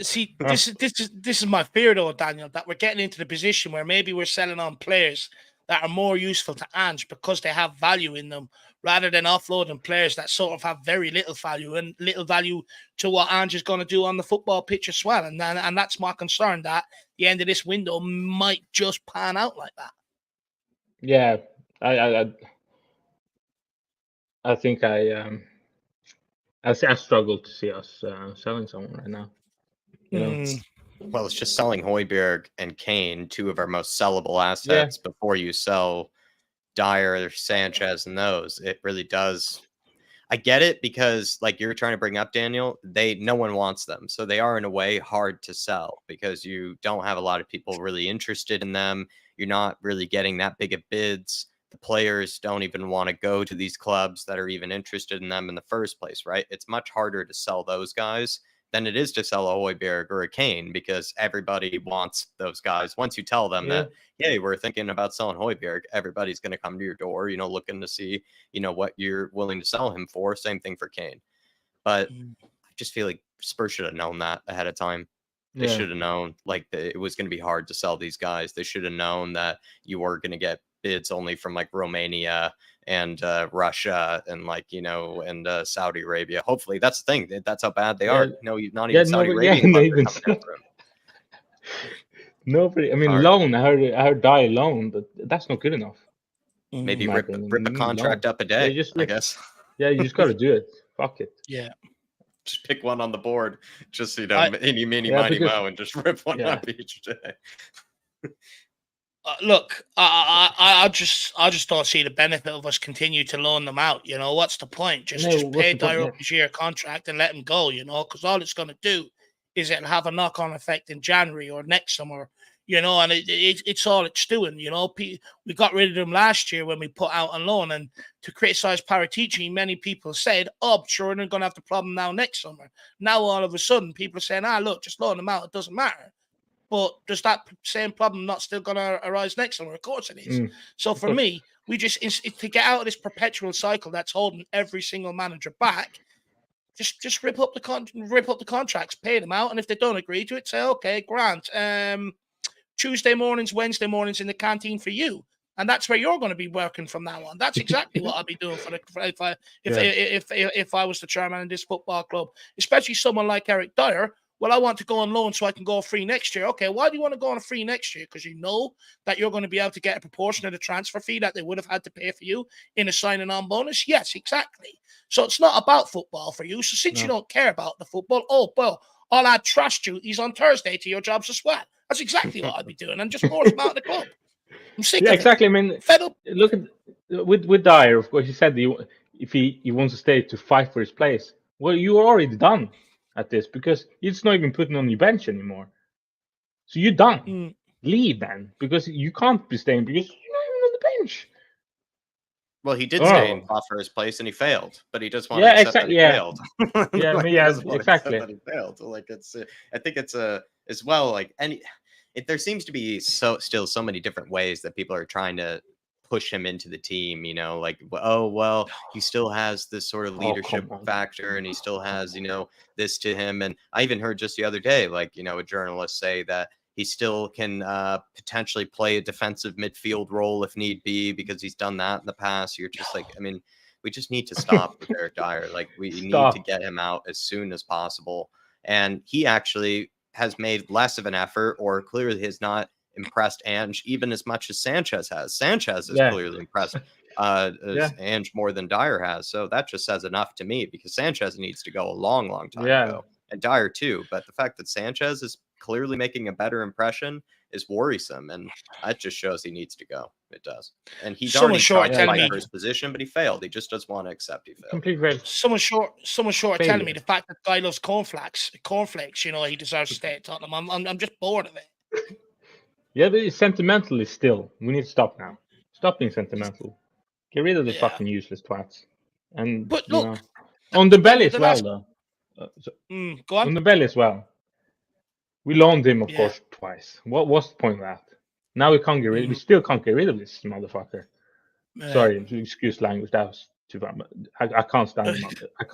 See, this is my fear, though, Daniel, that we're getting into the position where maybe we're selling on players that are more useful to Ange because they have value in them, rather than offloading players that sort of have very little value and little value to what Ange is going to do on the football pitch as well. And that's my concern, that the end of this window might just pan out like that. Yeah, I think I struggle to see us selling someone right now. You know? Well, it's just selling Højbjerg and Kane, 2 of our most sellable assets, before you sell Dyer, Sanchez, and those. It really does. I get it, because like you're trying to bring up, Daniel, no one wants them. So they are in a way hard to sell because you don't have a lot of people really interested in them. You're not really getting that big of bids. The players don't even want to go to these clubs that are even interested in them in the first place, right? It's much harder to sell those guys than it is to sell a Højbjerg or a Kane, because everybody wants those guys. Once you tell them that, hey, we're thinking about selling Højbjerg, everybody's going to come to your door, looking to see, what you're willing to sell him for. Same thing for Kane. But I just feel like Spurs should have known that ahead of time. They should have known it was going to be hard to sell these guys. They should have known that you were going to get bids only from like Romania and Russia and and Saudi Arabia. Hopefully, that's the thing. That's how bad they are. No, not even Saudi Arabian clubs are coming after him. Nobody. I mean, loan. I heard Dyer loan, but that's not good enough. Maybe rip a contract up a day. I guess. Yeah, you just got to do it. Fuck it. Yeah. Just pick one on the board. Just any mini mighty mo and just rip one up each day. Look, I just don't see the benefit of us continue to loan them out. What's the point? Just pay Dyer up his year contract and let him go. Because all it's going to do is it'll have a knock-on effect in January or next summer. And it's all it's doing. We got rid of them last year when we put out on loan, and to criticize Paratici, many people said, "Oh, sure, they're going to have the problem now next summer." Now all of a sudden, people are saying, "Look, just loan them out; it doesn't matter." But does that same problem not still going to arise next summer? Of course it is. So for me, we just to get out of this perpetual cycle that's holding every single manager back. Just rip up the contracts, pay them out, and if they don't agree to it, say, "Okay, grant. Tuesday mornings, Wednesday mornings in the canteen for you." And that's where you're going to be working from now on. That's exactly what I'll be doing if I was the chairman in this football club, especially someone like Eric Dyer. Well, I want to go on loan so I can go free next year. Okay, why do you want to go on a free next year? Because you know that you're going to be able to get a proportion of the transfer fee that they would have had to pay for you in a signing on bonus. Yes, exactly. So it's not about football for you. So since you don't care about the football, I'll add trash duties on Thursday to your jobs as well. That's exactly what I'd be doing, and just force them out of the club. I'm sick of it. Exactly. I mean, fed up. Look at with Dyer. Of course, he said if he wants to stay to fight for his place. Well, you are already done at this because it's not even putting on your bench anymore. So you're done. Leave then, because you can't be staying because you're not even on the bench. Well, he did stay and fought for his place, and he failed. But he just wanted to accept that he failed. Exactly. That he failed. I think it's as well. There seems to be still so many different ways that people are trying to push him into the team. He still has this sort of leadership factor, and he still has this to him. And I even heard just the other day, a journalist say that he still can potentially play a defensive midfield role if need be, because he's done that in the past. You're just we just need to stop with Eric Dyer. We need to get him out as soon as possible. And he actually has made less of an effort, or clearly has not impressed Ange even as much as Sanchez has. Sanchez has clearly impressed Ange more than Dyer has. So that just says enough to me, because Sanchez needs to go a long, long time ago. And Dyer too. But the fact that Sanchez is clearly making a better impression is worrisome, and that just shows he needs to go. It does. And he's Someone already short tried to telling fight me- for his position, but he failed. He just doesn't want to accept he failed. Complete red. Someone short of telling me Failure. the fact that guy loves cornflakes, you know, he deserves to stay at Tottenham. I'm just bored of it. Yeah, but it's sentimental still. We need to stop now. Stop being sentimental. Get rid of the Yeah. fucking useless twats. And But you look, know, on the belly as the well, last- though. Go on. On the belly as well. We loaned him, of Yeah. course, twice. What's the point of that? Now we can't get rid. We still can't get rid of this motherfucker. Sorry, excuse language. That was too bad. But I can't stand him. I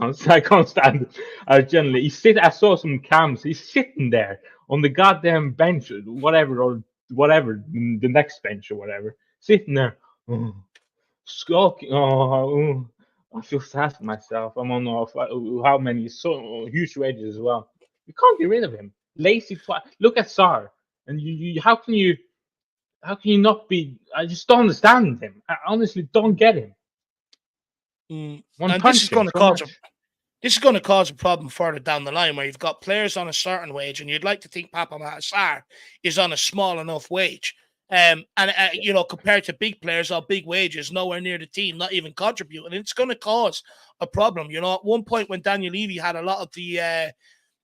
can't stand him. I generally, I saw some cams. He's sitting there on the goddamn bench, or whatever, the next bench or whatever, sitting there, skulking. I feel sad for myself. I'm on how many huge wages as well. You can't get rid of him. Lazy twat. Look at Sar, and you how can you not be? I just don't understand him. I honestly don't get him. And this is going to cause a problem further down the line, where you've got players on a certain wage, and you'd like to think Papa Sarr is on a small enough wage. You know, compared to big players or big wages, nowhere near the team, not even contributing, it's going to cause a problem. You know, at one point when Daniel Levy had a lot of the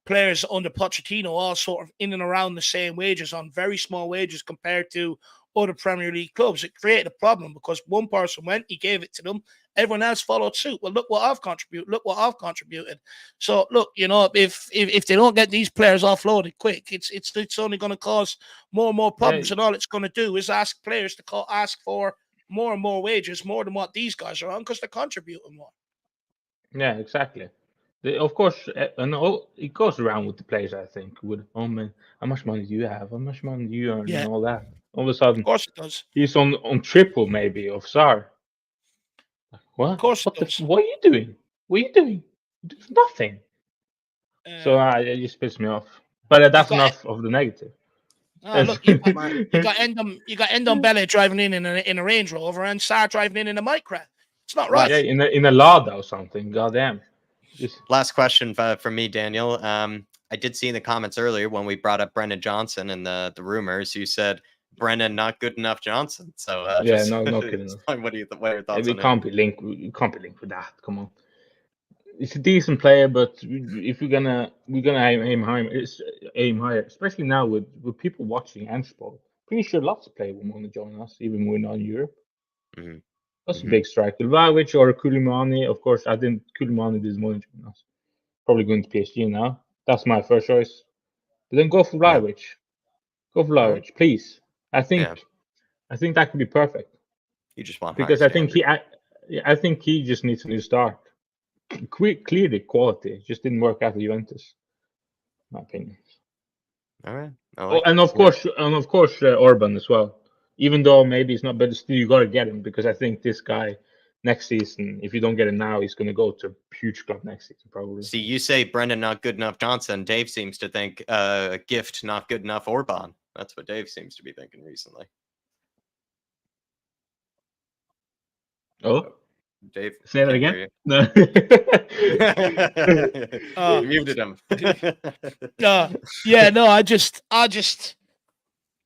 players under Pochettino all sort of in and around the same wages, on very small wages compared to other Premier League clubs, it created a problem because one person went, he gave it to them, everyone else followed suit. Well, look what I've contributed. So look, you know, if they don't get these players offloaded quick, it's only going to cause more and more problems, and all it's going to do is ask players to ask for more and more wages, more than what these guys are on, because they're contributing more. Yeah, exactly. Of course, and it goes around with the players. I think with man, how much money do you have? How much money do you earn? Yeah. And all that. All of a sudden, Of course it does. he's on triple maybe of Sar. What? Of course it does. What are you doing? What are you doing? Nothing. So it just pisses me off. But that's enough of the negative. Oh, look, you got Ndombele driving in a Range Rover, and Sarr driving in a Micra. It's not right. Yeah, in a Lada or something. Goddamn. Last question from me, Daniel. I did see in the comments earlier when we brought up Brennan Johnson and the rumors, you said Brennan not good enough Johnson. So yeah, no, not good enough. What are your thoughts on it? Can't be linked. You can't be linked with that. Come on. It's a decent player, but if we're gonna aim higher, especially now with people watching Ange. Pretty sure lots of players will want to join us, even when we're not in Europe. Mm-hmm. That's a big striker. Vlahovic or Koulibaly. Of course, I think Koulibaly doesn't want to join us. Probably going to PSG now. That's my first choice. But then go for Vlahovic. Go for Vlahovic, please. I think that could be perfect. You just want because I think he just needs a new start. Clearly, quality just didn't work out at Juventus. My opinion. All right. And of course, Orban as well. Even though maybe it's not, but still you got to get him, because I think this guy next season, if you don't get him now, he's going to go to a huge club next season probably. See, you say Brendan not good enough Johnson. Dave seems to think Gift not good enough Orban. That's what Dave seems to be thinking recently. Oh, Dave, say that again. No. You muted him. Yeah, no, I just.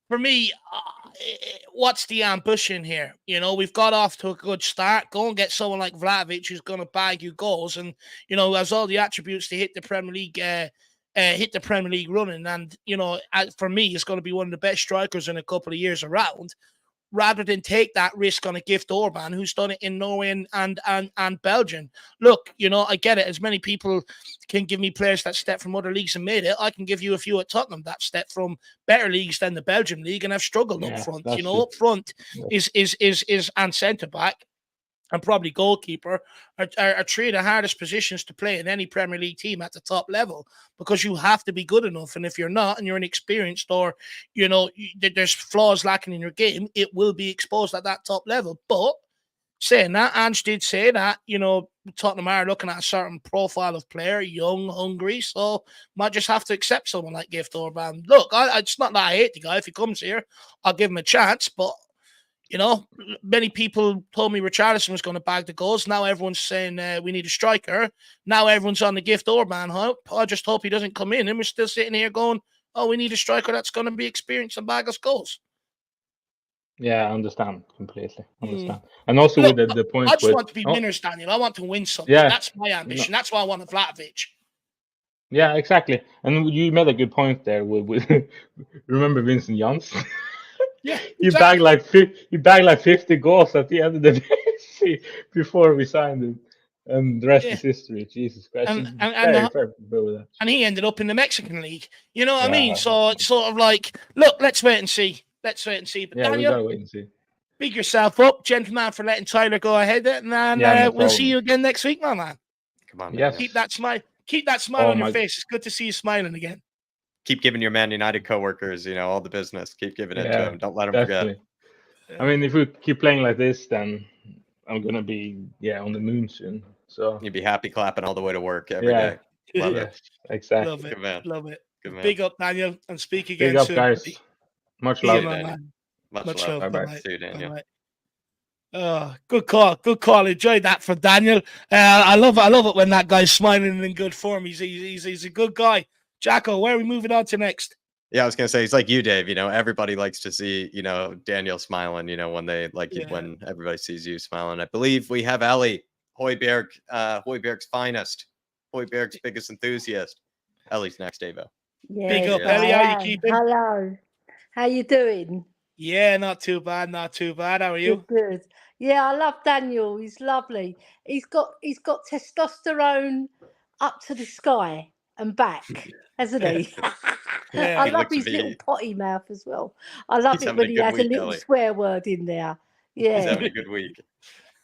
For me, what's the ambition here? You know, we've got off to a good start. Go and get someone like Vlahovic who's going to bag you goals, and you know, has all the attributes to hit the Premier League running. And you know, for me, it's going to be one of the best strikers in a couple of years around. Rather than take that risk on a Gift Orban, who's done it in Norway and Belgium. Look, you know, I get it. As many people can give me players that step from other leagues and made it, I can give you a few at Tottenham that step from better leagues than the Belgium league and have struggled up front. You know, up front is and centre back and probably goalkeeper are three of the hardest positions to play in any Premier League team at the top level, because you have to be good enough. And if you're not, and you're inexperienced, or, you know, there's flaws lacking in your game, it will be exposed at that top level. But saying that, Ange did say that, you know, Tottenham are looking at a certain profile of player, young, hungry, so might just have to accept someone like Gift Orban. Look, it's not that I hate the guy. If he comes here, I'll give him a chance, but you know, many people told me Richarlison was going to bag the goals. Now everyone's saying we need a striker. Now everyone's on the Gift Orban hype. I just hope he doesn't come in, and we're still sitting here going, Oh, we need a striker that's going to be experienced and bag us goals. Yeah, I understand completely. Understand. And also Look, with the point I just with want to be winners, Daniel. I want to win something. Yeah. That's my ambition. That's why I want a Vlahovic. Yeah, exactly. And you made a good point there. With remember Vincent Janssen? Yeah, He bagged like 50 goals at the end of the day before we signed him, and the rest is history. Jesus Christ! And Very with that. And he ended up in the Mexican league. You know what I mean? Yeah. So it's sort of like, look, let's wait and see. Let's wait and see. But Yeah, we Daniel, gotta wait and see. big yourself up, gentleman, for letting Tyler go ahead. And then no we'll see problem. you again next week, my man. Come on, Yes. Daniel. Keep that smile Oh, on your my- face. It's good to see you smiling again. Keep giving your Man United coworkers, all the business. Keep giving it to Yeah, them. Don't let them definitely. forget. I mean, if we keep playing like this, then I'm gonna be on the moon soon. So You'd be happy clapping all the way to work every day. Love it. Yes, exactly. Love it. Good man. Love it. Good man. Big up, Daniel, and speak again Big up, soon. guys. buddy. Much See you, love. my Daniel. man. Much love. Bye-bye. Bye-bye. See you, Daniel. Bye-bye. Oh, good call. Good call. Enjoyed that from Daniel. I love it when that guy's smiling and in good form. He's a good guy. Jacko, where are we moving on to next? Yeah, I was gonna say it's like you, Dave. Everybody likes to see, Daniel smiling. When they when everybody sees you smiling. I believe we have Ellie Hoiberg, Hoiberg's finest, Hoiberg's biggest enthusiast. Ellie's next, Davo. Yeah, Big up, Ellie. How you keeping? Hello. How you doing? Yeah, not too bad. Not too bad. How are you? Good. Yeah, I love Daniel. He's lovely. He's got testosterone up to the sky and back, hasn't he? Yeah. I He love looks his to little be- potty mouth as well. I love He's it having when a he good has a week, little Ellie. swear word in there. He's Yeah. having a good week.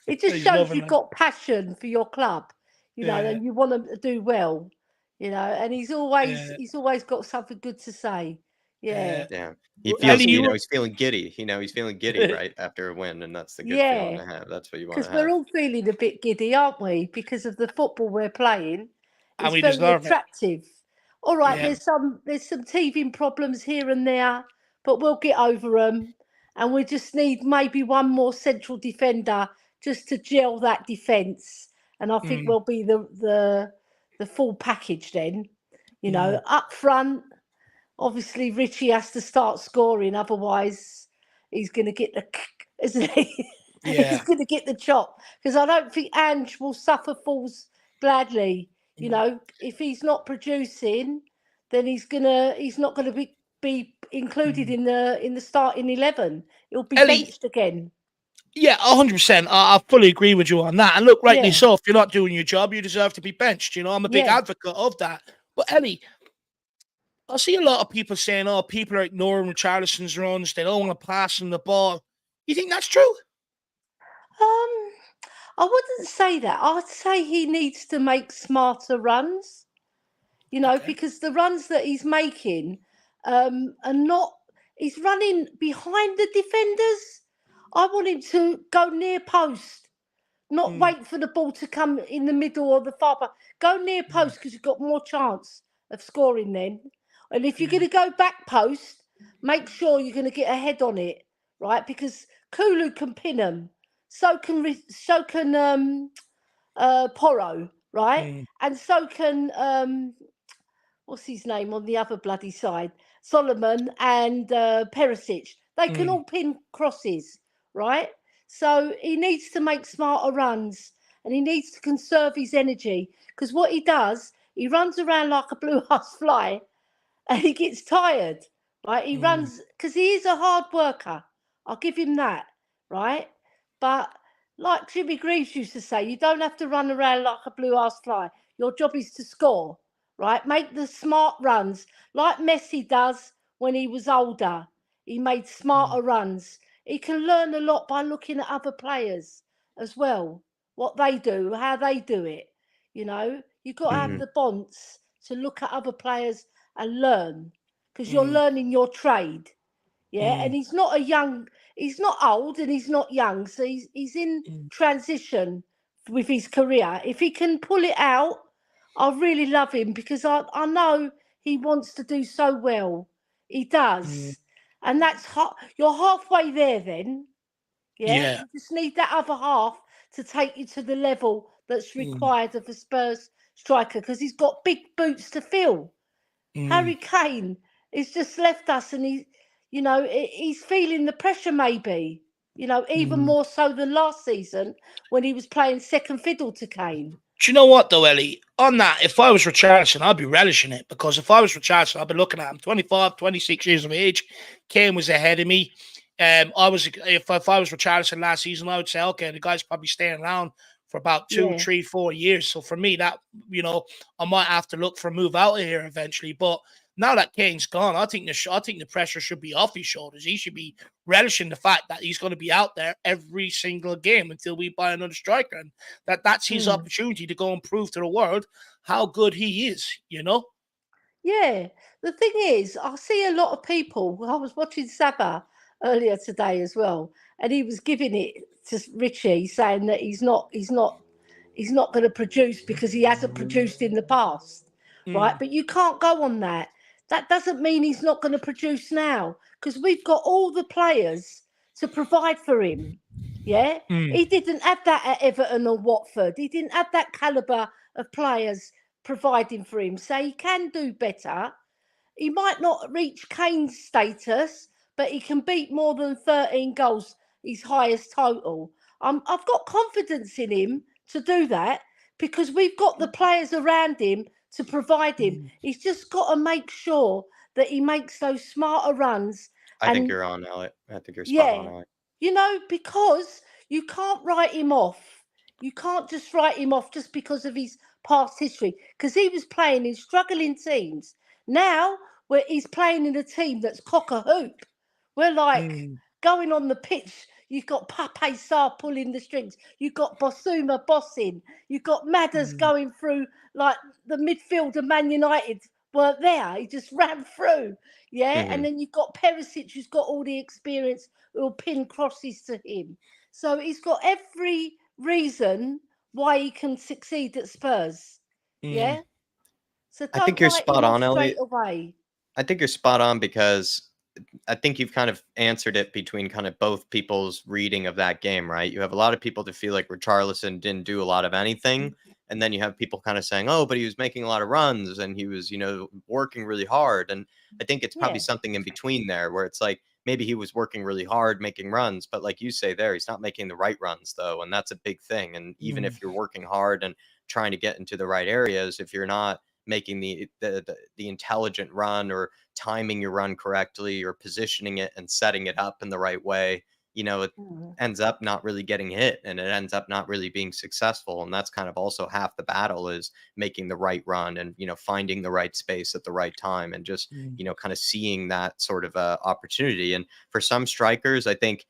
It just He's shows loving you've it. got passion for your club, Yeah. and you want them to do well, and he's always got something good to say. Yeah. Yeah. He Well, feels, Ellie, you were- he's feeling giddy. He's feeling giddy right after a win, and that's the good feeling Yeah. to have. That's what you want Because to have. we're all feeling a bit giddy, aren't we? Because of the football we're playing. And It's we very deserve it. attractive. All right, Yeah. there's some teething problems here and there, but we'll get over them. And we just need maybe one more central defender just to gel that defence. And I think we'll be the full package then. Up front, obviously Richie has to start scoring, otherwise he's going to get the, isn't he? Yeah. He's going to get the chop, because I don't think Ange will suffer fools gladly. If he's not producing, then he's not gonna be included in the starting 11. He'll be Ellie- benched again. Yeah, 100%. I fully agree with you on that. And look, rightly Yeah. so. If you're not doing your job, you deserve to be benched. I'm a big Yeah. advocate of that. But Ellie, I see a lot of people saying, "Oh, people are ignoring Richarlison's runs. They don't want to pass him the ball." You think that's true? I wouldn't say that. I'd say he needs to make smarter runs. Okay. Because the runs that he's making are not. He's running behind the defenders. I want him to go near post, not wait for the ball to come in the middle or the far back. Go near post, because you've got more chance of scoring then. And if you're going to go back post, make sure you're going to get a head on it, right? Because Kulu can pin them. So can Porro, right? And so can what's his name on the other bloody side? Solomon and Perisic. They can all pin crosses, right? So he needs to make smarter runs, and he needs to conserve his energy, because what he does, he runs around like a blue-ass fly, and he gets tired, right? He runs because he is a hard worker. I'll give him that, right? But like Jimmy Greaves used to say, you don't have to run around like a blue-ass fly. Your job is to score, right? Make the smart runs like Messi does when he was older. He made smarter runs. He can learn a lot by looking at other players as well, what they do, how they do it. You've got to have the bonds to look at other players and learn, because you're learning your trade. Yeah. And he's not old, and he's not young. So he's in transition with his career. If he can pull it out, I really love him, because I know he wants to do so well. He does. And that's you're halfway there then. Yeah. You just need that other half to take you to the level that's required of a Spurs striker, because he's got big boots to fill. Harry Kane, He's just left us, and he's feeling the pressure, maybe. Even more so than last season when he was playing second fiddle to Kane. Do you know what, though, Ellie? On that, if I was Richarlison, I'd be relishing it, because if I was Richarlison, I'd be looking at him, 25, 26 years of age. Kane was ahead of me. If I was Richarlison last season, I would say, okay, the guy's probably staying around for about 2, 3, 4 years. So for me, that, I might have to look for a move out of here eventually. But now that Kane's gone, I think the pressure should be off his shoulders. He should be relishing the fact that he's going to be out there every single game until we buy another striker, and that's his opportunity to go and prove to the world how good he is. Yeah. The thing is, I see a lot of people. I was watching Saba earlier today as well, and he was giving it to Richie, saying that he's not going to produce because he hasn't produced in the past, right? But you can't go on that. That doesn't mean he's not going to produce now, because we've got all the players to provide for him. Yeah, he didn't have that at Everton or Watford. He didn't have that caliber of players providing for him, so he can do better. He might not reach Kane's status, but he can beat more than 13 goals, his highest total. I've got confidence in him to do that, because we've got the players around him to provide him. He's just got to make sure that he makes those smarter runs. I think you're on, Elliot. I think you're spot on, Elliot. Because you can't write him off. You can't just write him off just because of his past history, because he was playing in struggling teams. Now, where he's playing in a team that's cock a hoop, we're like going on the pitch. You've got Pape Sarr pulling the strings. You've got Bosuma bossing. You've got Madders going through, like the midfield of Man United weren't there. He just ran through. Yeah. And then you've got Perisic, who's got all the experience, who'll pin crosses to him. So he's got every reason why he can succeed at Spurs. Yeah. So I think you're spot on, Elliot. Away. I think you're spot on, because I think you've kind of answered it between kind of both people's reading of that game, right? You have a lot of people that feel like Richarlison didn't do a lot of anything. And then you have people kind of saying, oh, but he was making a lot of runs and he was, working really hard. And I think it's probably something in between there, where it's like, maybe he was working really hard, making runs, but like you say there, he's not making the right runs though. And that's a big thing. And even if you're working hard and trying to get into the right areas, if you're not making the intelligent run, or timing your run correctly, or positioning it and setting it up in the right way, it ends up not really getting hit, and it ends up not really being successful. And that's kind of also half the battle, is making the right run and, finding the right space at the right time, and just, kind of seeing that sort of opportunity. And for some strikers, I think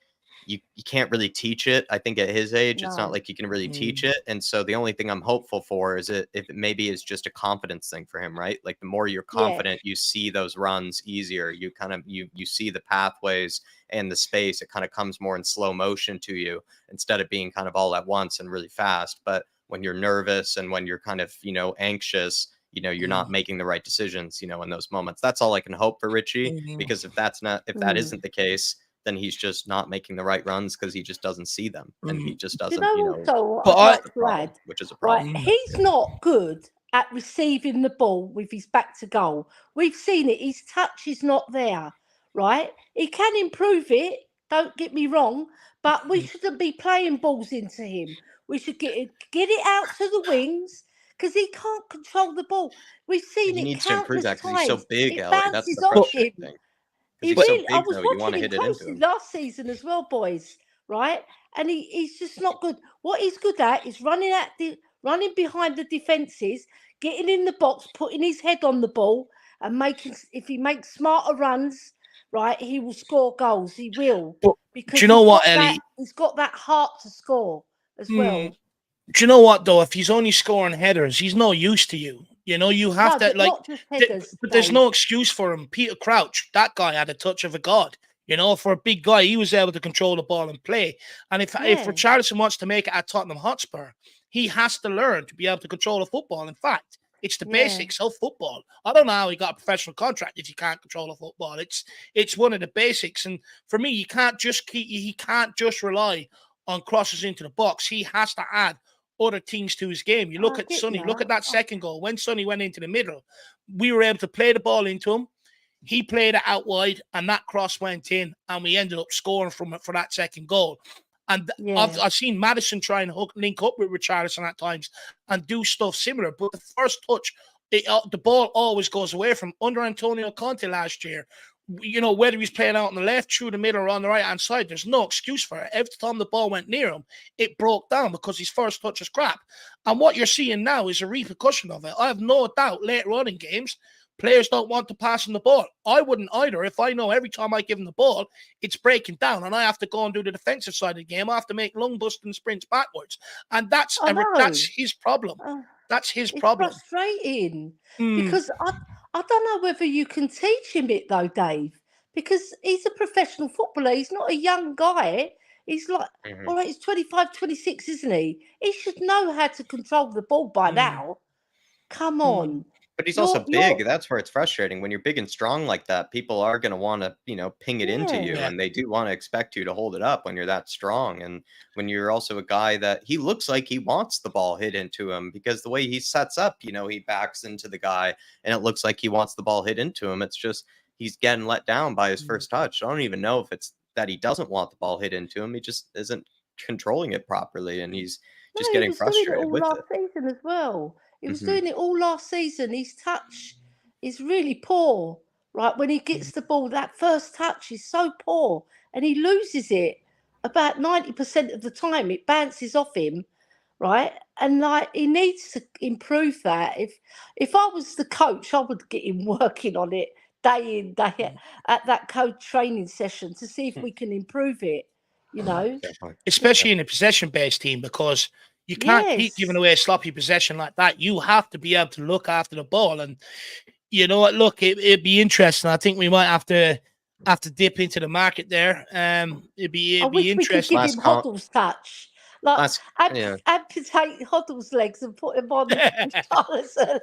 you can't really teach it. I think at his age, it's not like you can really teach it. And so the only thing I'm hopeful for is if it maybe is just a confidence thing for him, right? Like the more you're confident, you see those runs easier. You kind of, you see the pathways and the space. It kind of comes more in slow motion to you, instead of being kind of all at once and really fast. But when you're nervous and when you're kind of, anxious, you're not making the right decisions, in those moments. That's all I can hope for Richie, because if that isn't the case, then he's just not making the right runs, because he just doesn't see them, and he just doesn't, which is a problem. Right, he's not good at receiving the ball with his back to goal. We've seen it. His touch is not there, right? He can improve it, don't get me wrong, but we shouldn't be playing balls into him. We should get it out to the wings, because he can't control the ball. We've seen he it needs to improve that, because times. he's so big, It Ellie. That's bounces the off frustrating him. thing. He He's so really, big, I was though, you want to watching hit him it into closely him. last season as well, boys, right? And he's just not good. What he's good at is running behind the defences, getting in the box, putting his head on the ball, and if he makes smarter runs, right, he will score goals. He will. Because do you know what, Ellie? He's got that heart to score as well. Do you know what, though? If he's only scoring headers, he's no use to you. You have to, like, not just headers, but there's no excuse for him. Peter Crouch, that guy had a touch of a god. For a big guy, he was able to control the ball and play. And if Richarlison wants to make it at Tottenham Hotspur, he has to learn to be able to control the football. In fact, it's the basics of football. I don't know how he got a professional contract if you can't control the football. It's one of the basics. And for me, he can't just rely on crosses into the box. He has to add other things to his game. You look at Sonny, look at that second goal. When Sonny went into the middle, we were able to play the ball into him. He played it out wide, and that cross went in, and we ended up scoring from it for that second goal. And I've seen Maddison try and link up with Richarlison at times and do stuff similar. But the first touch, the ball always goes away from under Antonio Conte last year. You know, whether he's playing out on the left, through the middle, or on the right-hand side, there's no excuse for it. Every time the ball went near him, it broke down because his first touch is crap. And what you're seeing now is a repercussion of it. I have no doubt later on in games, players don't want to pass him the ball. I wouldn't either. If I know every time I give him the ball, it's breaking down and I have to go and do the defensive side of the game. I have to make lung busting sprints backwards. And that's his problem. That's his problem. It's frustrating because I don't know whether you can teach him it though, Dave, because he's a professional footballer. He's not a young guy. He's like, all right, he's 25, 26, isn't he? He should know how to control the ball by now. Come on. But he's also big. That's where it's frustrating. When you're big and strong like that, people are going to want to, ping it into you. And they do want to expect you to hold it up when you're that strong. And when you're also a guy that he looks like he wants the ball hit into him, because the way he sets up, he backs into the guy and it looks like he wants the ball hit into him. It's just he's getting let down by his first touch. I don't even know if it's that he doesn't want the ball hit into him. He just isn't controlling it properly. And he's just getting frustrated with it. Season as well. He was doing it all last season. His touch is really poor, right? When he gets the ball, that first touch is so poor and he loses it about 90% of the time. It bounces off him, right? And he needs to improve that. If I was the coach, I would get him working on it day in, day out at that coach training session to see if we can improve it, Especially in a possession-based team, because you can't keep giving away sloppy possession like that. You have to be able to look after the ball. And you know what? Look, it'd be interesting. I think we might have to dip into the market there. It'd be interesting. We could give him Hoddle's touch. Amputate Hoddle's legs and put him on Richarlison.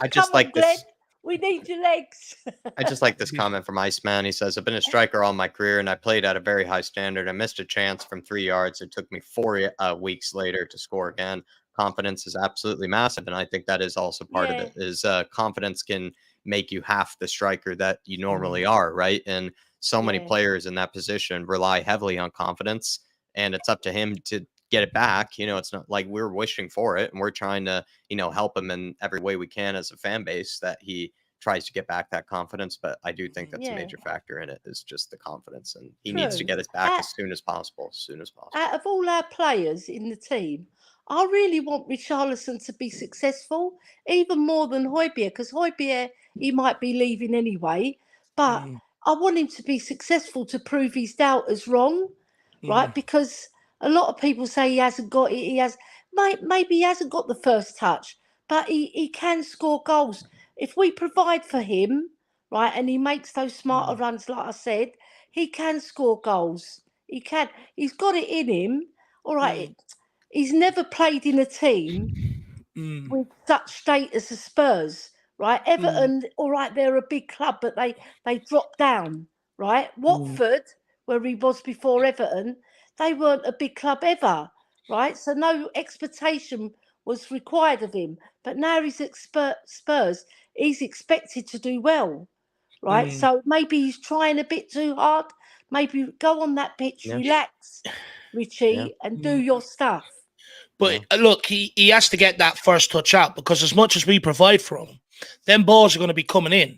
I just like this. Glenn. We need your legs. I just like this comment from Iceman. He says, I've been a striker all my career and I played at a very high standard. I missed a chance from 3 yards. It took me 4 weeks later to score again. Confidence is absolutely massive. And I think that is also part of it, is confidence can make you half the striker that you normally are, right? And so many players in that position rely heavily on confidence, and it's up to him to get it back. It's not like we're wishing for it, and we're trying to, help him in every way we can as a fan base that he tries to get back that confidence. But I do think that's a major factor in it, is just the confidence, and he needs to get it back as soon as possible. Out of all our players in the team, I really want Richarlison to be successful, even more than Højbjerg, because Højbjerg, he might be leaving anyway, but I want him to be successful to prove his doubters wrong, right? Because a lot of people say he hasn't got it. Maybe he hasn't got the first touch, but he can score goals. If we provide for him, right, and he makes those smarter runs, like I said, he can score goals. He can. He's got it in him. All right. He's never played in a team with such status as Spurs, right? Everton, all right, they're a big club, but they dropped down, right? Watford, where he was before Everton, they weren't a big club ever, right? So no expectation was required of him. But now he's at Spurs, he's expected to do well, right? So maybe he's trying a bit too hard. Maybe go on that pitch, relax, Richie, and do your stuff. But look, he has to get that first touch out, because as much as we provide for him, them balls are going to be coming in.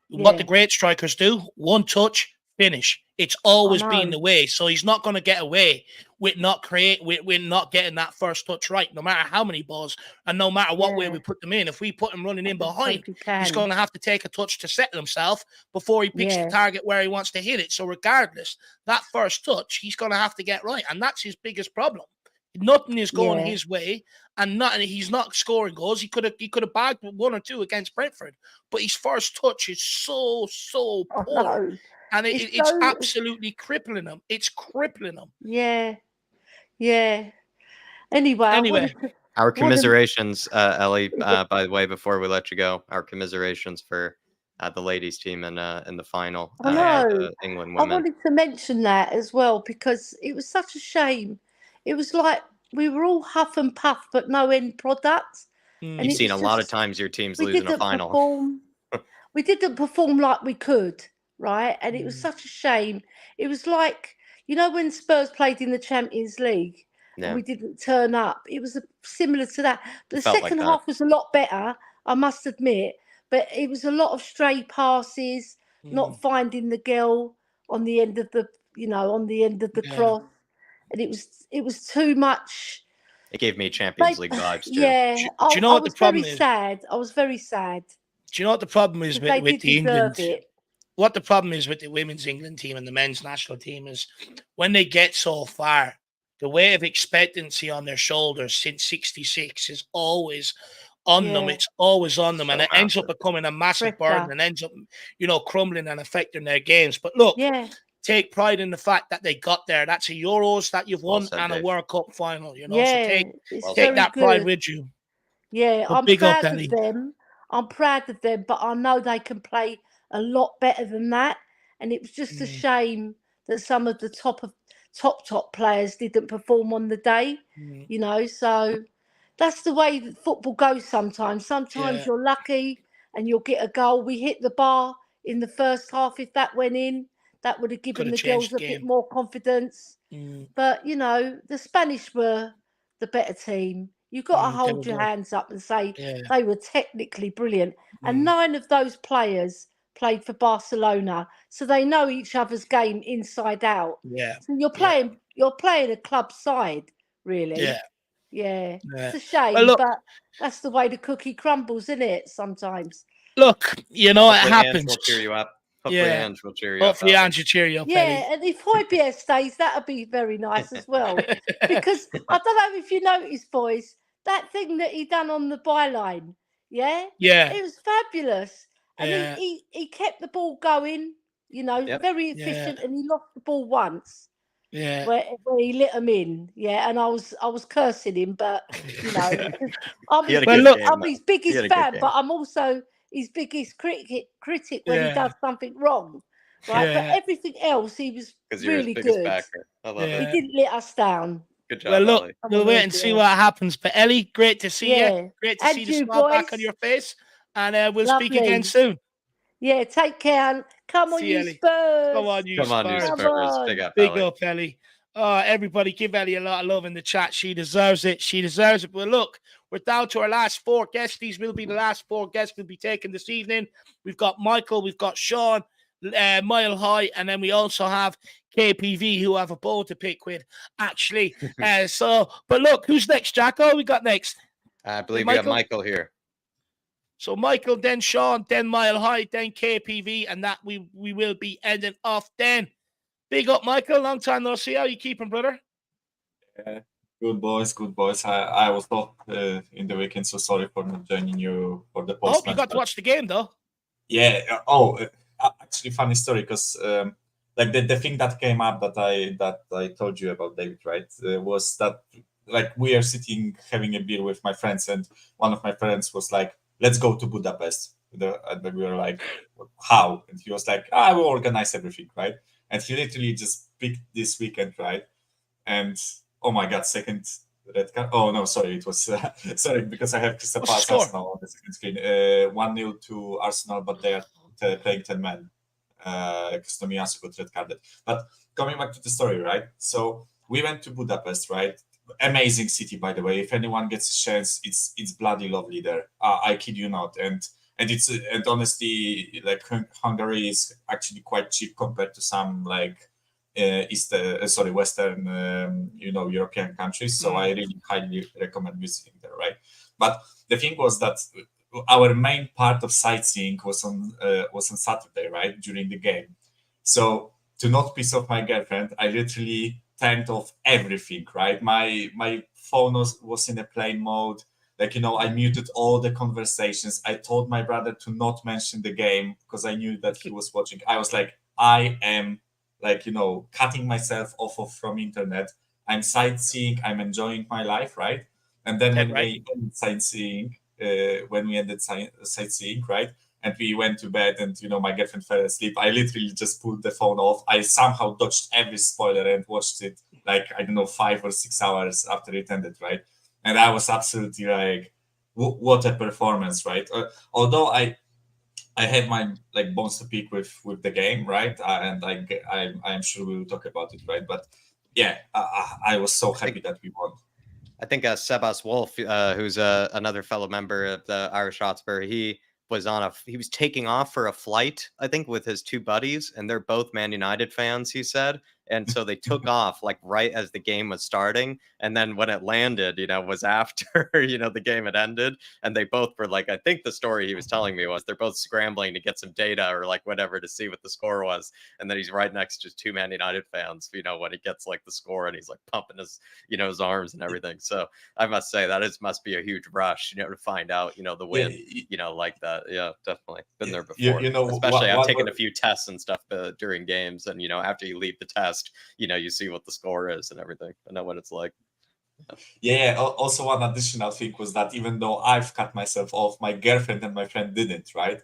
What the great strikers do, one touch, finish. It's always been the way. So he's not going to get away with not getting that first touch right, no matter how many balls and no matter what way we put them in. If we put him running in behind, he's going to have to take a touch to settle himself before he picks the target where he wants to hit it. So regardless, that first touch, he's going to have to get right. And that's his biggest problem. Nothing is going his way, and he's not scoring goals. He could have bagged 1 or 2 against Brentford, but his first touch is so poor. And it's absolutely crippling him. It's crippling him. Yeah. Anyway. Our commiserations, Ellie, by the way, before we let you go, our commiserations for the ladies team in the final, the England women. I wanted to mention that as well, because it was such a shame. It was like we were all huff and puff, but no end product. You've seen a lot of times your team's losing a final. we didn't perform like we could, right? And it was such a shame. It was like, you know, when Spurs played in the Champions League and Yeah, we didn't turn up. It was similar to that. But the felt like second that. half was a lot better, I must admit. But it was a lot of stray passes, not finding the girl on the end of the, you know, on the end of the cross, and it was too much. It gave me Champions League vibes too. Yeah, Do I, you know I what the was very problem is? sad. I was very sad Do you know what the problem is because they with did the deserve England? it. What the problem is with the women's England team and the men's national team is when they get so far, the weight of expectancy on their shoulders since '66 is always on them. Yeah, It's always on them, and So it ends up massive. becoming a massive burden pressure. and ends up, you know, crumbling and affecting their games. But look, Yeah, take pride in the fact that they got there. That's a Euros that you've Well won said, and a Dave. World Cup final, you know. So yeah, it's Well take said. very that pride good. with you. Yeah, But I'm big up, proud of Ellie. them. I'm proud of them, but I know they can play a lot better than that. And it was just a shame that some of the top players didn't perform on the day. You know, so that's the way that football goes sometimes. Sometimes Yeah, you're lucky and you'll get a goal. We hit the bar in the first half. If that went in, that would have could given have the changed girls the a bit game. more confidence. But, you know, the Spanish were the better team. You've got to They hold were your good. hands up and say Yeah. they were technically brilliant. And 9 of those players played for Barcelona, so they know each other's game inside out. Yeah. So you're playing a club side, really. Yeah. Yeah. Yeah. It's a shame, Well, look, but that's the way the cookie crumbles, isn't it? Sometimes. look, you know, it Hopefully Ange happens. will cheer you up. Hopefully Yeah. Ange will cheer you up. Hopefully, Ellie. Ange will cheer you up, Yeah, Ellie. and if Højbjerg stays, that'll be very nice as well. Because I don't know if you noticed, boys, that thing that he done on the byline, yeah? Yeah. It was fabulous. And Yeah. he kept the ball going, you know, Yep. very Yeah. efficient, and he lost the ball once. Yeah. Where he lit him in, yeah, and I was cursing him, but you know, I'm He had a Well, good look, game, I'm though. his He biggest had a good fan, game. but I'm also his biggest critic when he Yeah. does something wrong, right? Yeah. But everything else, he was Because you're his really biggest good. backer. I love He Yeah. it. didn't let us down. Good job, Well, look, Ellie. we'll wait and see what happens. But Ellie, great to see you. Yeah, Great to and see the you smile back boys. on your face. And we'll speak Lovely. again soon. Yeah, take care. And come on, See you, you Ellie. Spurs. Come on, you Come on, you Spurs. Come Spurs. on. Big up, Big Ellie. up, Ellie. Everybody give Ellie a lot of love in the chat. She deserves it. She deserves it. But look, we're down to our last 4 guests. These will be the last 4 guests we'll be taking this evening. We've got Michael, we've got Sean, Mile High, and then we also have KPV, who have a bowl to pick with, actually. But look, who's next, Jacko? We got next. I believe we have Michael here. So Michael, then Sean, then Mile High, then KPV, and that we will be ending off then. Big up, Michael. Long time no see. How you keeping, brother? Good boys, good boys. I was off in the weekend, so sorry for not joining you for the post. I hope you got to watch the game, though. Yeah. Actually, funny story, because like the thing that came up that I told you about, David, right, was that like we are sitting having a beer with my friends, and one of my friends was like, "Let's go to Budapest." And we were like, "How?" And he was like, "I will organize everything, right?" And he literally just picked this weekend, right? And oh my God, second red card. Oh no, sorry, it was sorry, because I have Crystal What's the Palace score? Arsenal on the second screen. 1-0 to Arsenal, but they are playing 10 men. Because Tomiyasu got red carded. But coming back to the story, right? So we went to Budapest, right? Amazing city, by the way. If anyone gets a chance, it's bloody lovely there. I kid you not. And honestly, like Hungary is actually quite cheap compared to some like Western, European countries. So I really highly recommend visiting there, right? But the thing was that our main part of sightseeing was on Saturday, right, during the game. So to not piss off my girlfriend, I literally turned off everything, right? My phone was in a plane mode. Like, I muted all the conversations. I told my brother to not mention the game because I knew that he was watching. I was like, I am like, cutting myself off from internet. I'm sightseeing. I'm enjoying my life, right? And then when we ended sightseeing, right? And we went to bed and, my girlfriend fell asleep. I literally just pulled the phone off. I somehow dodged every spoiler and watched it like, 5 or 6 hours after it ended, right? And I was absolutely like, what a performance, right? Although I have my like bones to pick with the game, right? And I'm sure we'll talk about it, right? But yeah, I was so happy that we won. I think Sebas Wolf, who's another fellow member of the Irish Hotspur, he was taking off for a flight, I think, with his two buddies, and they're both Man United fans, he said. And so they took off like right as the game was starting. And then when it landed, was after, the game had ended. And they both were like, I think the story he was telling me was they're both scrambling to get some data or like whatever to see what the score was. And then he's right next to two Man United fans, when he gets like the score and he's like pumping his arms and everything. So I must say that must be a huge rush, to find out, the win, like that. Yeah, definitely been there before. Especially I've taken a few tests and stuff during games, and after you leave the test, you see what the score is and everything. I know what it's like. Yeah. Also, one additional thing was that even though I've cut myself off, my girlfriend and my friend didn't, right?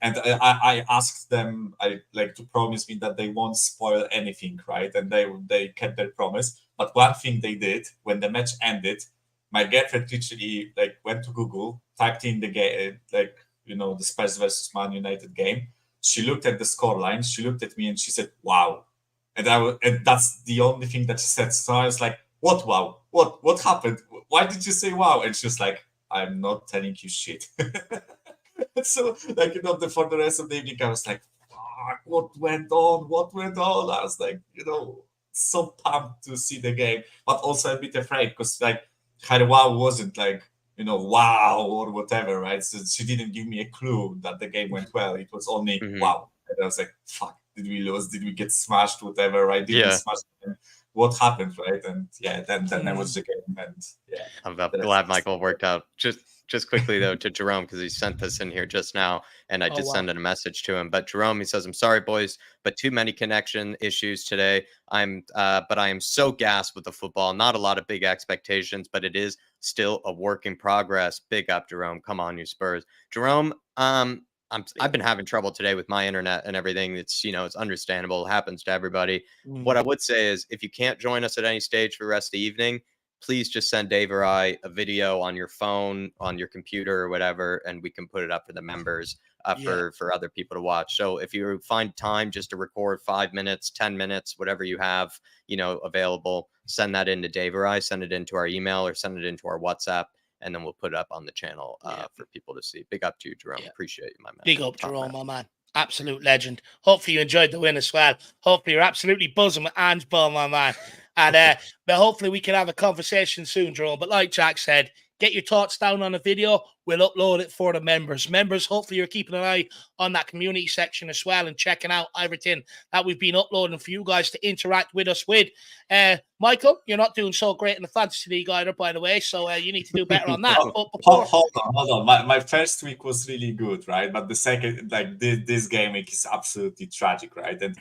And I asked them, to promise me that they won't spoil anything, right? And they kept their promise. But one thing they did when the match ended, my girlfriend literally went to Google, typed in the game, the Spurs versus Man United game. She looked at the scoreline, she looked at me, and she said, "Wow." And that's the only thing that she said. So I was like, "What? Wow? What happened? Why did you say wow?" And she was like, "I'm not telling you shit." So for the rest of the evening, I was like, "Fuck, what went on? What went on?" I was like, so pumped to see the game, but also a bit afraid because her wow wasn't wow or whatever, right? So she didn't give me a clue that the game went well. It was only wow. And I was like, fuck, did we lose? Did we get smashed? Whatever, right? Did we smash them? What happened, right? And yeah, then I watched the game, and yeah. I'm glad Michael worked out. Just quickly though to Jerome, because he sent this in here just now, and I did send in a message to him. But Jerome, he says, "I'm sorry, boys, but too many connection issues today. But I am so gassed with the football. Not a lot of big expectations, but it is still a work in progress. Big up, Jerome. Come on, you Spurs." Jerome, I've been having trouble today with my internet and everything. It's it's understandable. It happens to everybody. What I would say is, if you can't join us at any stage for the rest of the evening, please just send Dave or I a video on your phone, on your computer or whatever, and we can put it up for the members for other people to watch. So if you find time just to record 5 minutes, 10 minutes, whatever you have, available, send that in to Dave or I, send it into our email or send it into our WhatsApp, and then we'll put it up on the channel for people to see. Big up to you, Jerome. Appreciate you, my man. Big up, Jerome, my man. Absolute legend. Hopefully you enjoyed the win as well. Hopefully you're absolutely buzzing with Ange ball, my man. And but hopefully we can have a conversation soon, Jerome. But like Jack said, get your thoughts down on the video. We'll upload it for the members. Members, hopefully you're keeping an eye on that community section as well and checking out everything that we've been uploading for you guys to interact with us with. Michael, you're not doing so great in the Fantasy League either, by the way, so you need to do better on that. Hold on. My first week was really good, right? But the second, this game week is absolutely tragic, right? And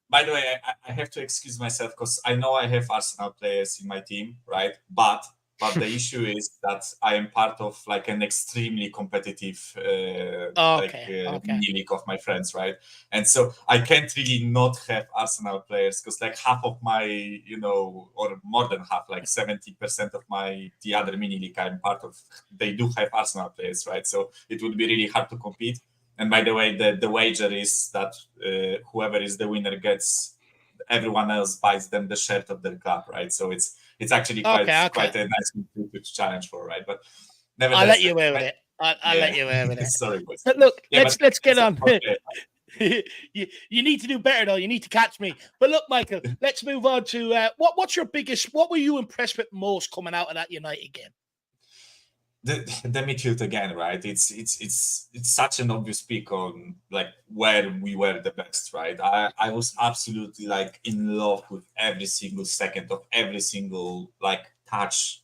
by the way, I have to excuse myself because I know I have Arsenal players in my team, right? But the issue is that I am part of an extremely competitive mini league of my friends, right? And so I can't really not have Arsenal players because half of my, or more than half, 70% of the other mini league I'm part of, they do have Arsenal players, right? So it would be really hard to compete. And by the way, the wager is that whoever is the winner gets, everyone else buys them the shirt of their club, right? So it's actually quite a nice thing to challenge for, right? But I'll let you away with it. I'll let you away with it. Sorry, boys. But look, let's get on. You need to do better though. You need to catch me. But look, Michael, let's move on to what were you impressed with most coming out of that United game? The midfield again, right? It's such an obvious pick on where we were the best, right? I was absolutely in love with every single second of every single touch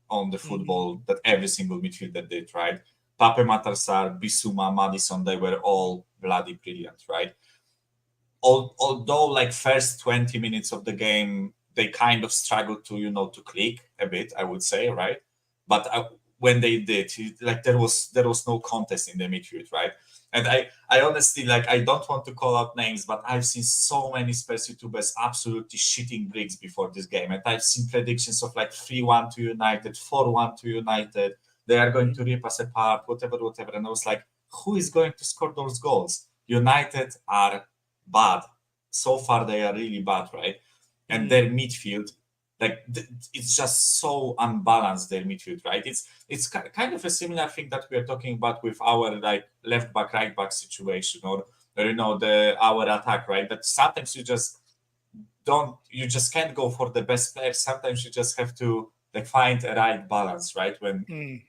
on the football that every single midfielder did, right? Pape Matar, Bissouma, Maddison, they were all bloody brilliant, right? Although first 20 minutes of the game they kind of struggled to to click a bit, I would say, right? But when they did, there was no contest in the midfield, right? And I honestly I don't want to call out names, but I've seen so many Spurs YouTubers absolutely shitting bricks before this game, and I've seen predictions of 3-1 to United, 4-1 to United. They are going to rip us apart, whatever. And I was like, who is going to score those goals? United are bad. So far, they are really bad, right? And their midfield, like it's just so unbalanced. Their midfield, right? It's kind of a similar thing that we are talking about with our like left back, right back situation, or our attack, right? That sometimes you just can't go for the best player. Sometimes you just have to like find a right balance, right? When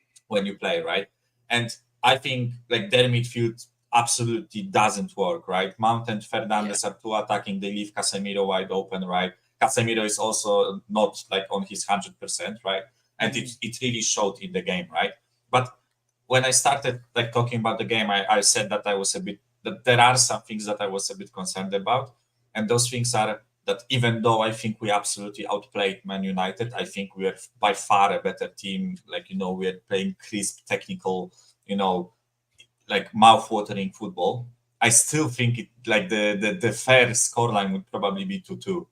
you play, right? And I think like their midfield absolutely doesn't work, right? Mount and Fernandes are too attacking. They leave Casemiro wide open, right? Casemiro is also not like on his 100%, right? And it really showed in the game, right? But when I started like talking about the game, I said that that there are some things that I was a bit concerned about. And those things are that even though I think we absolutely outplayed Man United, I think we are by far a better team. Like, we are playing crisp, technical, like mouth-watering football. I still think the fair scoreline would probably be 2-2,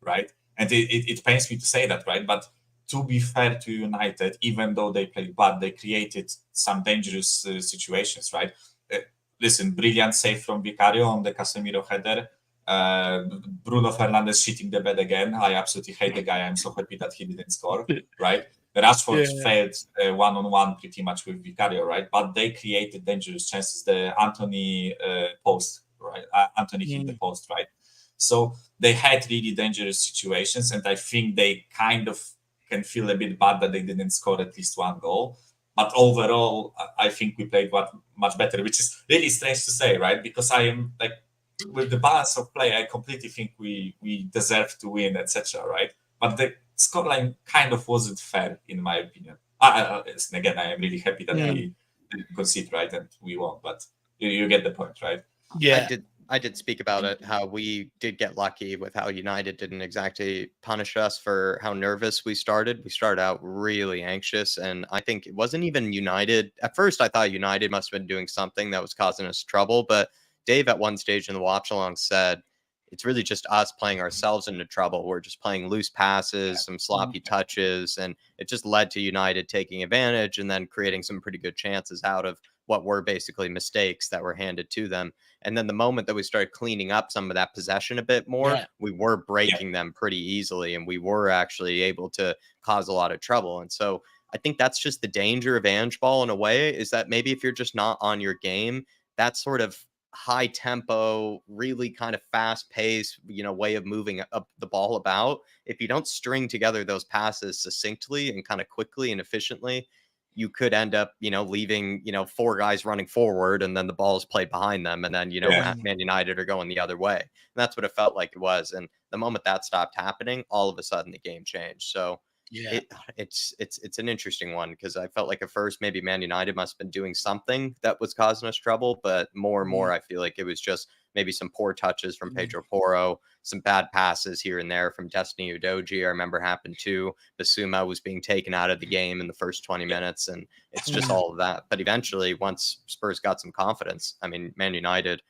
right? And it pains me to say that, right? But to be fair to United, even though they played bad, they created some dangerous situations, right? Listen, brilliant save from Vicario on the Casemiro header. Bruno Fernandes shitting the bed again. I absolutely hate the guy. I'm so happy that he didn't score, right? Rashford failed one-on-one pretty much with Vicario, right? But they created dangerous chances. The Anthony post, right? Anthony hit the post, right? So they had really dangerous situations, and I think they kind of can feel a bit bad that they didn't score at least one goal. But overall, I think we played much better, which is really strange to say, right? Because I am like, with the balance of play, I completely think we deserve to win, etc., right? But the scoreline kind of wasn't fair, in my opinion. Again, I am really happy that we didn't concede, right, and we won. But you get the point, right? Yeah. I did speak about it, how we did get lucky with how United didn't exactly punish us for how nervous we started. We started out really anxious, and I think it wasn't even United. At first, I thought United must have been doing something that was causing us trouble, but Dave at one stage in the watch-along said, it's really just us playing ourselves into trouble. We're just playing loose passes, some sloppy touches, and it just led to United taking advantage and then creating some pretty good chances out of what were basically mistakes that were handed to them. And then the moment that we started cleaning up some of that possession a bit more, we were breaking them pretty easily, and we were actually able to cause a lot of trouble. And so I think that's just the danger of Ange ball in a way, is that maybe if you're just not on your game, that sort of high tempo, really kind of fast pace, way of moving up the ball about, if you don't string together those passes succinctly and kind of quickly and efficiently, you could end up, leaving, four guys running forward, and then the ball is played behind them. And then, Man United are going the other way. And that's what it felt like it was. And the moment that stopped happening, all of a sudden the game changed. So it's an interesting one, because I felt like at first maybe Man United must have been doing something that was causing us trouble, but more and more I feel like it was just maybe some poor touches from Pedro Porro, some bad passes here and there from Destiny Udogie. I remember happened too. Basuma was being taken out of the game in the first 20 minutes, and it's just all of that. But eventually, once Spurs got some confidence, I mean, Man United,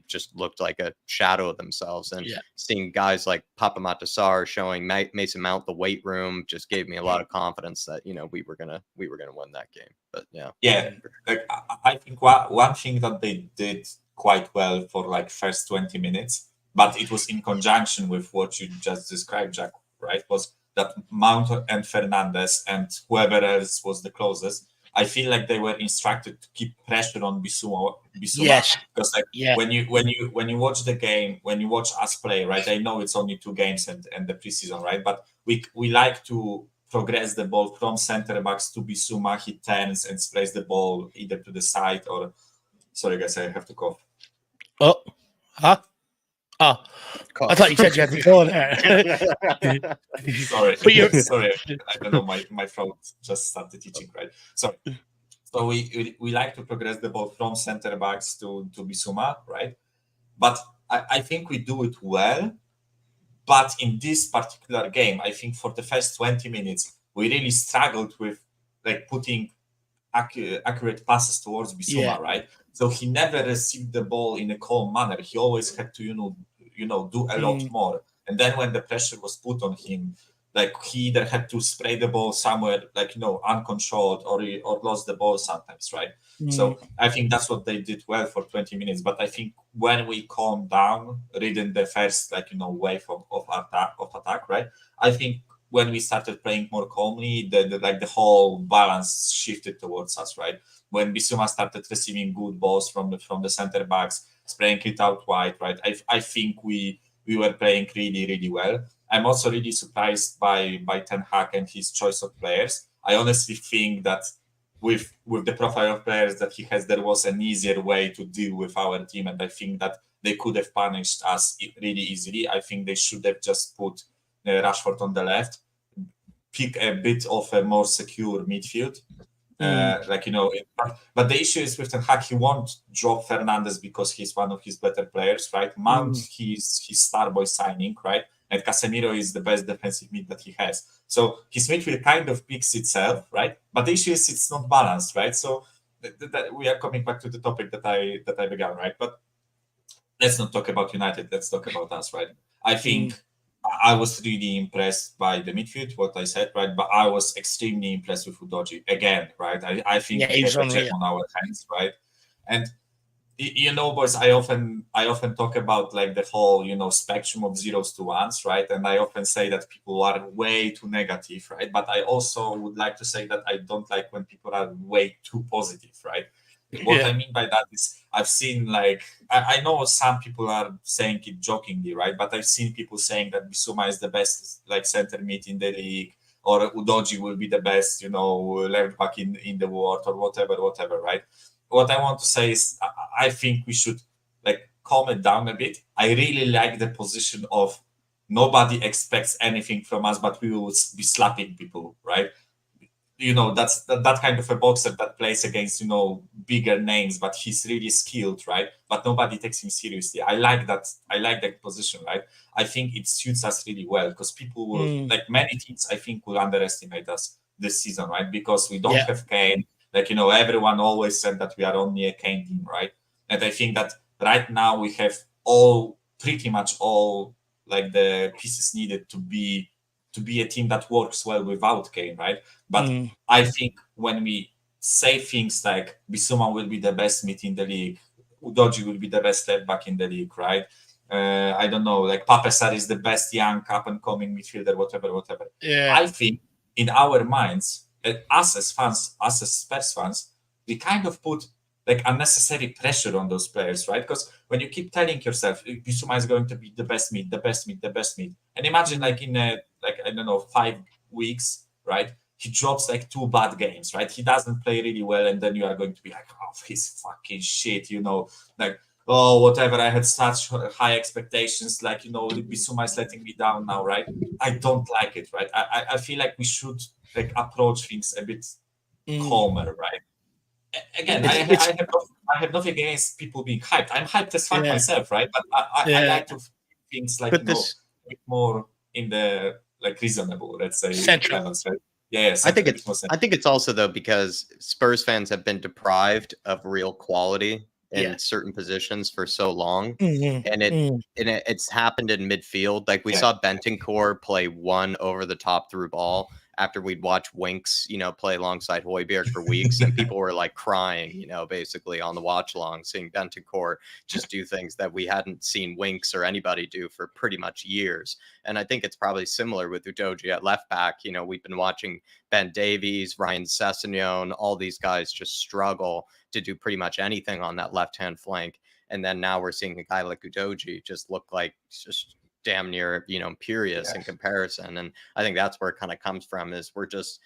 just looked like a shadow of themselves. And seeing guys like Papa Matasar showing Mason Mount the weight room just gave me a lot of confidence that we were gonna win that game. But like, I think one thing that they did quite well for like first 20 minutes, but it was in conjunction with what you just described, Jack, right? Was that Mount and Fernandes and whoever else was the closest, I feel like they were instructed to keep pressure on Bissouma. Yes. Because when you watch the game, when you watch us play, right? I know it's only 2 games and the preseason, right? But we like to progress the ball from center backs to Bissouma. He turns and sprays the ball either to the side or. Sorry, guys, I have to cough. Oh, huh? Oh, I thought you said you had to go there. Sorry, sorry. I don't know. My throat just started itching, right? So we like to progress the ball from center backs to Bissouma, right? But I think we do it well. But in this particular game, I think for the first 20 minutes, we really struggled with like putting accurate passes towards Bissouma, right? So he never received the ball in a calm manner. He always had to, do a lot more. And then when the pressure was put on him, like he either had to spray the ball somewhere, like, uncontrolled, or lost the ball sometimes, right? So I think that's what they did well for 20 minutes. But I think when we calmed down, reading the first, wave of attack, right? I think when we started playing more calmly, the whole balance shifted towards us, right? When Bissouma started receiving good balls from the center backs, spraying it out wide, right? I think we were playing really, really well. I'm also really surprised by Ten Hag and his choice of players. I honestly think that with the profile of players that he has, there was an easier way to deal with our team, and I think that they could have punished us really easily. I think they should have just put Rashford on the left, pick a bit of a more secure midfield. But the issue is with Ten Hag, he won't drop Fernandes because he's one of his better players, right? Mount, he's his star boy signing, right? And Casemiro is the best defensive mid that he has. So his midfield kind of picks itself, right? But the issue is it's not balanced, right? So we are coming back to the topic that I began, right? But let's not talk about United. Let's talk about us, right? I think I was really impressed by the midfield, what I said, right? But I was extremely impressed with Udogie again, right? I think we have a gem on our hands, right? And boys, I often talk about like the whole, spectrum of zeros to ones, right? And I often say that people are way too negative, right? But I also would like to say that I don't like when people are way too positive, right? What I mean by that is I've seen I know some people are saying it jokingly, right? But I've seen people saying that Bissouma is the best center mid in the league, or Udogie will be the best, left back in the world, or whatever, right? What I want to say is I think we should calm it down a bit. I really like the position of nobody expects anything from us, but we will be slapping people, right? That's that kind of a boxer that plays against, bigger names, but he's really skilled, right? But nobody takes him seriously. I like that position, right? I think it suits us really well because people will, many teams, I think, will underestimate us this season, right? Because we don't have Kane. Everyone always said that we are only a Kane team, right? And I think that right now we have pretty much all the pieces needed to be a team that works well without Kane, right? But I think when we say things like Bissouma will be the best mid in the league, Udogie will be the best left back in the league, right? I don't know, Pape Sarr is the best young up and coming midfielder, whatever. Yeah. I think in our minds, us as fans, us as Spurs fans, we kind of put unnecessary pressure on those players, right? Because when you keep telling yourself Bissouma is going to be the best mid, and imagine in I don't know 5 weeks, right? He drops 2 bad games, right? He doesn't play really well, and then you are going to be oh, he's fucking shit, oh, whatever. I had such high expectations, Bissouma is letting me down now, right? I don't like it, right? I feel like we should approach things a bit calmer, right? Again, I have nothing against people being hyped. I'm hyped as fuck myself, right? But I like to things a bit more in the reasonable, let's say, levels, right? Yeah, I think it's also though because Spurs fans have been deprived of real quality in certain positions for so long, and it's happened in midfield. We saw Bentancur play one over the top through ball after we'd watched Winks, play alongside Højbjerg for weeks, and people were crying, basically on the watch along, seeing Bentancur just do things that we hadn't seen Winks or anybody do for pretty much years. And I think it's probably similar with Udogie at left back. We've been watching Ben Davies, Ryan Sessegnon, all these guys just struggle to do pretty much anything on that left-hand flank. And then now we're seeing a guy like Udogie just look like just damn near, imperious in comparison. And I think that's where it kind of comes from, is we're just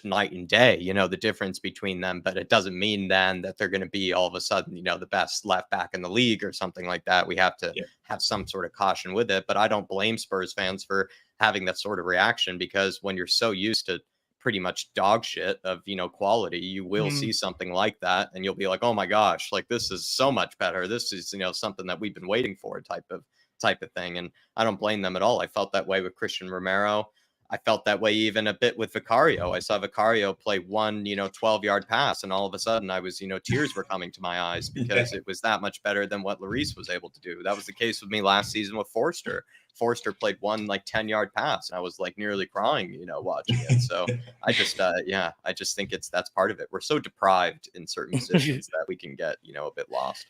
night and day, the difference between them. But it doesn't mean then that they're going to be all of a sudden, the best left back in the league or something like that. We have to have some sort of caution with it. But I don't blame Spurs fans for having that sort of reaction, because when you're so used to pretty much dog shit of, quality, you will see something like that and you'll be like, oh my gosh, this is so much better. This is, something that we've been waiting for type of thing. And I don't blame them at all. I felt that way with Christian Romero. I felt that way even a bit with Vicario. I saw Vicario play one, 12-yard pass, and all of a sudden I was, tears were coming to my eyes because it was that much better than what Lloris was able to do. That was the case with me last season with Forster. Forster played one 10-yard pass, and I was nearly crying, watching it. So I just, I just think that's part of it. We're so deprived in certain positions that we can get, a bit lost.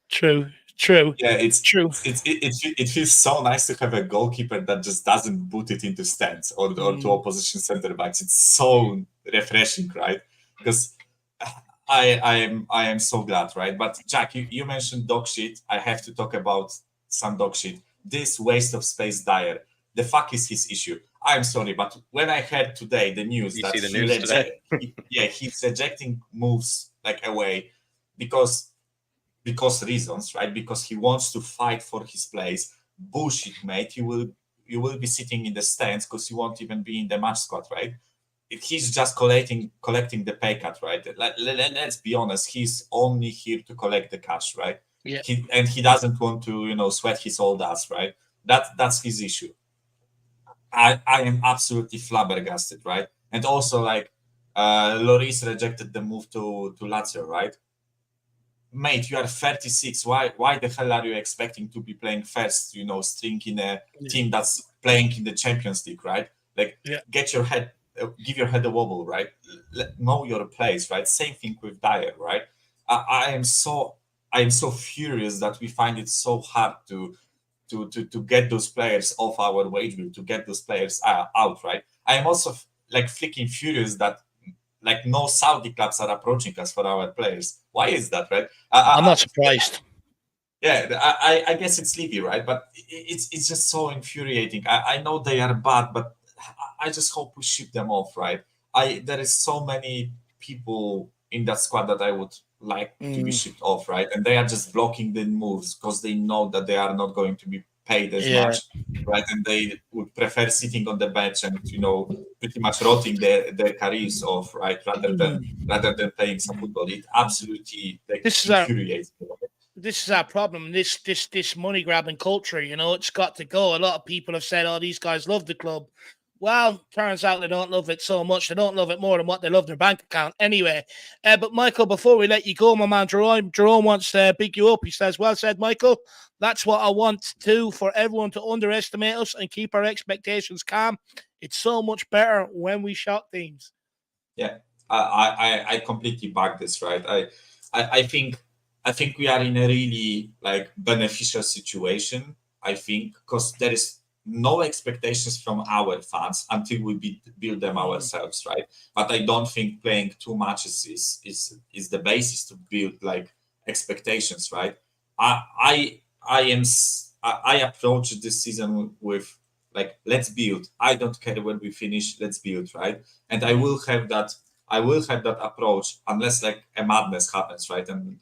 True. Yeah, it's true. It feels so nice to have a goalkeeper that just doesn't put it into stands or to opposition center backs. It's so refreshing, right? Because I am so glad, right? But Jack, you mentioned dog shit. I have to talk about some dog shit. This waste of space Dyer. The fuck is his issue? I'm sorry, but when I heard today the news You that see the news today? he's rejecting moves away because reasons, right? Because he wants to fight for his place. Bullshit, mate. You will be sitting in the stands because you won't even be in the match squad, right? He's just collecting the pay cut, right? Let's be honest. He's only here to collect the cash, right? Yeah. He doesn't want to sweat his old ass, right? That's his issue. I am absolutely flabbergasted, right? And also Lloris rejected the move to Lazio, right? Mate, you are 36. Why the hell are you expecting to be playing first, string in a team that's playing in the Champions League, right? Get your head, give your head a wobble, right? Know your place, right? Same thing with Dyer, right? I am so furious that we find it so hard to get those players off our wage bill, to get those players out, right? I am also freaking furious that no Saudi clubs are approaching us for our players. Why is that, right? I'm not surprised. I guess it's Levy, right? But it's just so infuriating. I know they are bad, but I just hope we ship them off, right? There is so many people in that squad that I would like to be shipped off, right? And they are just blocking the moves because they know that they are not going to be paid as much, right? And they would prefer sitting on the bench and pretty much rotting their careers off, right? Rather than playing some football. It absolutely infuriates me. This is our problem. This money grabbing culture, it's got to go. A lot of people have said, "Oh, these guys love the club." Well, turns out they don't love it so much. They don't love it more than what they love their bank account. Anyway, but Michael, before we let you go, my man Jerome wants to big you up. He says, "Well said, Michael. That's what I want too, for everyone to underestimate us and keep our expectations calm. It's so much better when we shock teams." Yeah, I completely back this, right? I think we are in a really beneficial situation. I think because there is no expectations from our fans until we build them ourselves, right? But I don't think playing 2 matches is the basis to build expectations, right? I approach this season with let's build. I don't care when we finish, let's build, right? And I will have that approach unless a madness happens, right? And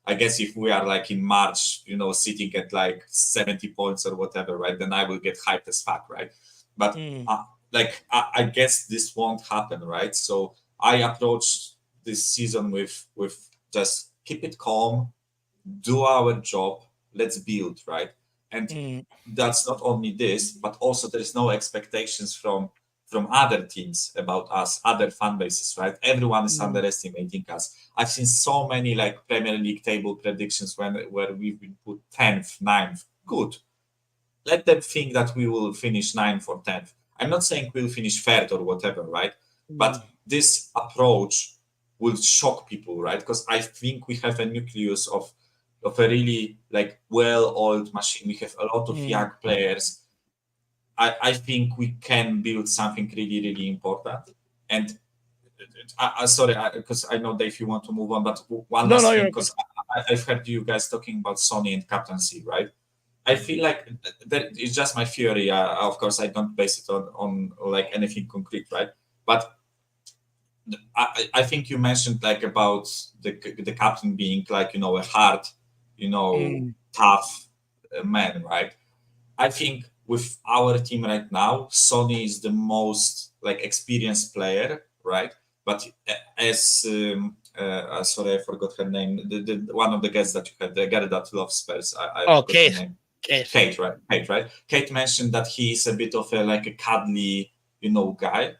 I guess if we are in March, sitting at 70 points or whatever, right, then I will get hyped as fuck, right? But I guess this won't happen, right? So I approach this season with just keep it calm, do our job, let's build, right? And that's not only this, but also there is no expectations from other teams about us, other fan bases, right? Everyone is underestimating us. I've seen so many Premier League table predictions where we've been put 10th, 9th. Good. Let them think that we will finish 9th or 10th. I'm not saying we'll finish 3rd or whatever, right? But this approach will shock people, right? Because I think we have a nucleus of a really well-oiled machine. We have a lot of young players. I think we can build something really, really important. And sorry, because I know, Dave, you want to move on, but one last thing, because I've heard you guys talking about Sonny and captaincy, right? I feel that it's just my theory. Of course, I don't base it on anything concrete, right? But I think you mentioned about the captain being a hard, tough man, right? I think with our team right now, Sonny is the most experienced player, right? But as sorry, I forgot her name. The one of the guests that you had, the girl that loves Spurs. I forgot her name. Kate, right? Kate mentioned that he is a bit of a cuddly, guy.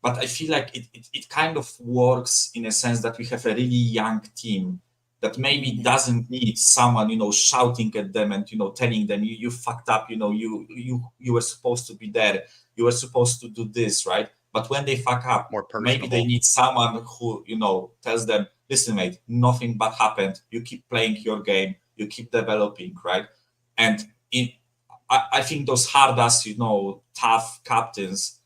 But I feel like it kind of works in a sense that we have a really young team that maybe doesn't need someone, shouting at them and, telling them you fucked up, you were supposed to be there, you were supposed to do this, right? But when they fuck up, More maybe they need someone who, tells them, listen, mate, nothing bad happened. You keep playing your game, you keep developing, right? And I think those hard-ass, tough captains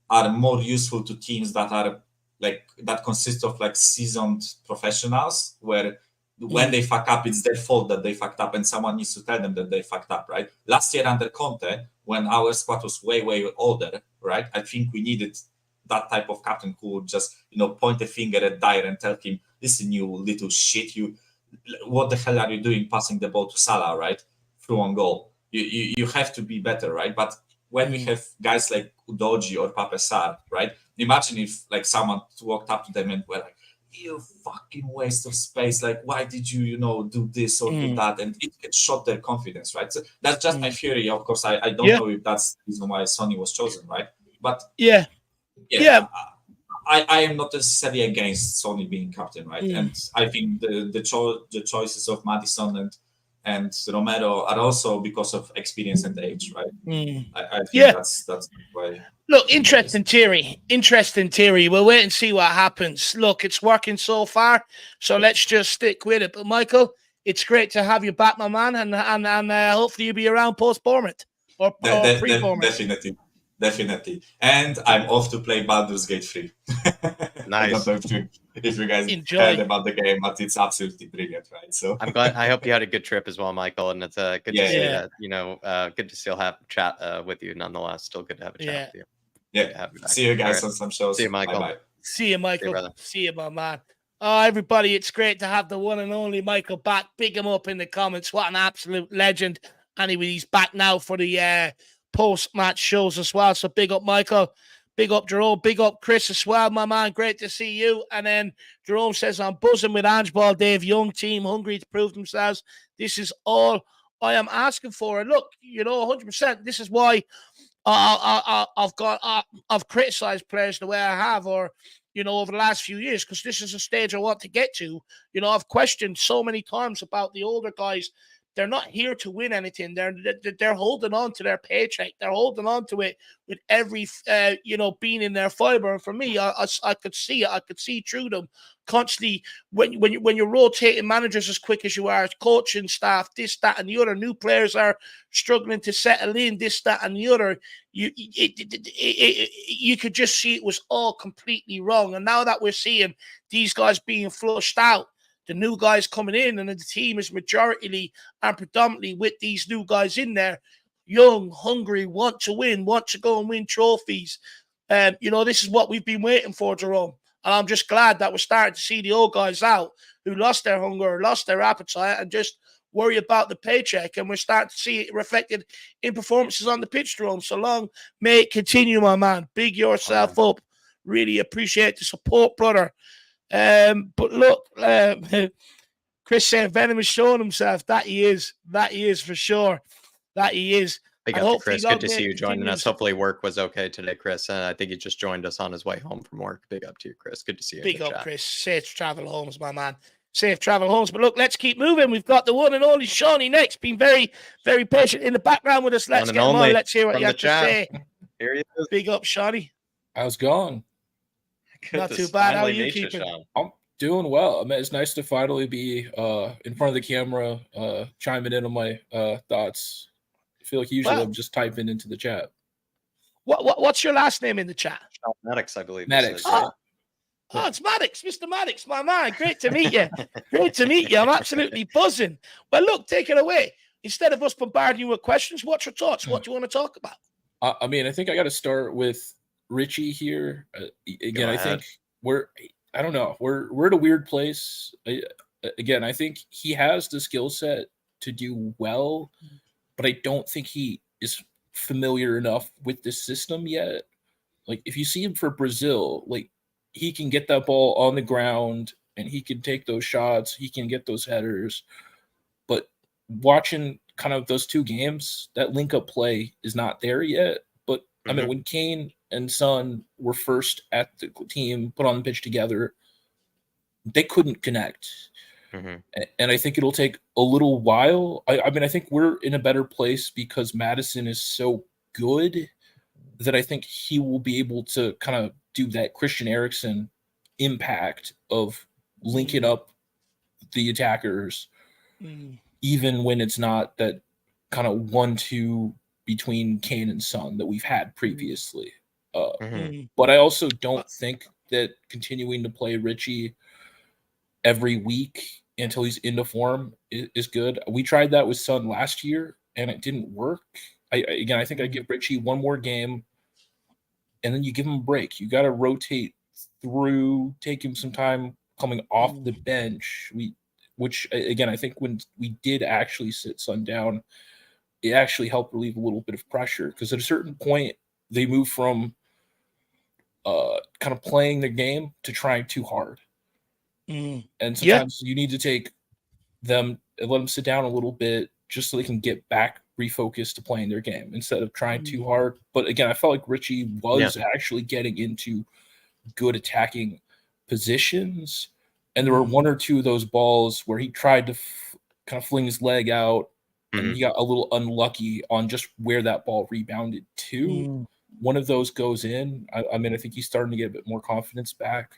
are more useful to teams that are that consist of seasoned professionals, where when they fuck up, it's their fault that they fucked up and someone needs to tell them that they fucked up, right? Last year under Conte, when our squad was way, way older, right? I think we needed that type of captain who would just, point a finger at Dyer and tell him, listen, you little shit, what the hell are you doing passing the ball to Salah, right? Through on goal. You have to be better, right? But when we have guys like Udogie or Pape Sarr, right? Imagine if someone walked up to them and were like, you fucking waste of space. Why did you, do this or do that? And it shot their confidence, right? So that's just my theory. Of course, I don't know if that's the reason why Sonny was chosen, right? But yeah. I am not necessarily against Sonny being captain, right? And I think the choices of Maddison and Romero are also because of experience and age, right? I think that's why. Look, interesting theory. We'll wait and see what happens. Look, it's working so far, so let's just stick with it. But Michael, it's great to have you back, my man, and hopefully you'll be around post-Bournemouth or pre-Bournemouth. Definitely. And I'm off to play Baldur's Gate 3. Nice. I don't know if you guys heard about the game, but it's absolutely brilliant, right? So I'm glad. I hope you had a good trip as well, Michael. And it's good to see that. Good to still have a chat with you. Nonetheless, still good to have a chat with you. Yeah. See you guys on some shows. See you, Michael. Bye-bye. See you, Michael. See you, my man. Oh, everybody, it's great to have the one and only Michael back. Big him up in the comments. What an absolute legend. Anyway, he's back now for the post-match shows as well. So big up, Michael. Big up, Jerome. Big up, Chris as well, my man. Great to see you. And then Jerome says, I'm buzzing with Ange Ball, Dave. Young team, hungry to prove themselves. This is all I am asking for. And look, 100%, this is why I've criticized players the way I have, or over the last few years, because this is a stage I want to get to. I've questioned so many times about the older guys. They're not here to win anything. They're holding on to their paycheck. They're holding on to it with every being in their fiber. And for me, I could see it. I could see through them constantly. When you're rotating managers as quick as you are, coaching staff, this, that, and the other. New players are struggling to settle in. This, that, and the other. You could just see it was all completely wrong. And now that we're seeing these guys being flushed out, the new guys coming in, and the team is majority and predominantly with these new guys in there, young, hungry, want to win, want to go and win trophies. This is what we've been waiting for, Jerome. And I'm just glad that we're starting to see the old guys out who lost their hunger, lost their appetite, and just worry about the paycheck. And we're starting to see it reflected in performances on the pitch, Jerome. So long may it continue, my man. Big yourself up. Really appreciate the support, brother. But look, Chris said Venom is showing himself. That he is for sure. That he is. Big up to Chris. Good to see you joining us. Hopefully work was okay today, Chris. I think he just joined us on his way home from work. Big up to you, Chris. Good to see you. Big up, Chris. Safe travel homes, my man. Safe travel homes. But look, let's keep moving. We've got the one and only Shawnee next. Been very, very patient in the background with us. Let's get him on. Let's hear what you have to say. Here he is. Big up, Shawnee. How's it going? Not too bad. How are you keeping? I'm doing well. I mean, it's nice to finally be in front of the camera, chiming in on my thoughts. I feel like usually I'm just typing into the chat. What's your last name in the chat? Maddox, I believe. Maddox. Oh, it's Maddox, Mr. Maddox, my man. Great to meet you. Great to meet you. I'm absolutely buzzing. Well, look, take it away. Instead of us bombarding you with questions, what's your thoughts? What do you want to talk about? I mean, I think I got to start with Richie here. Again, I think we're at a weird place. Again, I think he has the skill set to do well, but I don't think he is familiar enough with the system yet. Like, if you see him for Brazil, like, he can get that ball on the ground and he can take those shots. He can get those headers. But watching kind of those two games, that link-up play is not there yet. But, I mean, when Kane and Son were first at the team, put on the pitch together, they couldn't connect. And I think it'll take a little while. I mean, I think we're in a better place because Maddison is so good that I think he will be able to kind of do that Christian Eriksen impact of linking up the attackers, even when it's not that kind of 1-2 between Kane and Son that we've had previously. But I also don't think that continuing to play Richie every week until he's into form is good. We tried that with Son last year, and it didn't work. I think I give Richie one more game, and then you give him a break. You got to rotate through, take him some time coming off the bench. Which again, I think when we did actually sit Son down, it actually helped relieve a little bit of pressure, because at a certain point they move from kind of playing the game to trying too hard. And sometimes you need to take them and let them sit down a little bit just so they can get back refocused to playing their game instead of trying too hard. But again, I felt like Richie was actually getting into good attacking positions. And there were one or two of those balls where he tried to kind of fling his leg out, and he got a little unlucky on just where that ball rebounded to. One of those goes in. I mean, I think he's starting to get a bit more confidence back.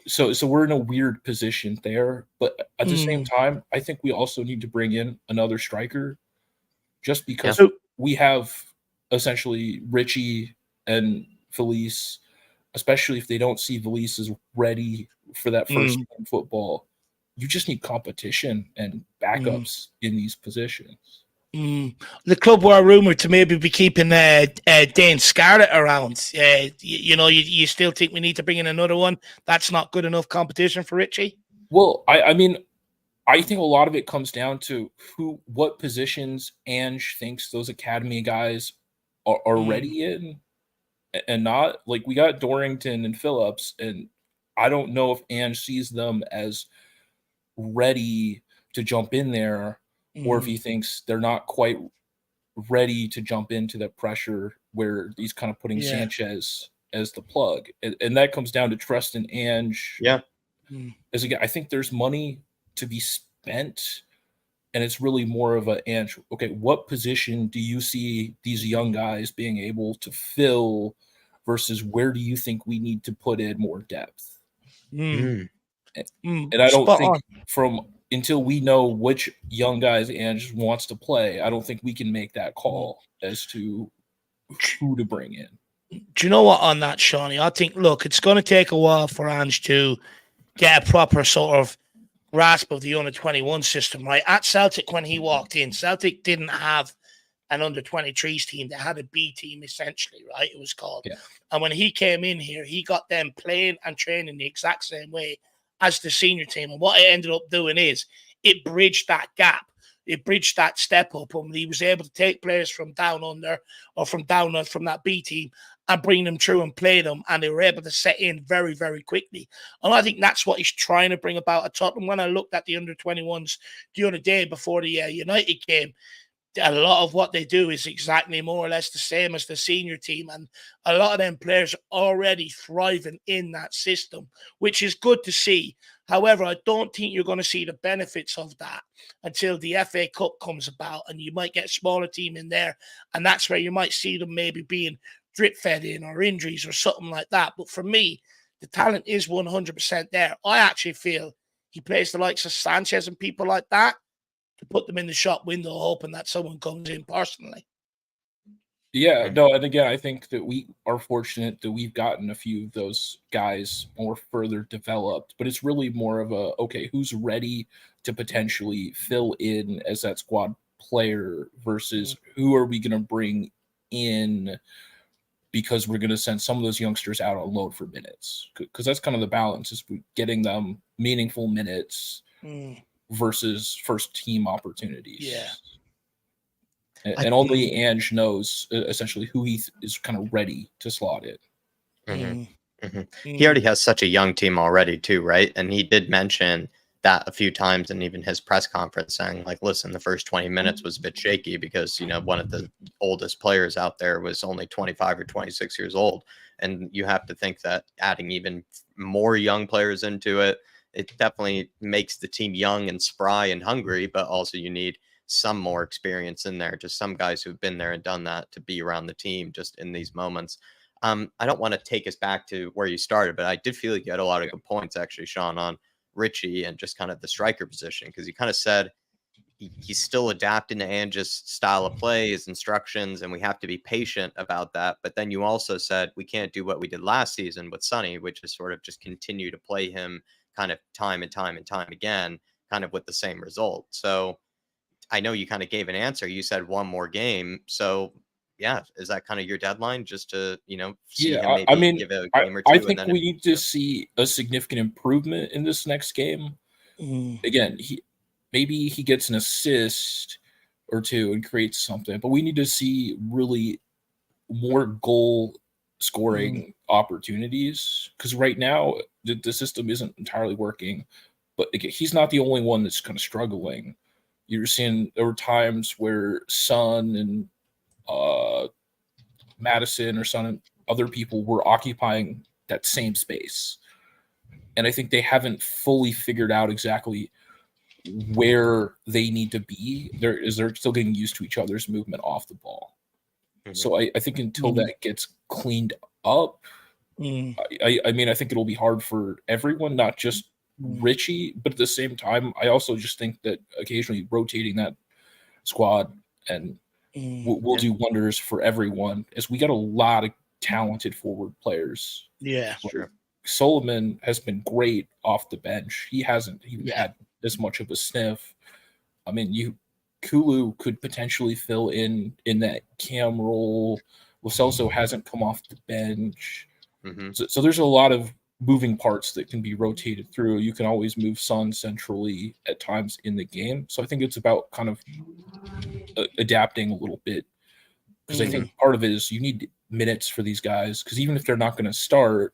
So we're in a weird position there. But at the same time, I think we also need to bring in another striker, just because we have essentially Richie and Felice, especially if they don't see Felice as ready for that first game football. You just need competition and backups in these positions. The club were rumored to maybe be keeping Dane Scarlett around. You still think we need to bring in another one? That's not good enough competition for Richie? Well, I mean, I think a lot of it comes down to what positions Ange thinks those academy guys are ready in and not. Like, we got Dorrington and Phillips, and I don't know if Ange sees them as ready to jump in there, or if he thinks they're not quite ready to jump into that pressure where he's kind of putting Sanchez as the plug. And that comes down to trust in Ange. As again, I think there's money to be spent, and it's really more of a Ange, okay, what position do you see these young guys being able to fill versus where do you think we need to put in more depth? And I don't think until we know which young guys Ange wants to play, I don't think we can make that call as to who to bring in. Do you know what on that, Shawnee? I think, look, it's going to take a while for Ange to get a proper sort of grasp of the under-21 system, right? At Celtic, when he walked in, Celtic didn't have an under-23s team. They had a B team, essentially, right? It was called. And when he came in here, he got them playing and training the exact same way as the senior team. And what it ended up doing is it bridged that gap. It bridged that step up, and he was able to take players from down under or from that B team and bring them through and play them, and they were able to set in very, very quickly. And I think that's what he's trying to bring about at Tottenham. When I looked at the under-21s the other day before the United game, a lot of what they do is exactly more or less the same as the senior team, and a lot of them players are already thriving in that system, which is good to see. However, I don't think you're going to see the benefits of that until the FA Cup comes about, and you might get a smaller team in there, and that's where you might see them maybe being drip-fed in or injuries or something like that. But for me, the talent is 100% there. I actually feel he plays the likes of Sanchez and people like that to put them in the shop window, hoping that someone comes in personally. Yeah, no, and again, I think that we are fortunate that we've gotten a few of those guys more further developed, but it's really more of a, okay, who's ready to potentially fill in as that squad player versus who are we going to bring in because we're going to send some of those youngsters out on loan for minutes, because that's kind of the balance, is getting them meaningful minutes versus first team opportunities. And only Ange knows essentially who he is kind of ready to slot in. He already has such a young team already too, right? And he did mention that a few times, and even his press conference saying, like, listen, the first 20 minutes was a bit shaky because, one of the oldest players out there was only 25 or 26 years old. And you have to think that adding even more young players into it, it definitely makes the team young and spry and hungry, but also you need some more experience in there, just some guys who've been there and done that to be around the team just in these moments. I don't want to take us back to where you started, but I did feel like you had a lot of good points, actually, Sean, on Richie and just kind of the striker position, because you kind of said he's still adapting to Ange's style of play, his instructions, and we have to be patient about that. But then you also said we can't do what we did last season with Sonny, which is sort of just continue to play him kind of time and time and time again, kind of with the same result. So I know you kind of gave an answer. You said one more game. So yeah, is that kind of your deadline, just to see him maybe give a game or two? I think we need to see a significant improvement in this next game. Again, maybe he gets an assist or two and creates something, but we need to see really more goal scoring opportunities, because right now the system isn't entirely working. But again, he's not the only one that's kind of struggling. You're seeing there were times where Son and Madison or Son and other people were occupying that same space. And I think they haven't fully figured out exactly where they need to be. They're still getting used to each other's movement off the ball. So I think until that gets cleaned up, I mean, I think it'll be hard for everyone, not just Richie, but at the same time, I also just think that occasionally rotating that squad and will do wonders for everyone, as we got a lot of talented forward players. Yeah, sure. Solomon has been great off the bench. He hasn't even had as much of a sniff. I mean, Kulu could potentially fill in that cam role. Lo Celso hasn't come off the bench. So there's a lot of moving parts that can be rotated through. You can always move Son centrally at times in the game. So I think it's about kind of adapting a little bit, because I think part of it is you need minutes for these guys, because even if they're not going to start,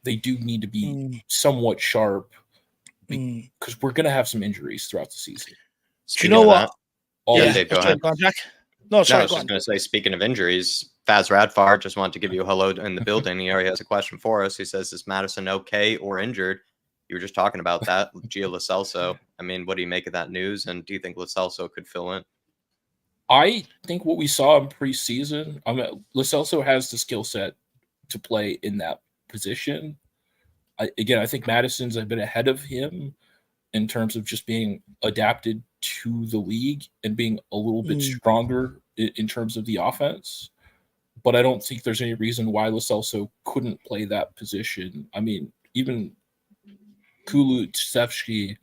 they do need to be somewhat sharp, because we're going to have some injuries throughout the season. Do you know what? Go ahead. Jack. No, sorry, I was just going to say, speaking of injuries, Faz Radfar just wanted to give you a hello in the building. He already has a question for us. He says, is Madison okay or injured? You were just talking about that. Gio Lo Celso. I mean, what do you make of that news? And do you think Lo Celso could fill in? I think what we saw in preseason, Lo Celso has the skill set to play in that position. I think Madison's a bit ahead of him in terms of just being adapted to the league and being a little bit stronger in terms of the offense. But I don't think there's any reason why Lo Celso couldn't play that position. I mean, even Kulusevski,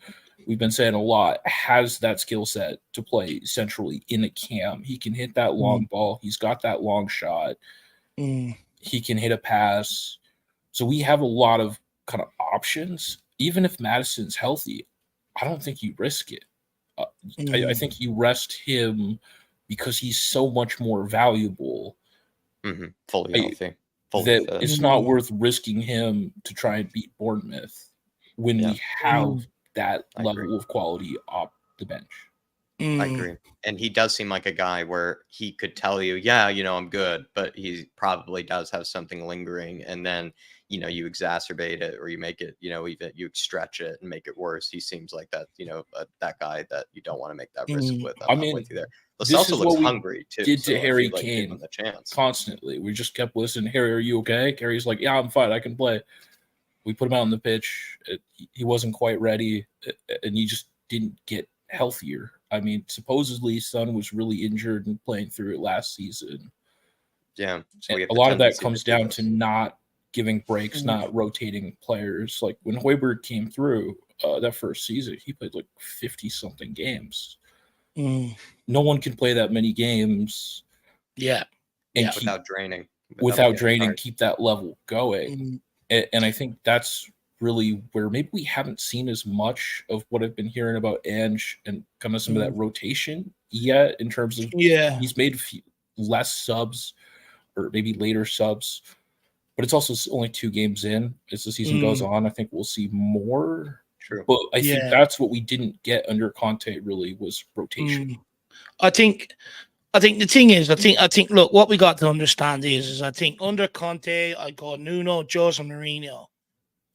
we've been saying a lot, has that skill set to play centrally in a cam. He can hit that long ball. He's got that long shot. He can hit a pass. So we have a lot of kind of options. Even if Madison's healthy, I don't think you risk it. I think you rest him because he's so much more valuable. Fully healthy. It's not worth risking him to try and beat Bournemouth when we have that level of quality off the bench. I agree. And he does seem like a guy where he could tell you, yeah, I'm good, but he probably does have something lingering. And then, you exacerbate it, or you make it, even you stretch it and make it worse. He seems like that, that guy that you don't want to make that risk with. I'm with you there. This also looks hungry too. Did to Harry Kane constantly. We just kept listening. Harry, are you okay? Harry's like, yeah, I'm fine. I can play. We put him out on the pitch. He wasn't quite ready, and he just didn't get healthier. I mean, supposedly Son was really injured and playing through it last season. Yeah. So a lot of that comes down to not giving breaks, not rotating players. Like when Højbjerg came through that first season, he played like 50-something games. No one can play that many games. And without draining. Keep that level going. And I think that's really where maybe we haven't seen as much of what I've been hearing about Ange and kind of some of that rotation yet, in terms of he's made less subs or maybe later subs, but it's also only 2 games in as the season goes on. I think we'll see more. True. But I think Yeah. that's what we didn't get under Conte. Really was rotation. I think the thing is, I think. Look, what we got to understand is I think under Conte, I got Nuno, Jose Mourinho.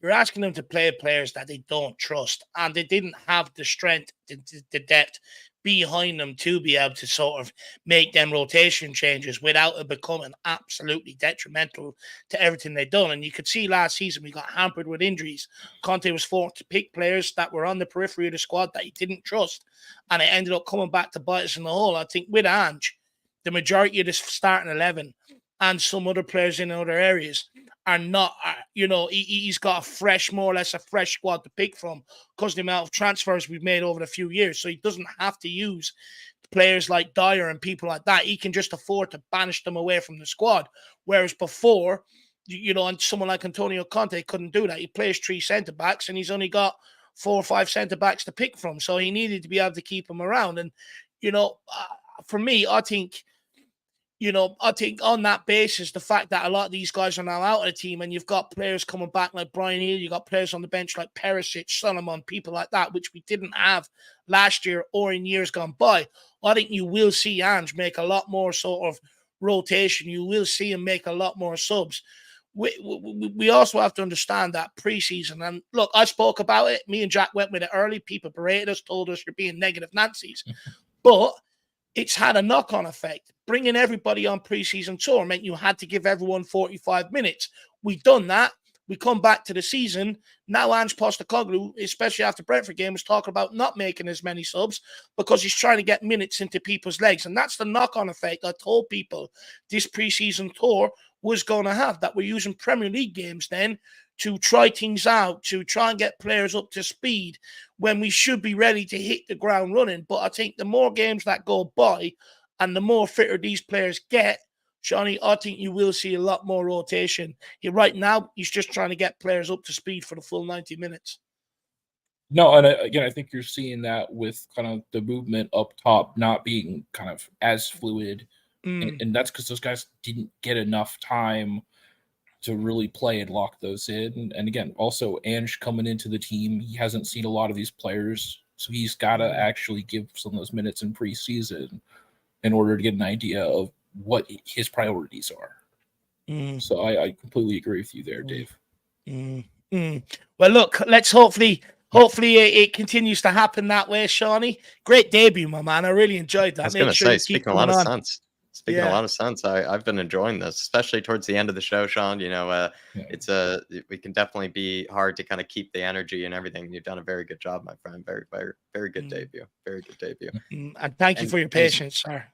You're asking them to play players that they don't trust, and they didn't have the strength, the depth behind them to be able to sort of make them rotation changes without it becoming absolutely detrimental to everything they've done. And you could see last season we got hampered with injuries. Conte was forced to pick players that were on the periphery of the squad that he didn't trust, and it ended up coming back to bite us in the hole. I think with Ange, the majority of the starting 11 and some other players in other areas are not, he's got more or less a fresh squad to pick from because of the amount of transfers we've made over the few years. So he doesn't have to use players like Dyer and people like that. He can just afford to banish them away from the squad. Whereas before, and someone like Antonio Conte couldn't do that. He plays 3 centre-backs and he's only got 4 or 5 centre-backs to pick from. So he needed to be able to keep them around. And, for me, I think on that basis, the fact that a lot of these guys are now out of the team and you've got players coming back like Brian Hill, you've got players on the bench like Perisic, Solomon, people like that, which we didn't have last year or in years gone by, I think you will see Ange make a lot more sort of rotation. You will see him make a lot more subs. We also have to understand that preseason, and look, I spoke about it. Me and Jack went with it early. People berated us, told us you're being negative Nancy's. But it's had a knock-on effect. Bringing everybody on preseason tour meant you had to give everyone 45 minutes. We've done that. We come back to the season. Now Ange Postecoglou, especially after Brentford game, was talking about not making as many subs because he's trying to get minutes into people's legs. And that's the knock-on effect I told people this preseason tour was going to have, that we're using Premier League games then to try things out, to try and get players up to speed when we should be ready to hit the ground running. But I think the more games that go by and the more fitter these players get, Johnny, I think you will see a lot more rotation. Right now, he's just trying to get players up to speed for the full 90 minutes. No, and again, I think you're seeing that with kind of the movement up top not being kind of as fluid. And that's because those guys didn't get enough time to really play and lock those in. And again, also Ange coming into the team, he hasn't seen a lot of these players, so he's got to actually give some of those minutes in preseason in order to get an idea of what his priorities are. So I completely agree with you there, Dave. Well, look, let's hopefully it continues to happen that way, Shawnee. Great debut, my man. I really enjoyed that. I was going to say, speaking a lot of sense. Speaking Yeah. a lot of sense, I've been enjoying this, especially towards the end of the show, Sean. We can definitely be hard to kind of keep the energy and everything. You've done a very good job, my friend. Very, very, very good debut. Very good debut. And thank you for your patience, sir.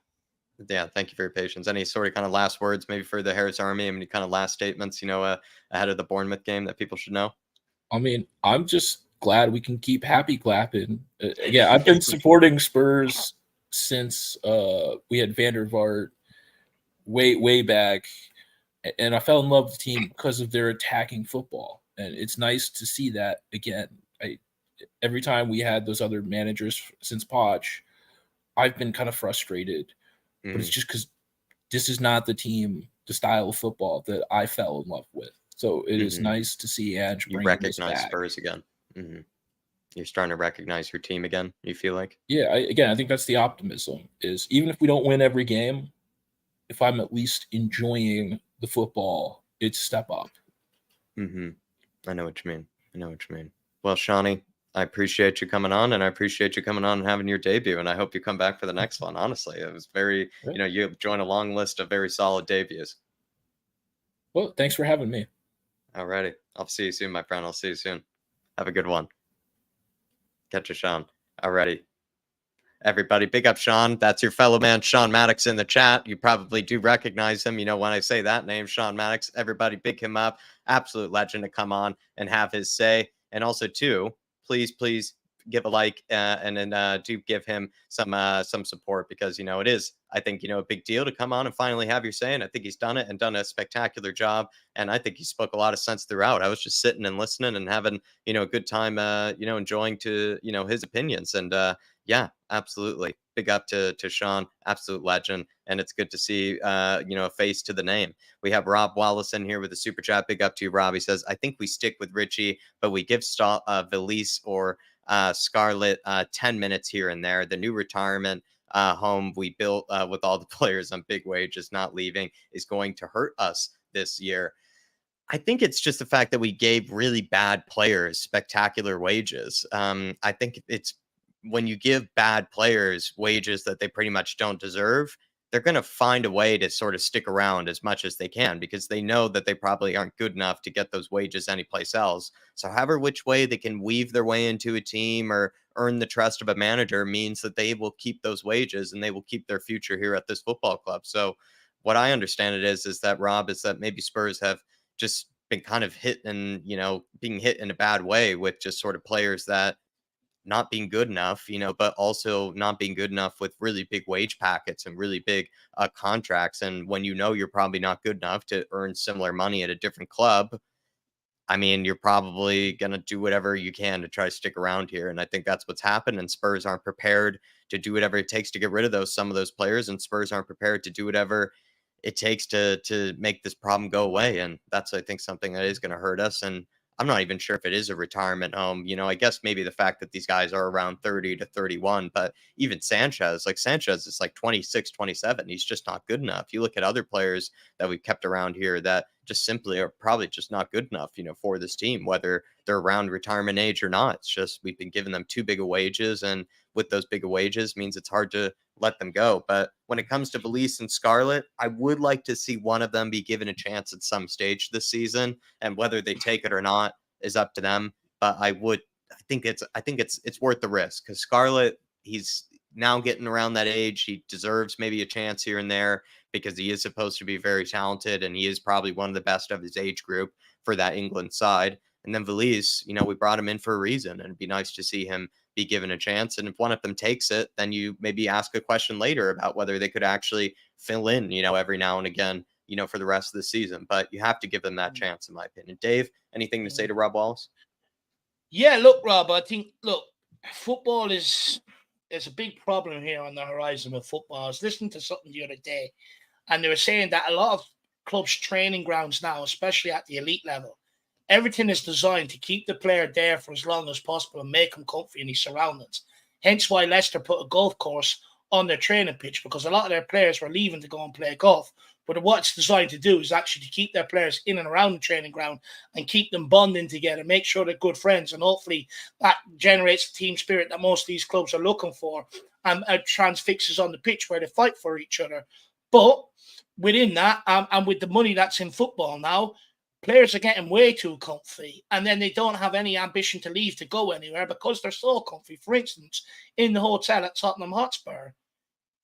Yeah, thank you for your patience. Any sort of kind of last words, maybe for the Harris Army? Any kind of last statements, ahead of the Bournemouth game that people should know? I mean, I'm just glad we can keep happy clapping. I've been supporting Spurs since we had Van der Vaart way back, and I fell in love with the team because of their attacking football, and it's nice to see that again. Every time we had those other managers since Poch, I've been kind of frustrated, but it's just because this is not the style of football that I fell in love with. So it is nice to see Ange bring recognize back. Spurs again. You're starting to recognize your team again, you feel like? Yeah, I think that's the optimism, is even if we don't win every game, if I'm at least enjoying the football, it's step up. I know what you mean. Well, Shawnee, I appreciate you coming on, and I appreciate you coming on and having your debut, and I hope you come back for the next one. Honestly, it was very, you joined a long list of very solid debuts. Well, thanks for having me. Alrighty. I'll see you soon, my friend. I'll see you soon. Have a good one. Catch you, Sean. Alrighty. Everybody, big up Sean. That's your fellow man, Sean Maddox, in the chat. You probably do recognize him. When I say that name, Sean Maddox, everybody big him up. Absolute legend to come on and have his say. And also, too, please give a like and then do give him some support, because, it is, I think, a big deal to come on and finally have your say. And I think he's done it and done a spectacular job. And I think he spoke a lot of sense throughout. I was just sitting and listening and having, a good time, enjoying to, his opinions. And yeah, absolutely. big up to Sean, absolute legend. And it's good to see, a face to the name. We have Rob Wallace in here with a super chat. Big up to you, Rob. He says, I think we stick with Richie, but we give Valise or Scarlett 10 minutes here and there. The new retirement home we built with all the players on big wages not leaving is going to hurt us this year. I think it's just the fact that we gave really bad players spectacular wages. I think it's when you give bad players wages that they pretty much don't deserve, they're going to find a way to sort of stick around as much as they can because they know that they probably aren't good enough to get those wages anyplace else. So however which way they can weave their way into a team or earn the trust of a manager means that they will keep those wages and they will keep their future here at this football club. So what I understand it is that, Rob, is that maybe Spurs have just been kind of hit and, being hit in a bad way with just sort of players that not being good enough, but also not being good enough with really big wage packets and really big contracts. And when you're probably not good enough to earn similar money at a different club, I mean, you're probably going to do whatever you can to try to stick around here. And I think that's what's happened. And Spurs aren't prepared to do whatever it takes to get rid of some of those players. And Spurs aren't prepared to do whatever it takes to make this problem go away. And that's, I think, something that is going to hurt us. And I'm not even sure if it is a retirement home. I guess maybe the fact that these guys are around 30 to 31, but even Sanchez is like 26, 27. He's just not good enough. You look at other players that we've kept around here that just simply are probably just not good enough, for this team, whether they're around retirement age or not. It's just we've been giving them too big of wages, and with those big of wages means it's hard to let them go. But when it comes to Valise and Scarlett, I would like to see one of them be given a chance at some stage this season, and whether they take it or not is up to them. But I think it's worth the risk because Scarlett, he's now getting around that age. He deserves maybe a chance here and there because he is supposed to be very talented and he is probably one of the best of his age group for that England side. And then Valise, we brought him in for a reason, and it'd be nice to see him be given a chance. And if one of them takes it, then you maybe ask a question later about whether they could actually fill in, every now and again, for the rest of the season. But you have to give them that chance, in my opinion. Dave, anything to say to Rob Wallace? Yeah, look, Rob, I think, football is there's a big problem here on the horizon with football. I was listening to something the other day, and they were saying that a lot of clubs' training grounds now, especially at the elite level, everything is designed to keep the player there for as long as possible and make him comfy in his surroundings. Hence why Leicester put a golf course on their training pitch, because a lot of their players were leaving to go and play golf. But what it's designed to do is actually to keep their players in and around the training ground and keep them bonding together, make sure they're good friends. And hopefully that generates the team spirit that most of these clubs are looking for, and transfixes on the pitch where they fight for each other. But within that, and with the money that's in football now, players are getting way too comfy, and then they don't have any ambition to leave to go anywhere because they're so comfy. For instance, in the hotel at Tottenham Hotspur,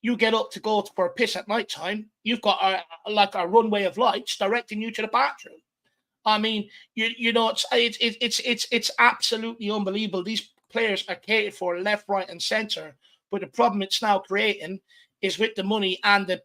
you get up to go for a piss at night time, you've got a runway of lights directing you to the bathroom. I mean, it's absolutely unbelievable. These players are catered for left, right, and centre. But the problem it's now creating is with the money and the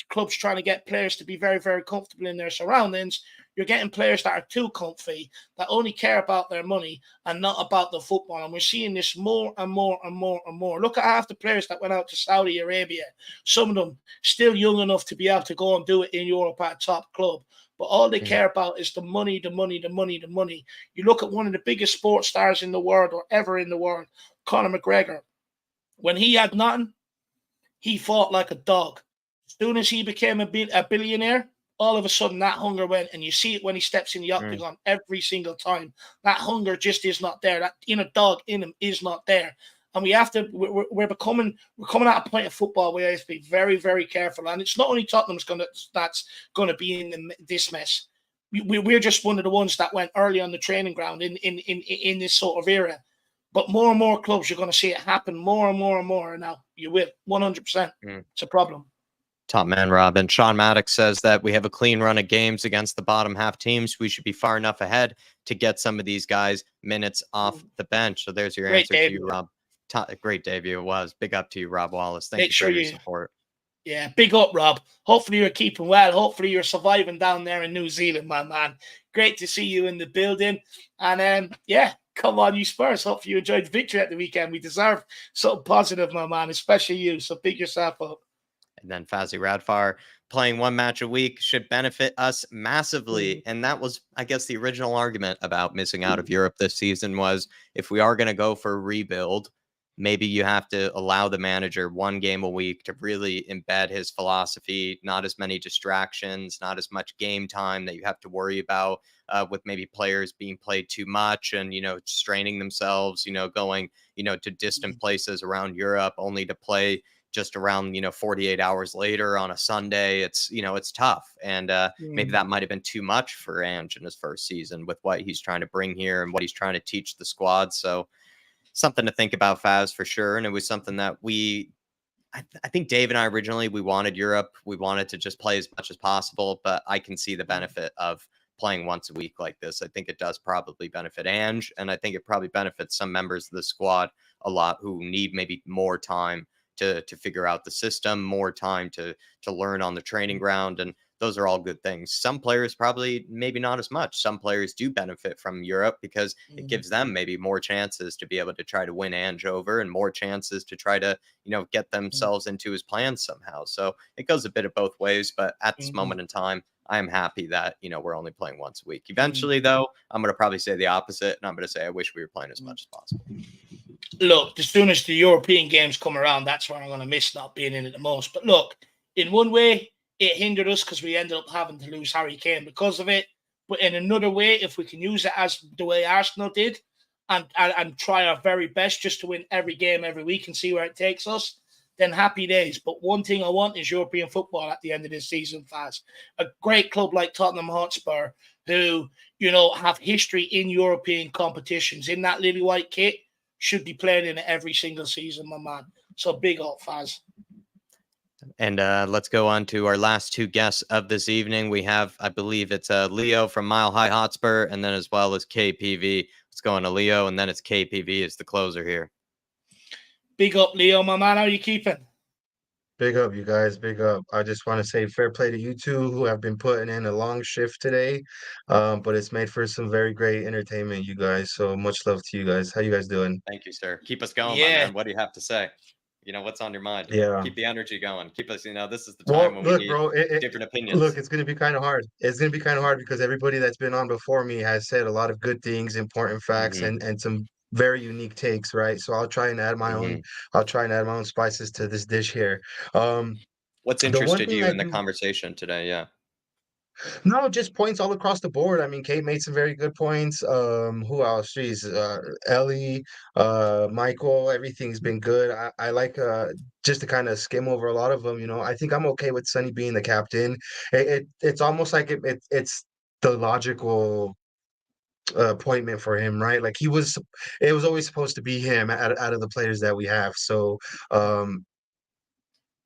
clubs trying to get players to be very, very comfortable in their surroundings. You're getting players that are too comfy, that only care about their money and not about the football. And we're seeing this more and more and more and more. Look at half the players that went out to Saudi Arabia. Some of them still young enough to be able to go and do it in Europe at a top club. But all they care about is the money, the money, the money, the money. You look at one of the biggest sports stars in the world or ever in the world, Conor McGregor. When he had nothing, he fought like a dog. As soon as he became a billionaire, all of a sudden that hunger went, and you see it when he steps in the octagon every single time. That hunger just is not there. That inner dog in him is not there. And we're coming at a point of football where we have to be very, very careful. And it's not only Tottenham's that's going to be in this mess. We're just one of the ones that went early on the training ground in this sort of era. But more and more clubs, you're going to see it happen more and more and more. Now, you will, 100%. It's a problem. Top man, Rob. And Sean Maddox says that we have a clean run of games against the bottom half teams. We should be far enough ahead to get some of these guys minutes off the bench. So there's your answer to you, Rob. Great debut it was. Big up to you, Rob Wallace. Thank you for your support. Yeah, big up, Rob. Hopefully you're keeping well. Hopefully you're surviving down there in New Zealand, my man. Great to see you in the building. And yeah, Come on, you Spurs. Hopefully you enjoyed the victory at the weekend. We deserve something positive, my man, especially you. So big yourself up. And then Fazzy Radfar playing one match a week should benefit us massively. And that was, I guess, the original argument about missing out of Europe this season was if we are going to go for a rebuild, maybe you have to allow the manager one game a week to really embed his philosophy, not as many distractions, not as much game time that you have to worry about with maybe players being played too much and, straining themselves, going, to distant places around Europe only to play just around 48 hours later on a Sunday. It's tough, and maybe that might have been too much for Ange in his first season with what he's trying to bring here and what he's trying to teach the squad. So something to think about, Faz, for sure. And it was something that I think Dave and I originally, we wanted Europe. We wanted to just play as much as possible, but I can see the benefit of playing once a week like this. I think it does probably benefit Ange, and I think it probably benefits some members of the squad a lot who need maybe more time to figure out the system, more time to learn on the training ground. And those are all good things. Some players probably maybe not as much. Some players do benefit from Europe because it gives them maybe more chances to be able to try to win Ange over and more chances to try to, get themselves into his plans somehow. So it goes a bit of both ways. But at this moment in time, I am happy that, we're only playing once a week. Eventually, though, I'm going to probably say the opposite. And I'm going to say I wish we were playing as much as possible. Look, as soon as the European games come around, that's where I'm going to miss not being in it the most. But look, in one way, it hindered us because we ended up having to lose Harry Kane because of it. But in another way, if we can use it as the way Arsenal did and try our very best just to win every game every week and see where it takes us, then happy days. But one thing I want is European football at the end of this season, Faz. A great club like Tottenham Hotspur who, have history in European competitions in that lily white kit should be playing in it every single season, my man. So big up, Faz. And let's go on to our last two guests of this evening. We have, I believe it's Leo from Mile High Hotspur, and then as well as KPV. Let's go on to Leo, and then it's KPV as the closer here. Big up, Leo, my man. How are you keeping? Big up, you guys. Big up. I just want to say fair play to you two who have been putting in a long shift today. But it's made for some very great entertainment, you guys. So much love to you guys. How you guys doing? Thank you, sir. Keep us going, my man. What do you have to say? What's on your mind? Yeah. Keep the energy going. Keep us, this is the time when we need different opinions. Look, it's going to be kind of hard. It's going to be kind of hard because everybody that's been on before me has said a lot of good things, important facts, and some very unique takes, right? So I'll try and add my own spices to this dish here. What's interested you in the conversation today? Yeah. No, just points all across the board. I mean, Kate made some very good points. Who else? Jeez, Ellie, Michael, everything's been good. I like just to kind of skim over a lot of them. I think I'm okay with Sonny being the captain. It's almost like it's the logical appointment for him, right? Like it was always supposed to be him out of the players that we have. So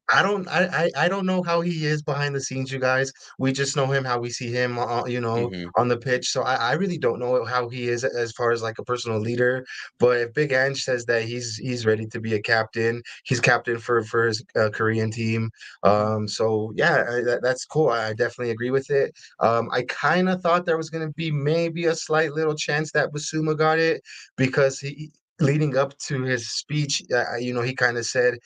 I don't know how he is behind the scenes, you guys. We just know him how we see him, on the pitch. So I really don't know how he is as far as like a personal leader. But if Big Ange says that he's ready to be a captain, he's captain for his Korean team. So yeah, that's cool. I definitely agree with it. I kind of thought there was going to be maybe a slight little chance that Basuma got it because leading up to his speech, he kind of said,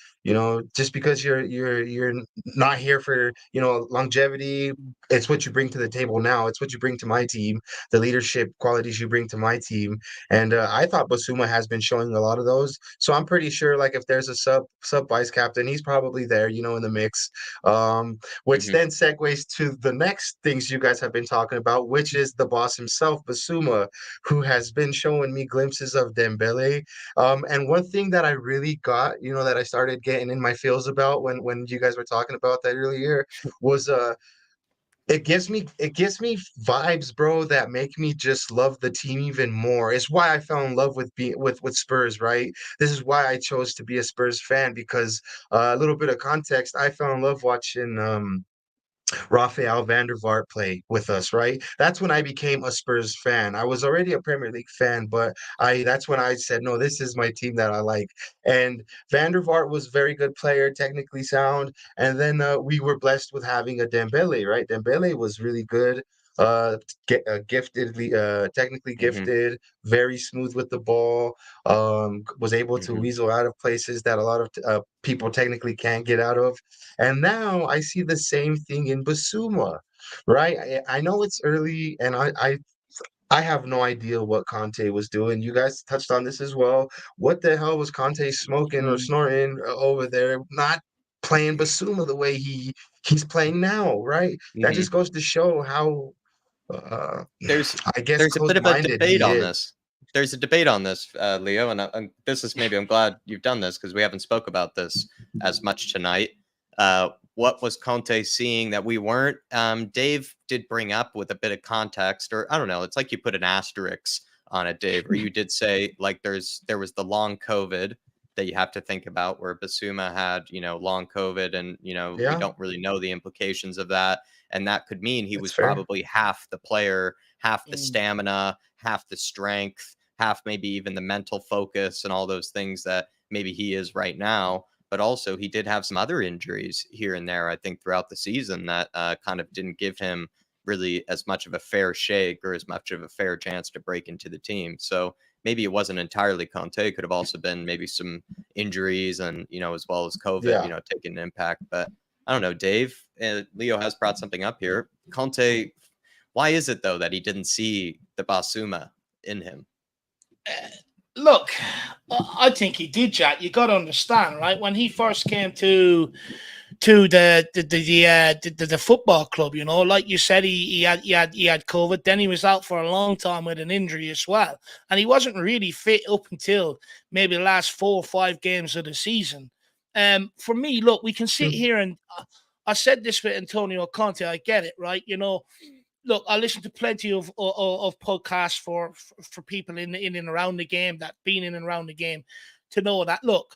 just because you're not here for longevity, it's what you bring to the table now. It's what you bring to my team, the leadership qualities you bring to my team. And I thought Basuma has been showing a lot of those. So I'm pretty sure, like, if there's a sub vice captain, he's probably there, in the mix. Which then segues to the next things you guys have been talking about, which is the boss himself, Basuma, who has been showing me glimpses of Dembele. And one thing that I really got, that I started getting in my feels about when you guys were talking about that earlier was it gives me vibes, bro, that make me just love the team even more. It's why I fell in love with Spurs, right? This is why I chose to be a Spurs fan because a little bit of context, I fell in love watching Rafael van der Vaart play with us, right? That's when I became a Spurs fan. I was already a Premier League fan, but that's when I said, no, this is my team that I like. And van der Vaart was a very good player, technically sound. And then we were blessed with having a Dembele, right? Dembele was really good. technically Mhm. gifted, very smooth with the ball. Was able to Mhm. weasel out of places that a lot of people technically can't get out of. And now I see the same thing in Basuma, right? I know it's early, and I have no idea what Conte was doing. You guys touched on this as well. What the hell was Conte smoking or snorting over there? Not playing Basuma the way he's playing now, right? That Mhm. just goes to show how uh, There's I guess there's a bit of a closed-minded debate he on is. this. There's a debate on this, Leo, and this is maybe I'm glad you've done this because we haven't spoke about this as much tonight. What was Conte seeing that we weren't? Dave did bring up with a bit of context, or I don't know. It's like you put an asterisk on it, Dave, or you did say like there was the long COVID that you have to think about, where Basuma had long COVID, and we Yeah, don't really know the implications of that, and that could mean he that's was fair. probably half the player, half the Mm. stamina, half the strength, half maybe even the mental focus and all those things that maybe he is right now. But also, he did have some other injuries here and there, I think, throughout the season that kind of didn't give him really as much of a fair shake or as much of a fair chance to break into the team. So maybe it wasn't entirely Conte. It could have also been maybe some injuries and, as well as COVID, Yeah. taking an impact. But I don't know, Dave. Leo has brought something up here. Conte, why is it though that he didn't see the Basuma in him? Look, I think he did, Jack. You got to understand, right? When he first came to the football club, like you said, he had COVID. Then he was out for a long time with an injury as well, and he wasn't really fit up until maybe the last 4 or 5 games of the season. For me, look, we can sit here and I said this with Antonio Conte. I get it, right? Look, I listen to plenty of podcasts for people in and around the game, that been in and around the game, to know that, look,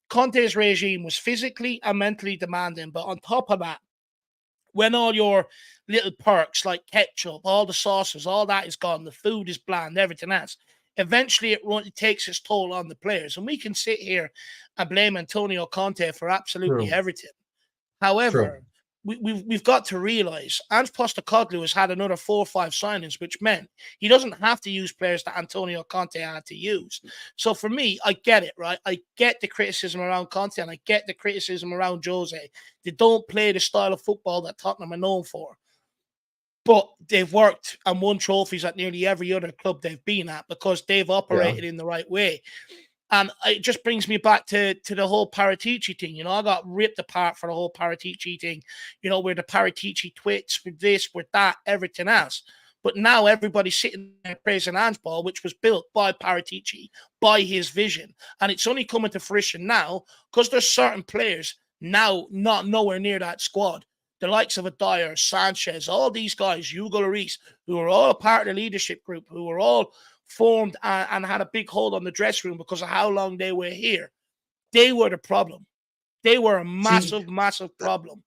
Conte's regime was physically and mentally demanding, but on top of that, when all your little perks like ketchup, all the sauces, all that is gone, the food is bland, everything else, eventually it takes its toll on the players. And we can sit here and blame Antonio Conte for absolutely True. everything. True. However, we've got to realise Ange Postecoglou has had another 4 or 5 signings, which meant he doesn't have to use players that Antonio Conte had to use. So for me, I get it, right? I get the criticism around Conte and I get the criticism around Jose. They don't play the style of football that Tottenham are known for. But they've worked and won trophies at nearly every other club they've been at because they've operated in the right way. And it just brings me back to the whole Paratici thing. I got ripped apart for the whole Paratici thing, where the Paratici twits, with this, with that, everything else. But now everybody's sitting there praising Handball, which was built by Paratici, by his vision. And it's only coming to fruition now because there's certain players now not nowhere near that squad. The likes of Dyer, Sanchez, all these guys, Hugo Lloris, who are all a part of the leadership group, who are all formed and had a big hold on the dressing room because of how long they were here. They were the problem. They were a massive, massive problem.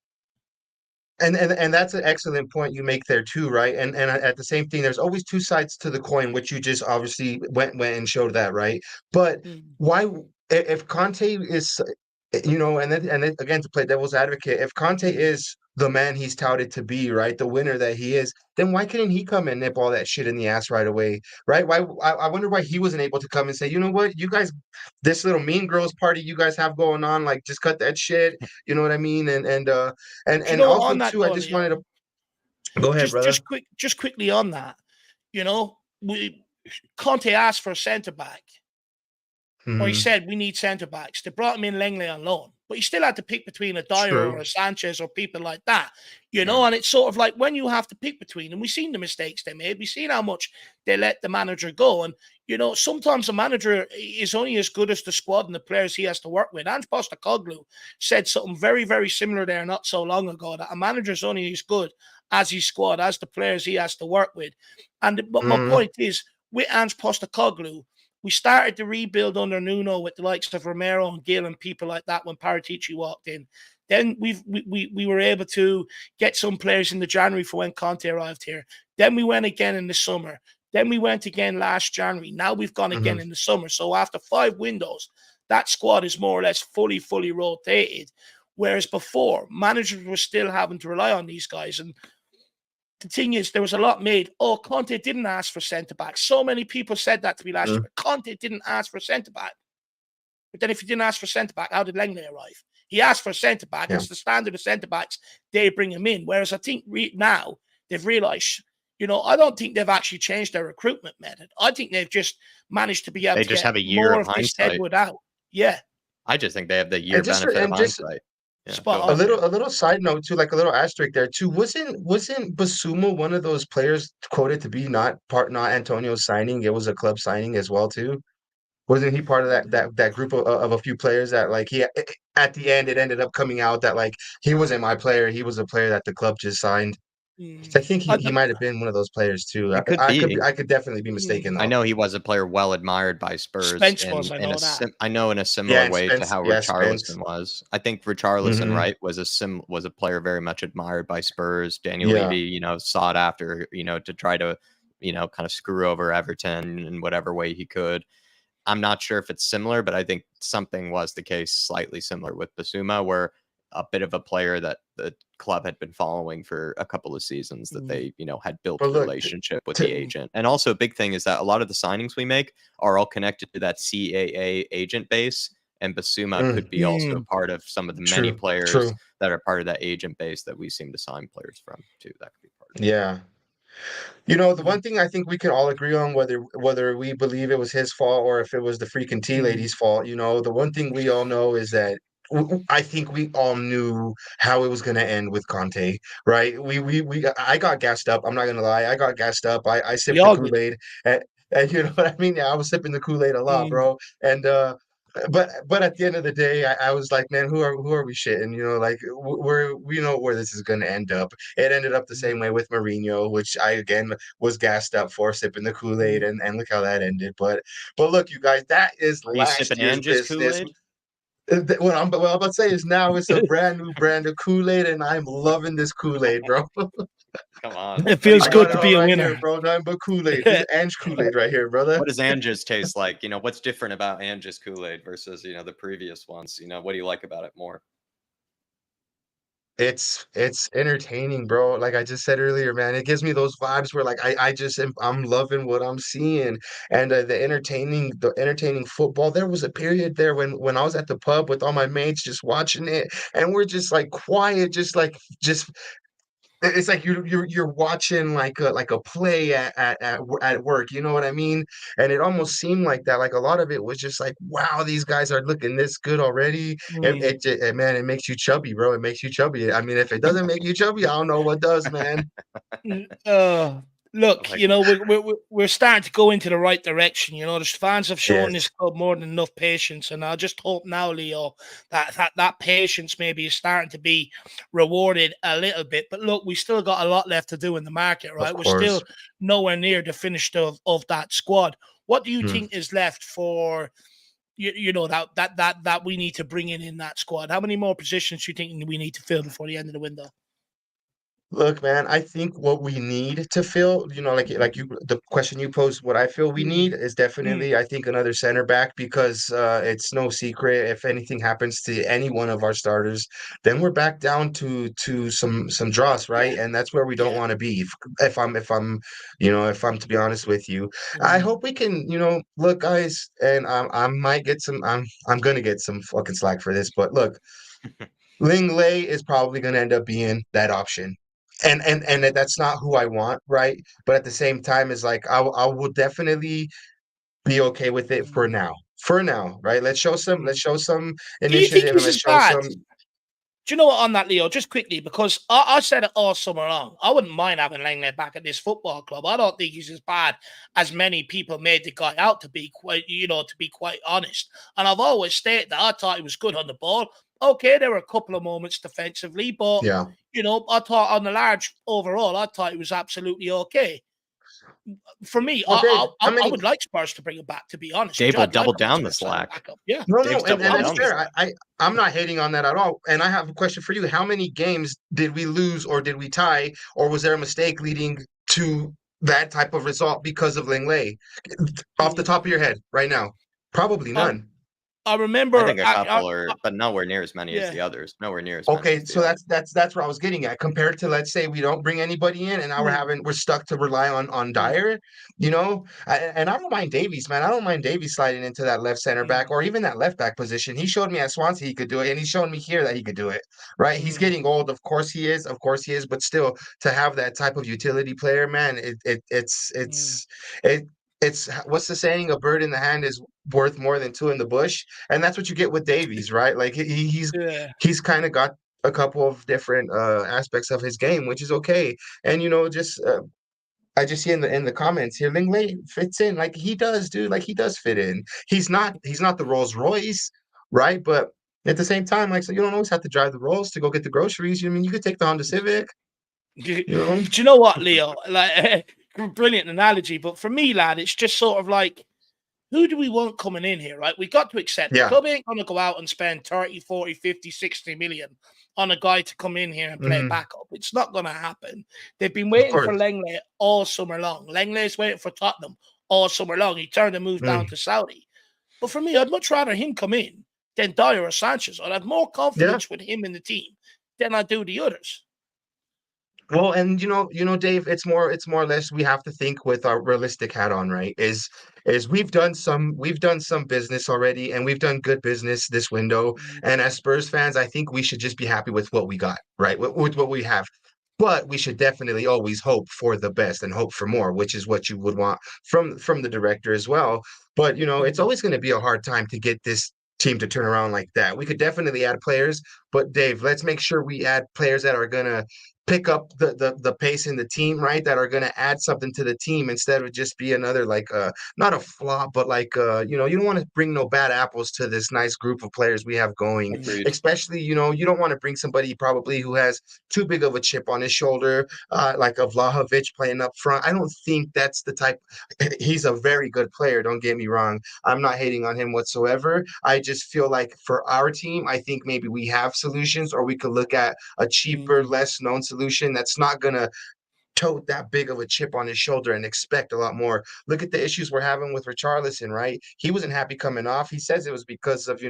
And that's an excellent point you make there too, right? And at the same thing, there's always 2 sides to the coin, which you just obviously went and showed that, right? But why, if Conte is, and then again, to play devil's advocate, if Conte is the man he's touted to be, right, the winner that he is, then why couldn't he come and nip all that shit in the ass right away, right? Why I wonder why he wasn't able to come and say, you know what, you guys, this little mean girls party you guys have going on, like just cut that shit, you know what I mean? And also On that too, I just wanted to go ahead, brother. just quickly on that, Conte asked for a centre back. Or he said, we need centre-backs. They brought him in Langley on loan. But he still had to pick between a Dyer or a Sanchez or people like that. And it's sort of like when you have to pick between them, we've seen the mistakes they made. We've seen how much they let the manager go. And, sometimes the manager is only as good as the squad and the players he has to work with. Ange Postecoglou said something very, very similar there not so long ago, that a manager is only as good as his squad, as the players he has to work with. But my point is, with Ange Postecoglou, we started to rebuild under Nuno with the likes of Romero and Gill and people like that when Paratici walked in. Then we were able to get some players in the January for when Conte arrived here. Then we went again in the summer. Then we went again last January. Now we've gone again in the summer. So after 5 windows, that squad is more or less fully rotated. Whereas before, managers were still having to rely on these guys. And the thing is, there was a lot made. Oh, Conte didn't ask for centre-back. So many people said that to me last year. Conte didn't ask for centre-back. But then if he didn't ask for centre-back, how did Langley arrive? He asked for a centre-back. It's the standard of centre-backs. They bring him in. Whereas I think now they've realised, I don't think they've actually changed their recruitment method. I think they've just managed to be able to have a year more of of this hindsight. Deadwood out. Yeah. I just think they have the year benefit of hindsight. Spot a on. little side note too, like a little asterisk there too. Wasn't Basuma one of those players quoted to be not Antonio's signing? It was a club signing as well too. Wasn't he part of that group of a few players that like he at the end it ended up coming out that like he wasn't my player, he was a player that the club just signed. I think he might have been one of those players too. It could be. I could definitely be mistaken though. I know he was a player well admired by Spurs. Spence was, I know that. I know in a similar way Spence, to how Richarlison was. I think Richarlison, right, was a player very much admired by Spurs. Daniel Levy, sought after, to try to, kind of screw over Everton in whatever way he could. I'm not sure if it's similar, but I think something was the case slightly similar with Basuma, where a bit of a player that the club had been following for a couple of seasons that they, had built a relationship with the agent. And also a big thing is that a lot of the signings we make are all connected to that CAA agent base. And Basuma could be also part of some of the many players that are part of that agent base that we seem to sign players from too. That could be part of it. Yeah. The one thing I think we can all agree on, whether we believe it was his fault or if it was the freaking tea lady's fault, the one thing we all know is that I think we all knew how it was going to end with Conte, right? I got gassed up. I'm not going to lie. I got gassed up. I sipped the Kool-Aid, and you know what I mean? Yeah, I was sipping the Kool-Aid a lot, bro. And but at the end of the day, I was like, man, who are we shitting? Like we know where this is going to end up. It ended up the same way with Mourinho, which I again was gassed up for sipping the Kool-Aid, and look how that ended. But look, you guys, that is last year's business. Kool-Aid? What I'm about to say is now it's a brand new brand of Kool-Aid, and I'm loving this Kool-Aid, bro. Come on. It feels good to be a winner. Here, bro. Nothing but Kool-Aid. This is Ange Kool-Aid right here, brother. What does Ange's taste like? What's different about Ange's Kool-Aid versus, the previous ones? What do you like about it more? It's entertaining, bro. Like I just said earlier, man, it gives me those vibes where like I'm loving what I'm seeing, and the entertaining football. There was a period there when I was at the pub with all my mates just watching it, and we're just like quiet, just it's like you're watching like a play at work, you know what I mean? And it almost seemed like that. Like a lot of it was just like, wow, these guys are looking this good already. Man, it makes you chubby, bro. It makes you chubby. I mean, if it doesn't make you chubby, I don't know what does, man. Look, we're starting to go into the right direction. The fans have shown this club more than enough patience, and I just hope now, Leo, that patience maybe is starting to be rewarded a little bit. But look, we still got a lot left to do in the market, right? We're still nowhere near the finish of that squad. What do you think is left for? That we need to bring in that squad? How many more positions do you think we need to fill before the end of the window? Look, man, I think what we need to fill, the question you posed, what I feel we need is definitely, I think, another center back, because it's no secret if anything happens to any one of our starters, then we're back down to some dross, right? And that's where we don't want to be. If I'm to be honest with you, I hope we can, look, guys, and I might get I'm gonna get some fucking slack for this, but look, Linglet is probably gonna end up being that option. And that's not who I want, right? But at the same time, it's like I will definitely be okay with it for now. For now, right? Let's show some initiative, and let's show some. Do you know what on that, Leo? Just quickly, because I said it all summer long. I wouldn't mind having Langley back at this football club. I don't think he's as bad as many people made the guy out to be. To be quite honest, and I've always stated that I thought he was good on the ball. Okay, there were a couple of moments defensively, but I thought on the large overall, I thought it was absolutely okay. For me, I would like Spurs to bring him back, to be honest. Dave will double down the slack. Yeah. No, and that's fair. I'm not hating on that at all. And I have a question for you. How many games did we lose, or did we tie, or was there a mistake leading to that type of result because of Lenglet? Off the top of your head right now, probably none. I remember. I think a couple are, but nowhere near as many as Yeah. the others. Nowhere near as many. Okay, as the so others. that's where I was getting at. Compared to, let's say we don't bring anybody in, and now we're stuck to rely on Dyer, you know. And I don't mind Davies, man. I don't mind Davies sliding into that left center back or even that left back position. He showed me at Swansea he could do it, and he's showing me here that he could do it. Right? He's getting old, of course he is, but still to have that type of utility player, man, it's what's the saying? A bird in the hand is worth more than two in the bush, and that's what you get with Davies, right? Like he's kind of got a couple of different aspects of his game, which is okay. And just I just see in the comments here, Lingley fits in like he does, dude. Like he does fit in. He's not the Rolls Royce, right? But at the same time, like so you don't always have to drive the Rolls to go get the groceries. I mean, you could take the Honda Civic. Do you know what, Leo? Like, brilliant analogy. But for me, lad, it's just sort of like, who do we want coming in here, right? We got to accept the club ain't going to go out and spend 30, 40, 50, 60 million on a guy to come in here and play backup. It's not going to happen. They've been waiting for Langley all summer long. Langley's waiting for Tottenham all summer long. He turned and moved down to Saudi. But for me, I'd much rather him come in than Dyer or Sanchez. I'd have more confidence with him in the team than I do the others. Well, and Dave, it's more or less we have to think with our realistic hat on, right? Is we've done some business already, and we've done good business this window. And as Spurs fans, I think we should just be happy with what we got, right? With what we have. But we should definitely always hope for the best and hope for more, which is what you would want from the director as well. But it's always going to be a hard time to get this team to turn around like that. We could definitely add players, but Dave, let's make sure we add players that are going to pick up the pace in the team, right? That are going to add something to the team instead of just be another like not a flop, but like you don't want to bring no bad apples to this nice group of players we have going. Agreed. Especially you don't want to bring somebody probably who has too big of a chip on his shoulder, like a Vlahovic playing up front. I don't think that's the type. He's a very good player. Don't get me wrong. I'm not hating on him whatsoever. I just feel like for our team, I think maybe we have solutions, or we could look at a cheaper, less known solution that's not going to tote that big of a chip on his shoulder and expect a lot more. Look at the issues we're having with Richarlison, right? He wasn't happy coming off. He says it was because of,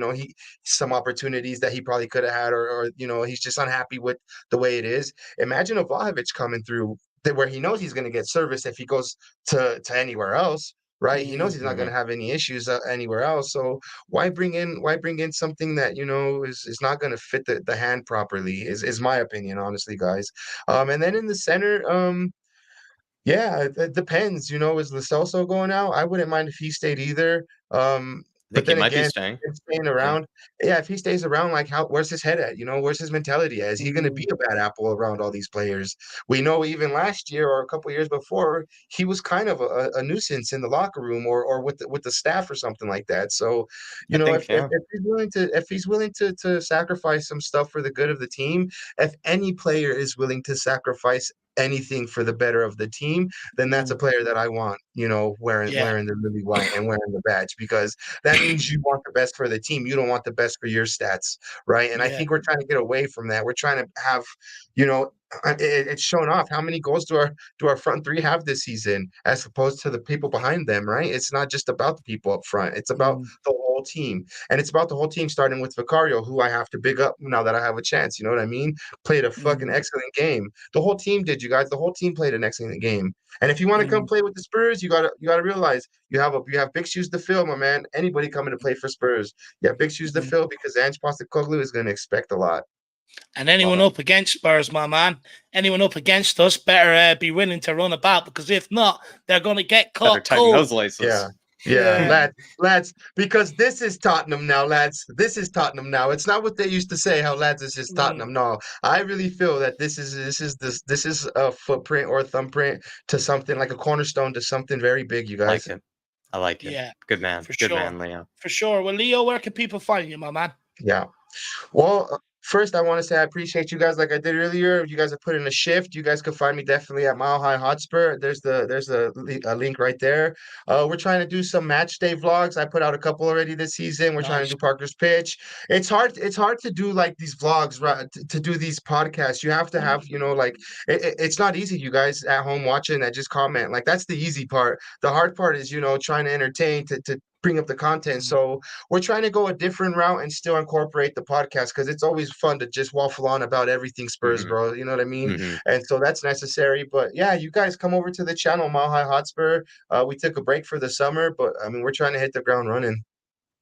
some opportunities that he probably could have had, or he's just unhappy with the way it is. Imagine a Vlahovic coming through where he knows he's going to get service if he goes to anywhere else. Right, he knows he's not going to have any issues anywhere else. So why bring in something that is not going to fit the hand properly? Is my opinion, honestly, guys. And then in the center, yeah, it depends. Is Lo Celso going out? I wouldn't mind if he stayed either. I But think he then might be again, staying. staying around. Yeah, if he stays around, like where's his head at? Where's his mentality at? Is he going to be a bad apple around all these players? We know even last year or a couple years before, he was kind of a nuisance in the locker room or with the staff or something like that. So, I think, if he's willing to sacrifice some stuff for the good of the team, if any player is willing to sacrifice anything for the better of the team, then that's a player that I want, wearing the really white and wearing the badge, because that means you want the best for the team. You don't want the best for your stats, right? And I think we're trying to get away from that. We're trying to have, it's shown off. How many goals do our front three have this season, as opposed to the people behind them, right? It's not just about the people up front. It's about the whole team, and it's about the whole team, starting with Vicario, who I have to big up now that I have a chance. You know what I mean? Played a fucking excellent game. The whole team did, you guys. The whole team played an excellent game. And if you want to come play with the Spurs, you gotta realize you have big shoes to fill, my man. Anybody coming to play for Spurs, you have big shoes to fill, because Ange Postecoglou is going to expect a lot. And anyone up against Spurs, my man, anyone up against us better be willing to run about, because if not, they're going to get caught cold. Those laces. Yeah, lads, because this is Tottenham now, lads. This is Tottenham now. It's not what they used to say, how lads is just Tottenham. No, I really feel that this is a footprint or a thumbprint to something, like a cornerstone to something very big, you guys. I like it. Yeah, good man. Good man, Leo. For sure. Well, Leo, where can people find you, my man? Yeah. Well, first, I want to say I appreciate you guys, like I did earlier. You guys have put in a shift. You guys can find me definitely at IrishHotspur. There's a link right there. We're trying to do some match day vlogs. I put out a couple already this season. We're trying to do Parker's Pitch. It's hard to do like these vlogs, right? To do these podcasts, you have to have it's not easy. You guys at home watching that just comment, like, that's the easy part. The hard part is trying to entertain, to bring up the content. So we're trying to go a different route and still incorporate the podcast, because it's always fun to just waffle on about everything Spurs, bro. You know what I mean? And so that's necessary. But yeah, you guys come over to the channel, Mile High Hotspur. We took a break for the summer, but I mean, we're trying to hit the ground running.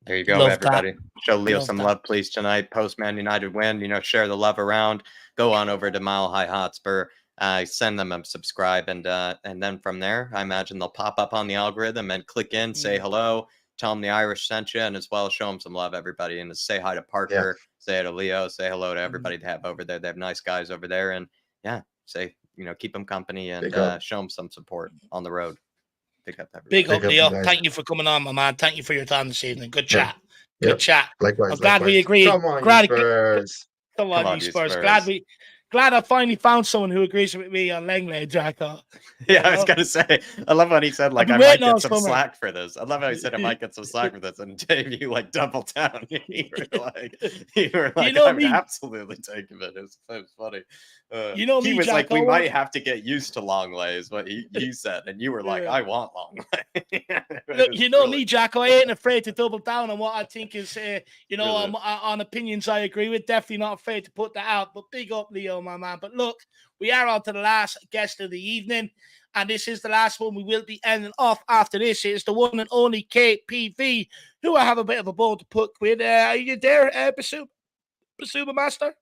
There you go, Love everybody. that. Show Leo Love some that. love, please, tonight. Post Man United win. Share the love around. Go on over to Mile High Hotspur. Send them a subscribe, and then from there, I imagine they'll pop up on the algorithm and click in, say hello, tell them the Irish sent you, and as well show them some love, everybody, and say hi to Parker, say hi to Leo, say hello to everybody they have over there. They have nice guys over there, and say keep them company and show them some support on the road. Pick up everybody. Big up, Leo. Thank you for coming on, my man. Thank you for your time this evening. Good chat. Yep. Good chat. Likewise. I'm glad we agreed. Come on, glad you Spurs. Come on, you Spurs. Glad I finally found someone who agrees with me on Langley, Jack. I was gonna say, I love when he said I might get some slack for this. I love how he said I might get some slack for this, and Dave, you double down. you were like, I would absolutely take it. It was funny. He was Jack, like, we might have to get used to long lays, what he said, and you were like, I want long lay. Look, me, Jack. I ain't afraid to double down on what I think is, on opinions I agree with. Definitely not afraid to put that out. But big up, Leo, my man. But look, we are on to the last guest of the evening, and this is the last one. We will be ending off after this. It's the one and only KPV, who I have a bit of a ball to put with. Are you there, Basuma Master?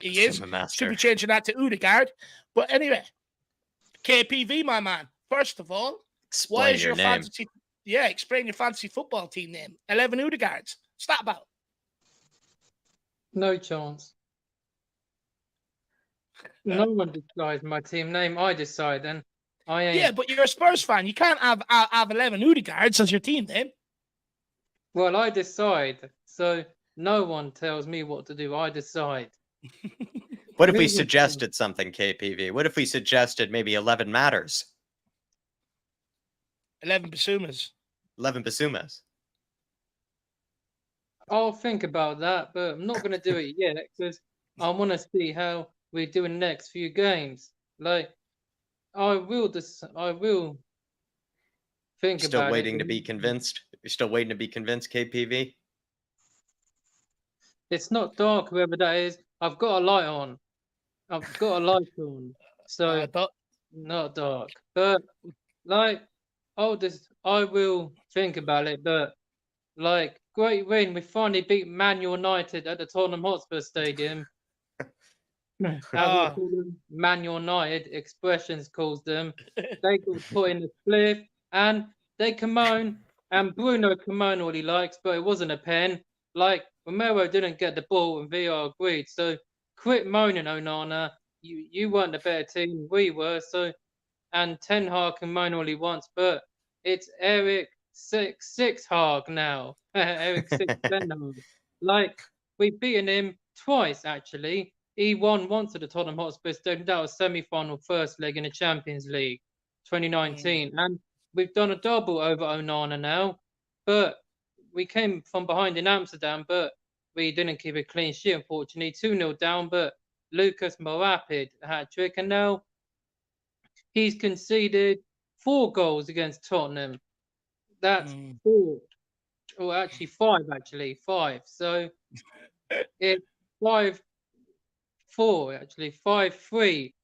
He is. Should be changing that to Odegaard. But anyway, KPV, my man. First of all, why is your name. fantasy? Yeah, explain your fantasy football team name. 11 Odegaards. What's that about? No chance. No one decides my team name. I decide, and I ain't. Yeah, but you're a Spurs fan. You can't have 11 Odegaards as your team name. Well, I decide. So no one tells me what to do. I decide. What if we suggested something, KPV? What if we suggested maybe 11 matters? 11 Basumas. 11 Basumas. I'll think about that, but I'm not going to do it yet because I want to see how we do in the next few games. I will think about it. Still waiting to be convinced? You're still waiting to be convinced, KPV? It's not dark, whoever that is. I've got a light on. So not dark. But I will think about it. But great win. We finally beat Man United at the Tottenham Hotspur Stadium. As we call them, Man United, Expressions calls them. They got put in the cliff and they can moan. And Bruno can moan all he likes, but it wasn't a pen. Romero didn't get the ball and VR agreed. So quit moaning, Onana. You weren't the better team, we were. So, and Ten Hag can moan all he wants, but it's Eric Six Hag now. Eric Six Ten Hag. We've beaten him twice actually. He won once at the Tottenham Hotspur Stadium. That was semi-final first leg in the Champions League, 2019, and we've done a double over Onana now. But we came from behind in Amsterdam, but we didn't keep a clean sheet, unfortunately. 2-0 down, but Lucas Mourapid hat-trick, and now he's conceded 4 goals against Tottenham. That's 4. Or actually 5, actually. 5. So it's 5-4, actually. 5-3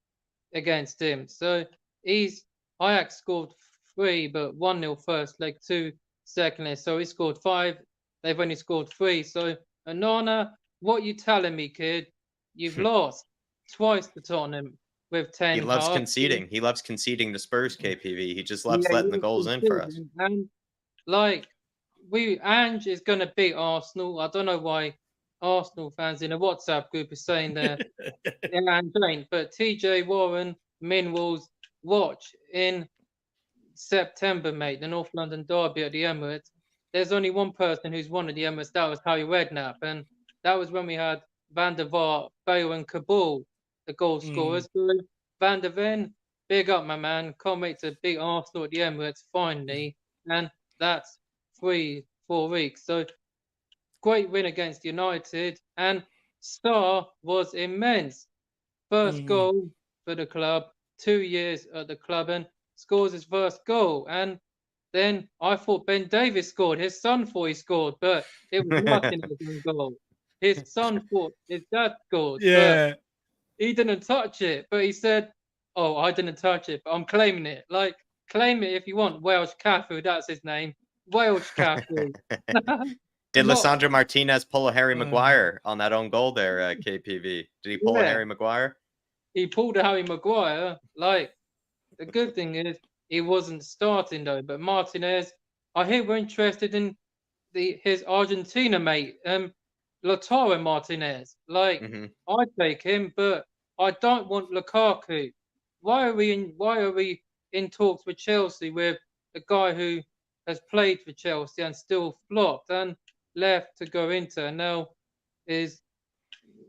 against him. So Ajax scored 3, but 1-0 first leg, 2 second leg. So he scored 5. They've only scored 3. So, Onana, what you telling me, kid? You've lost twice to Tottenham with 10. He loves conceding. He loves conceding to Spurs, KPV. He just loves letting the goals in for us. And Ange is going to beat Arsenal. I don't know why Arsenal fans in a WhatsApp group are saying that. But TJ Warren, Minwall's watch in September, mate, the North London derby at the Emirates. There's only one person who's won at the Emirates. That was Harry Redknapp, and that was when we had Van der Vaart, Bale, and Kabul, the goal scorers. Van der Ven, big up, my man. Can't wait to beat Arsenal at the Emirates finally, and that's 3-4 weeks. So great win against United, and Star was immense. First goal for the club, 2 years at the club, and scores his first goal. And Then I thought Ben Davies scored. His son thought he scored, but it was Martinez's own goal. His son thought his dad scored, but he didn't touch it. But he said, "Oh, I didn't touch it, but I'm claiming it. Like, claim it if you want." Welsh Cafu, that's his name. Welsh Cafu. Did Not- Lissandro Martinez pull a Harry Maguire on that own goal there, KPV? Did he pull a Yeah. Harry Maguire? He pulled a Harry Maguire. Like, the good thing is he wasn't starting though. But Martinez, I hear we're interested in his Argentina mate, Lautaro Martinez. Like, I'd take him, but I don't want Lukaku. Why are we in talks with Chelsea with a guy who has played for Chelsea and still flopped and left to go into and now is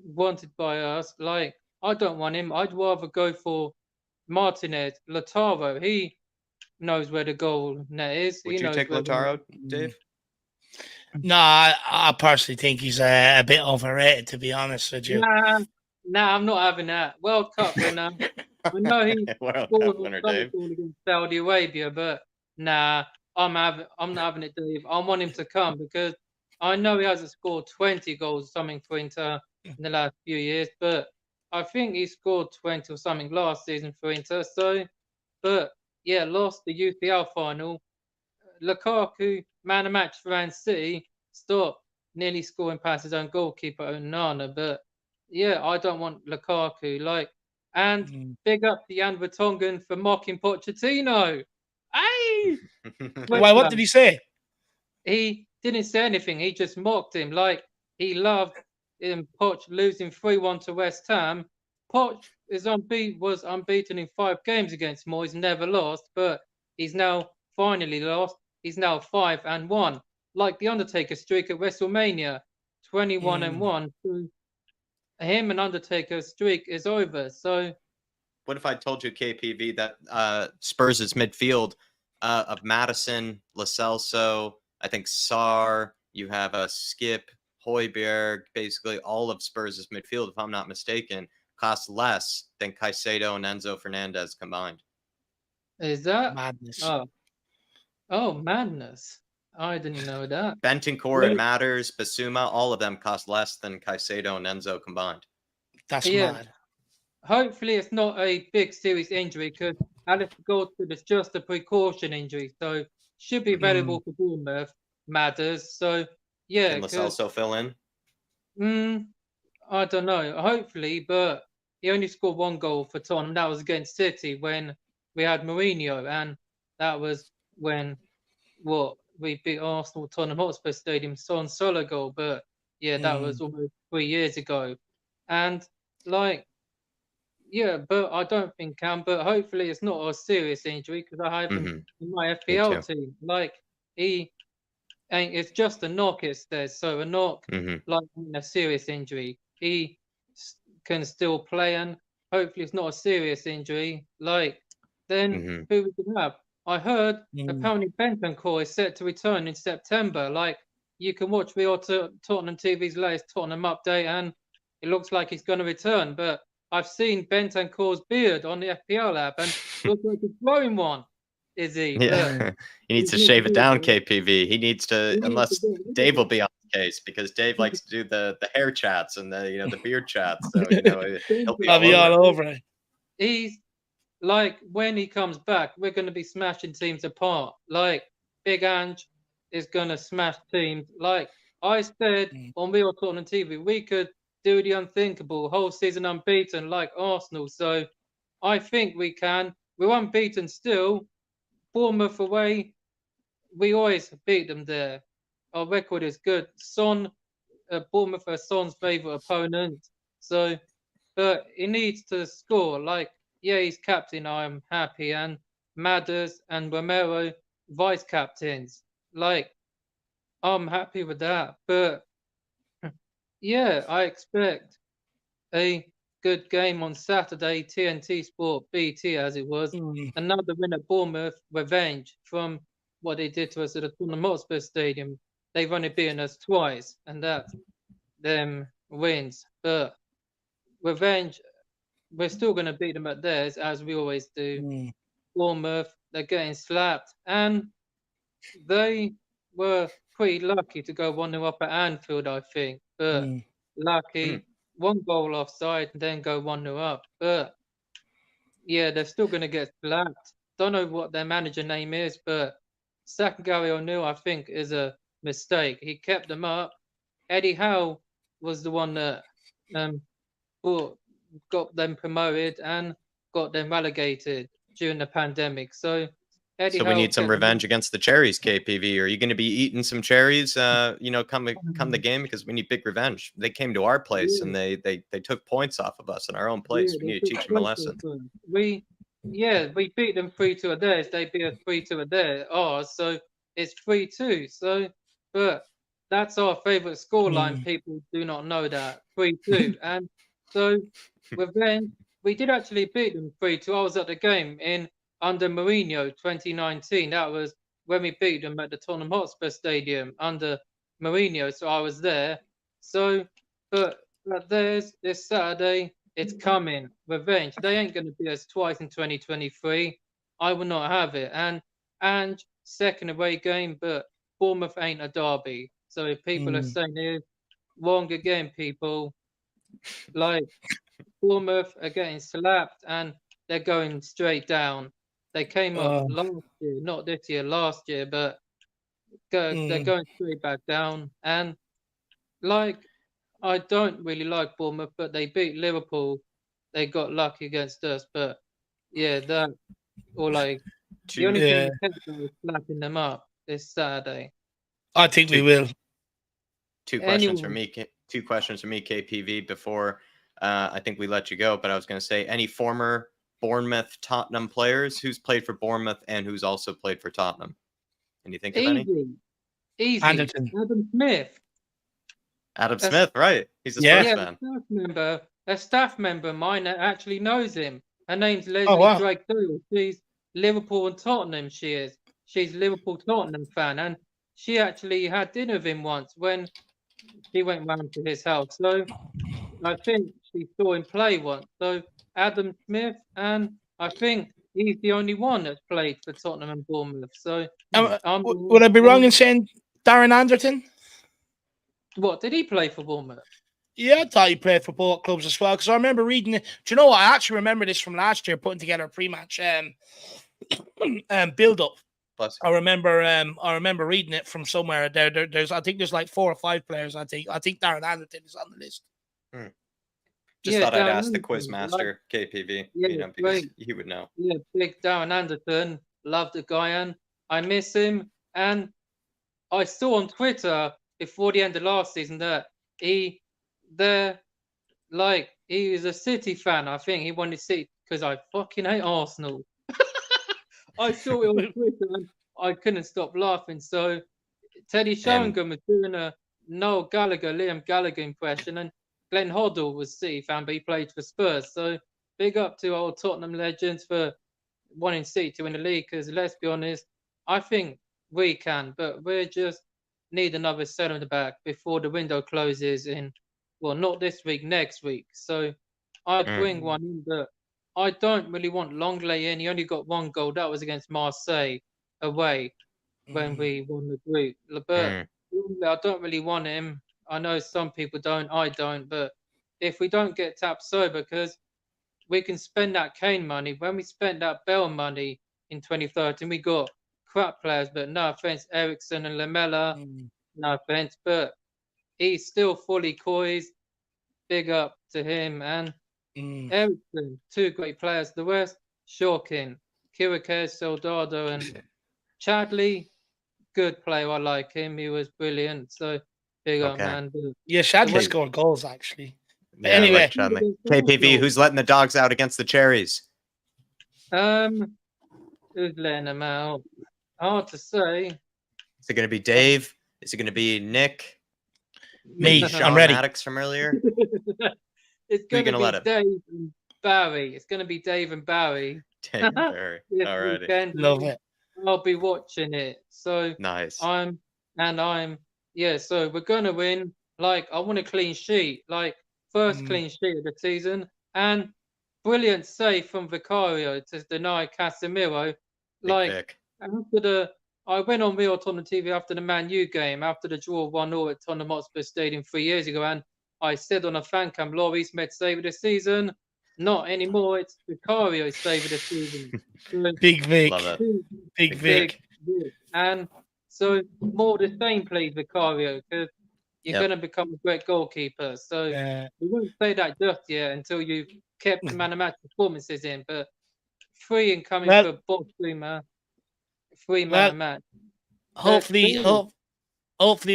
wanted by us? Like, I don't want him. I'd rather go for Martinez, Lautaro. He knows where the goal net is. Would you take Lautaro, Dave? No, I personally think he's a bit overrated, to be honest with you. Nah, I'm not having that. World Cup winner. I know he scored against Saudi Arabia, but nah, I'm not having it, Dave. I want him to come because I know he hasn't scored 20 goals or something for Inter in the last few years, but I think he scored 20 or something last season for Inter. So, but yeah, lost the UCL final. Lukaku, man of match for Man City, stopped nearly scoring past his own goalkeeper, Onana. But yeah, I don't want Lukaku. Like, and big up to Jan Vertonghen for mocking Pochettino. Hey! Why? What did he say? He didn't say anything. He just mocked him. Like, he loved Poch losing 3-1 to West Ham. Poch was unbeaten in 5 games against Moyes, never lost, but he's now finally lost. He's now 5-1, like the Undertaker streak at WrestleMania, 21-1. So him and Undertaker's streak is over. So, what if I told you, KPV, that Spurs' midfield of Madison, Lo Celso, I think Sarr, you have a Skip, Højbjerg, basically all of Spurs' midfield, if I'm not mistaken, costs less than Caicedo and Enzo Fernandez combined. Is that madness? Oh, madness. I didn't know that. Bentancur and Matters, Basuma, all of them cost less than Caicedo and Enzo combined. That's mad. Hopefully it's not a big serious injury because Alice Goldford is just a precaution injury. So should be available for Bournemouth, Matters. So yeah. Can Lo Celso fill in? I don't know. Hopefully, but he only scored 1 goal for Tottenham. That was against City when we had Mourinho, and that was when we beat Arsenal, Tottenham Hotspur Stadium, Son solo goal. But yeah, that was almost 3 years ago, and like, yeah, but I don't think Cam. But hopefully, it's not a serious injury because I have him in my FPL team. Like, it's just a knock. It says so. A knock, like a serious injury. He can still play, and hopefully, it's not a serious injury. Like, then who we can have? I heard apparently Bentancur is set to return in September. Like, you can watch Real Tottenham TV's latest Tottenham update, and it looks like he's going to return. But I've seen Bentancur's beard on the FPL app, and looks like he's growing one. Is he? Yeah, he needs to shave it down, KPV. He needs to, unless Dave will be on the case, because Dave likes to do the hair chats and the beard chats. So he'll be all over it. He's like, when he comes back, we're going to be smashing teams apart. Like, Big Ange is going to smash teams. Like I said on Real Tottenham TV, we could do the unthinkable, whole season unbeaten like Arsenal. So I think we can. We're unbeaten still. Bournemouth away, we always beat them there. Our record is good. Bournemouth are Son's favourite opponent. So, but he needs to score. Like, yeah, he's captain. I'm happy, and Madders and Romero vice captains. Like, I'm happy with that. But yeah, I expect a good game on Saturday. TNT Sport, BT as it was. Another win at Bournemouth. Revenge from what they did to us at the Tottenham Hotspur Stadium. They've only beaten us twice, and that's them wins. But revenge, we're still going to beat them at theirs, as we always do. Bournemouth, they're getting slapped. And they were pretty lucky to go 1-0 up at Anfield, I think. But lucky, one goal offside, and then go 1-0 up. But yeah, they're still going to get slapped. Don't know what their manager name is, but sacking Gary O'Neill, I think, is a mistake. He kept them up. Eddie Howe was the one that got them promoted and got them relegated during the pandemic. So Eddie So we Howe need some kept them revenge up. against the cherries, KPV. Are you going to be eating some cherries, come the game? Because we need big revenge. They came to our place and they took points off of us in our own place. We they need to took teach them a points lesson. off them. We beat them 3-2 at theirs. They beat us 3-2 at ours. So it's 3-2. So, but that's our favourite scoreline. People do not know that 3-2, and so revenge. We did actually beat them 3-2. I was at the game under Mourinho 2019. That was when we beat them at the Tottenham Hotspur Stadium under Mourinho. So I was there. So, but there's this Saturday. It's coming. Revenge. They ain't going to beat us twice in 2023. I will not have it. And second away game, but Bournemouth ain't a derby. So if people are saying it, wrong again, people. Like Bournemouth are getting slapped and they're going straight down. They came up last year, not this year, last year, but they're going straight back down. And like, I don't really like Bournemouth, but they beat Liverpool. They got lucky against us, but yeah, that or like the only thing we kept was slapping them up this Saturday. I think we will. Two questions from me, KPV, before I think we let you go. But I was going to say, any former Bournemouth Tottenham players who's played for Bournemouth and who's also played for Tottenham? Can you think of any? Easy. Anderton. Adam Smith. Adam Smith, right? He's a Spurs fan. A staff member of mine that actually knows him. Her name's Leslie Drake Doyle. She's Liverpool and Tottenham. She's Liverpool Tottenham fan, and she actually had dinner with him once when she went round to his house. So I think she saw him play once. So Adam Smith, and I think he's the only one that's played for Tottenham and Bournemouth. So would I be wrong in saying Darren Anderton? What, did he play for Bournemouth? Yeah, I thought he played for both clubs as well, because I remember reading it. Do you know what? I actually remember this from last year, putting together a pre-match build-up. I remember reading it from somewhere. There's I think there's like 4 or 5 players. I think Darren Anderton is on the list. Just thought I'd ask the quizmaster, KPV, because he would know. Yeah, big Darren Anderton, love the guy, and I miss him. And I saw on Twitter before the end of last season that he was a City fan. I think he wanted City because I fucking hate Arsenal. I saw it on Twitter and I couldn't stop laughing. So Teddy Sheringham was doing a Liam Gallagher impression, and Glenn Hoddle was City fan, but he played for Spurs. So big up to old Tottenham legends for wanting City to win the league, because let's be honest, I think we can, but we just need another centre back before the window closes not this week, next week. So I'd bring one in, but I don't really want Longley in. He only got 1 goal. That was against Marseille away when we won the group. But I don't really want him. I know some people don't. I don't. But if we don't get tapped sober, because we can spend that Kane money. When we spent that Bell money in 2013, we got crap players, but no offense, Ericsson and Lamella, no offense, but he's still fully poised. Big up to him. And Ericsson, 2 great players. The rest, shocking. Kirikes, Soldado, and Chadley, good player. I like him. He was brilliant. So big up, man. Yeah, Chadley scored goals, actually. Yeah, anyway, like KPV, who's letting the dogs out against the cherries? Who's letting them out? Hard to say. Is it going to be Dave? Is it going to be Nick? Me, Sean I'm ready. Maddox from earlier? It's going to be Dave and Barry. It's going to be Dave and Barry. Dave and Barry. All right. Love it. I'll be watching it. So nice. So we're going to win. Like, I want a clean sheet. Like, first clean sheet of the season. And brilliant save from Vicario to deny Casemiro. Like, I went on Real Tottenham TV after the Man U game, after the draw 1-0 at Tottenham Hotspur Stadium 3 years ago, and I said on a fan cam, Lloris made save of the season. Not anymore. It's Vicario's save of the season. So, Big Vic. Love it. Big Vic. And so more the same, please, Vicario, because you're going to become a great goalkeeper. So we won't say that just yet until you've kept the man of match performances in. But 3 incoming for Bob Streamer, 3 man of match. Hopefully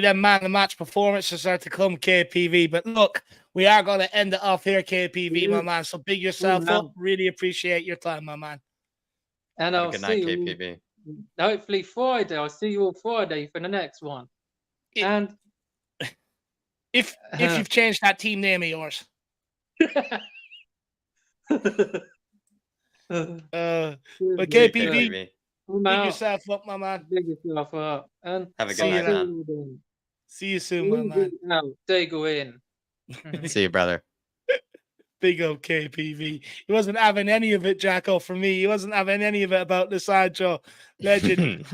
them man of the match performances are to come, KPV. But look, we are going to end it off here, KPV, my man. So big yourself up. Really appreciate your time, my man. And Have I'll a good see night, you KPV. hopefully Friday. I'll see you all Friday for the next one. And if you've changed that team name of yours. But KPV, big yourself up, my man. Big yourself up. And have a good night, man. See you soon, my man. They go in. See you, brother. Big up KPV. He wasn't having any of it, Jacko, for me. He wasn't having any of it about the sideshow. Legend.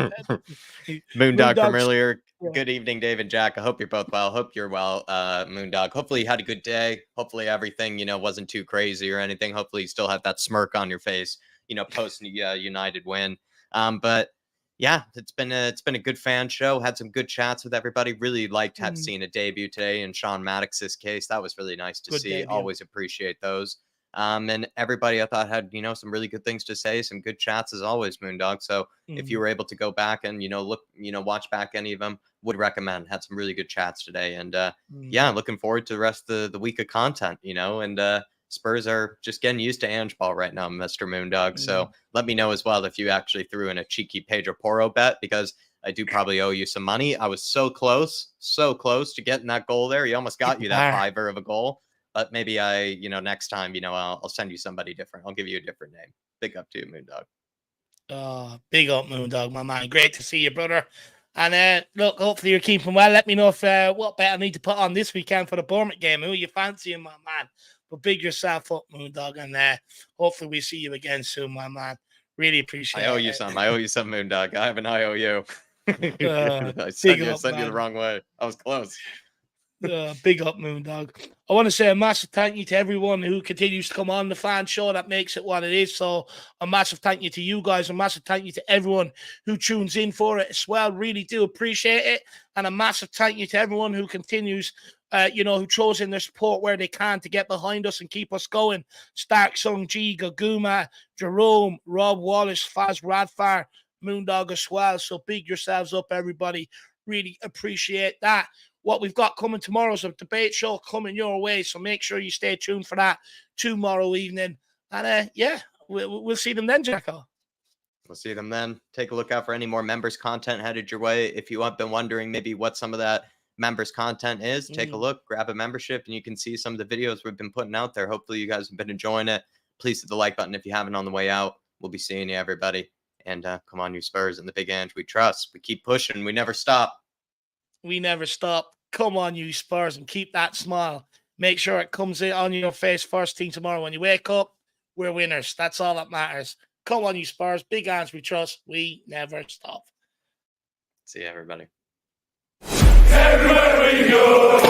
Moondog from earlier. Good evening, Dave and Jack. I hope you're both well. Hope you're well, Moondog. Hopefully you had a good day. Hopefully everything, wasn't too crazy or anything. Hopefully you still have that smirk on your face, post United win. But yeah, it's been a good fan show. Had some good chats with everybody. Really liked seeing a debut today in Sean Maddox's case. That was really nice to see. Debut. Always appreciate those. And everybody I thought had, some really good things to say, some good chats as always, Moondog. So if you were able to go back and, look, watch back any of them, would recommend. Had some really good chats today. And yeah, looking forward to the rest of the week of content, and Spurs are just getting used to Ange ball right now, Mr. Moondog. So let me know as well if you actually threw in a cheeky Pedro Porro bet, because I do probably owe you some money. I was so close to getting that goal there. He almost got you that fiver of a goal. But maybe next time, I'll send you somebody different. I'll give you a different name. Big up to you, Moondog. Big up, Moondog, my man. Great to see you, brother. And look, hopefully you're keeping well. Let me know if what bet I need to put on this weekend for the Bournemouth game. Who you fancying, my man? But big yourself up, Moondog, and hopefully we see you again soon, my man. Really appreciate it. I owe you some, Moondog. I have an IOU. I sent you the wrong way. I was close. Big up, Moondog. I want to say a massive thank you to everyone who continues to come on the fan show. That makes it what it is. So a massive thank you to you guys. A massive thank you to everyone who tunes in for it as well. Really do appreciate it. And a massive thank you to everyone who continues, who throws in their support where they can to get behind us and keep us going. Stark Sung G, Gaguma, Jerome, Rob Wallace, Faz Radfar, Moondog as well. So big yourselves up, everybody. Really appreciate that. What we've got coming tomorrow is a debate show coming your way, so make sure you stay tuned for that tomorrow evening. And we'll see them then, Jacko. We'll see them then. Take a look out for any more members content headed your way. If you have been wondering maybe what some of that members content is, take a look, grab a membership, and you can see some of the videos we've been putting out there. Hopefully you guys have been enjoying it. Please hit the like button if you haven't on the way out. We'll be seeing you, everybody. And come on, you Spurs and the big Ange we trust. We keep pushing. We never stop. We never stop. Come on, you Spurs, and keep that smile. Make sure it comes in on your face first thing tomorrow. When you wake up, we're winners. That's all that matters. Come on, you Spurs. Big Ange we trust. We never stop. See you, everybody. Everywhere we go.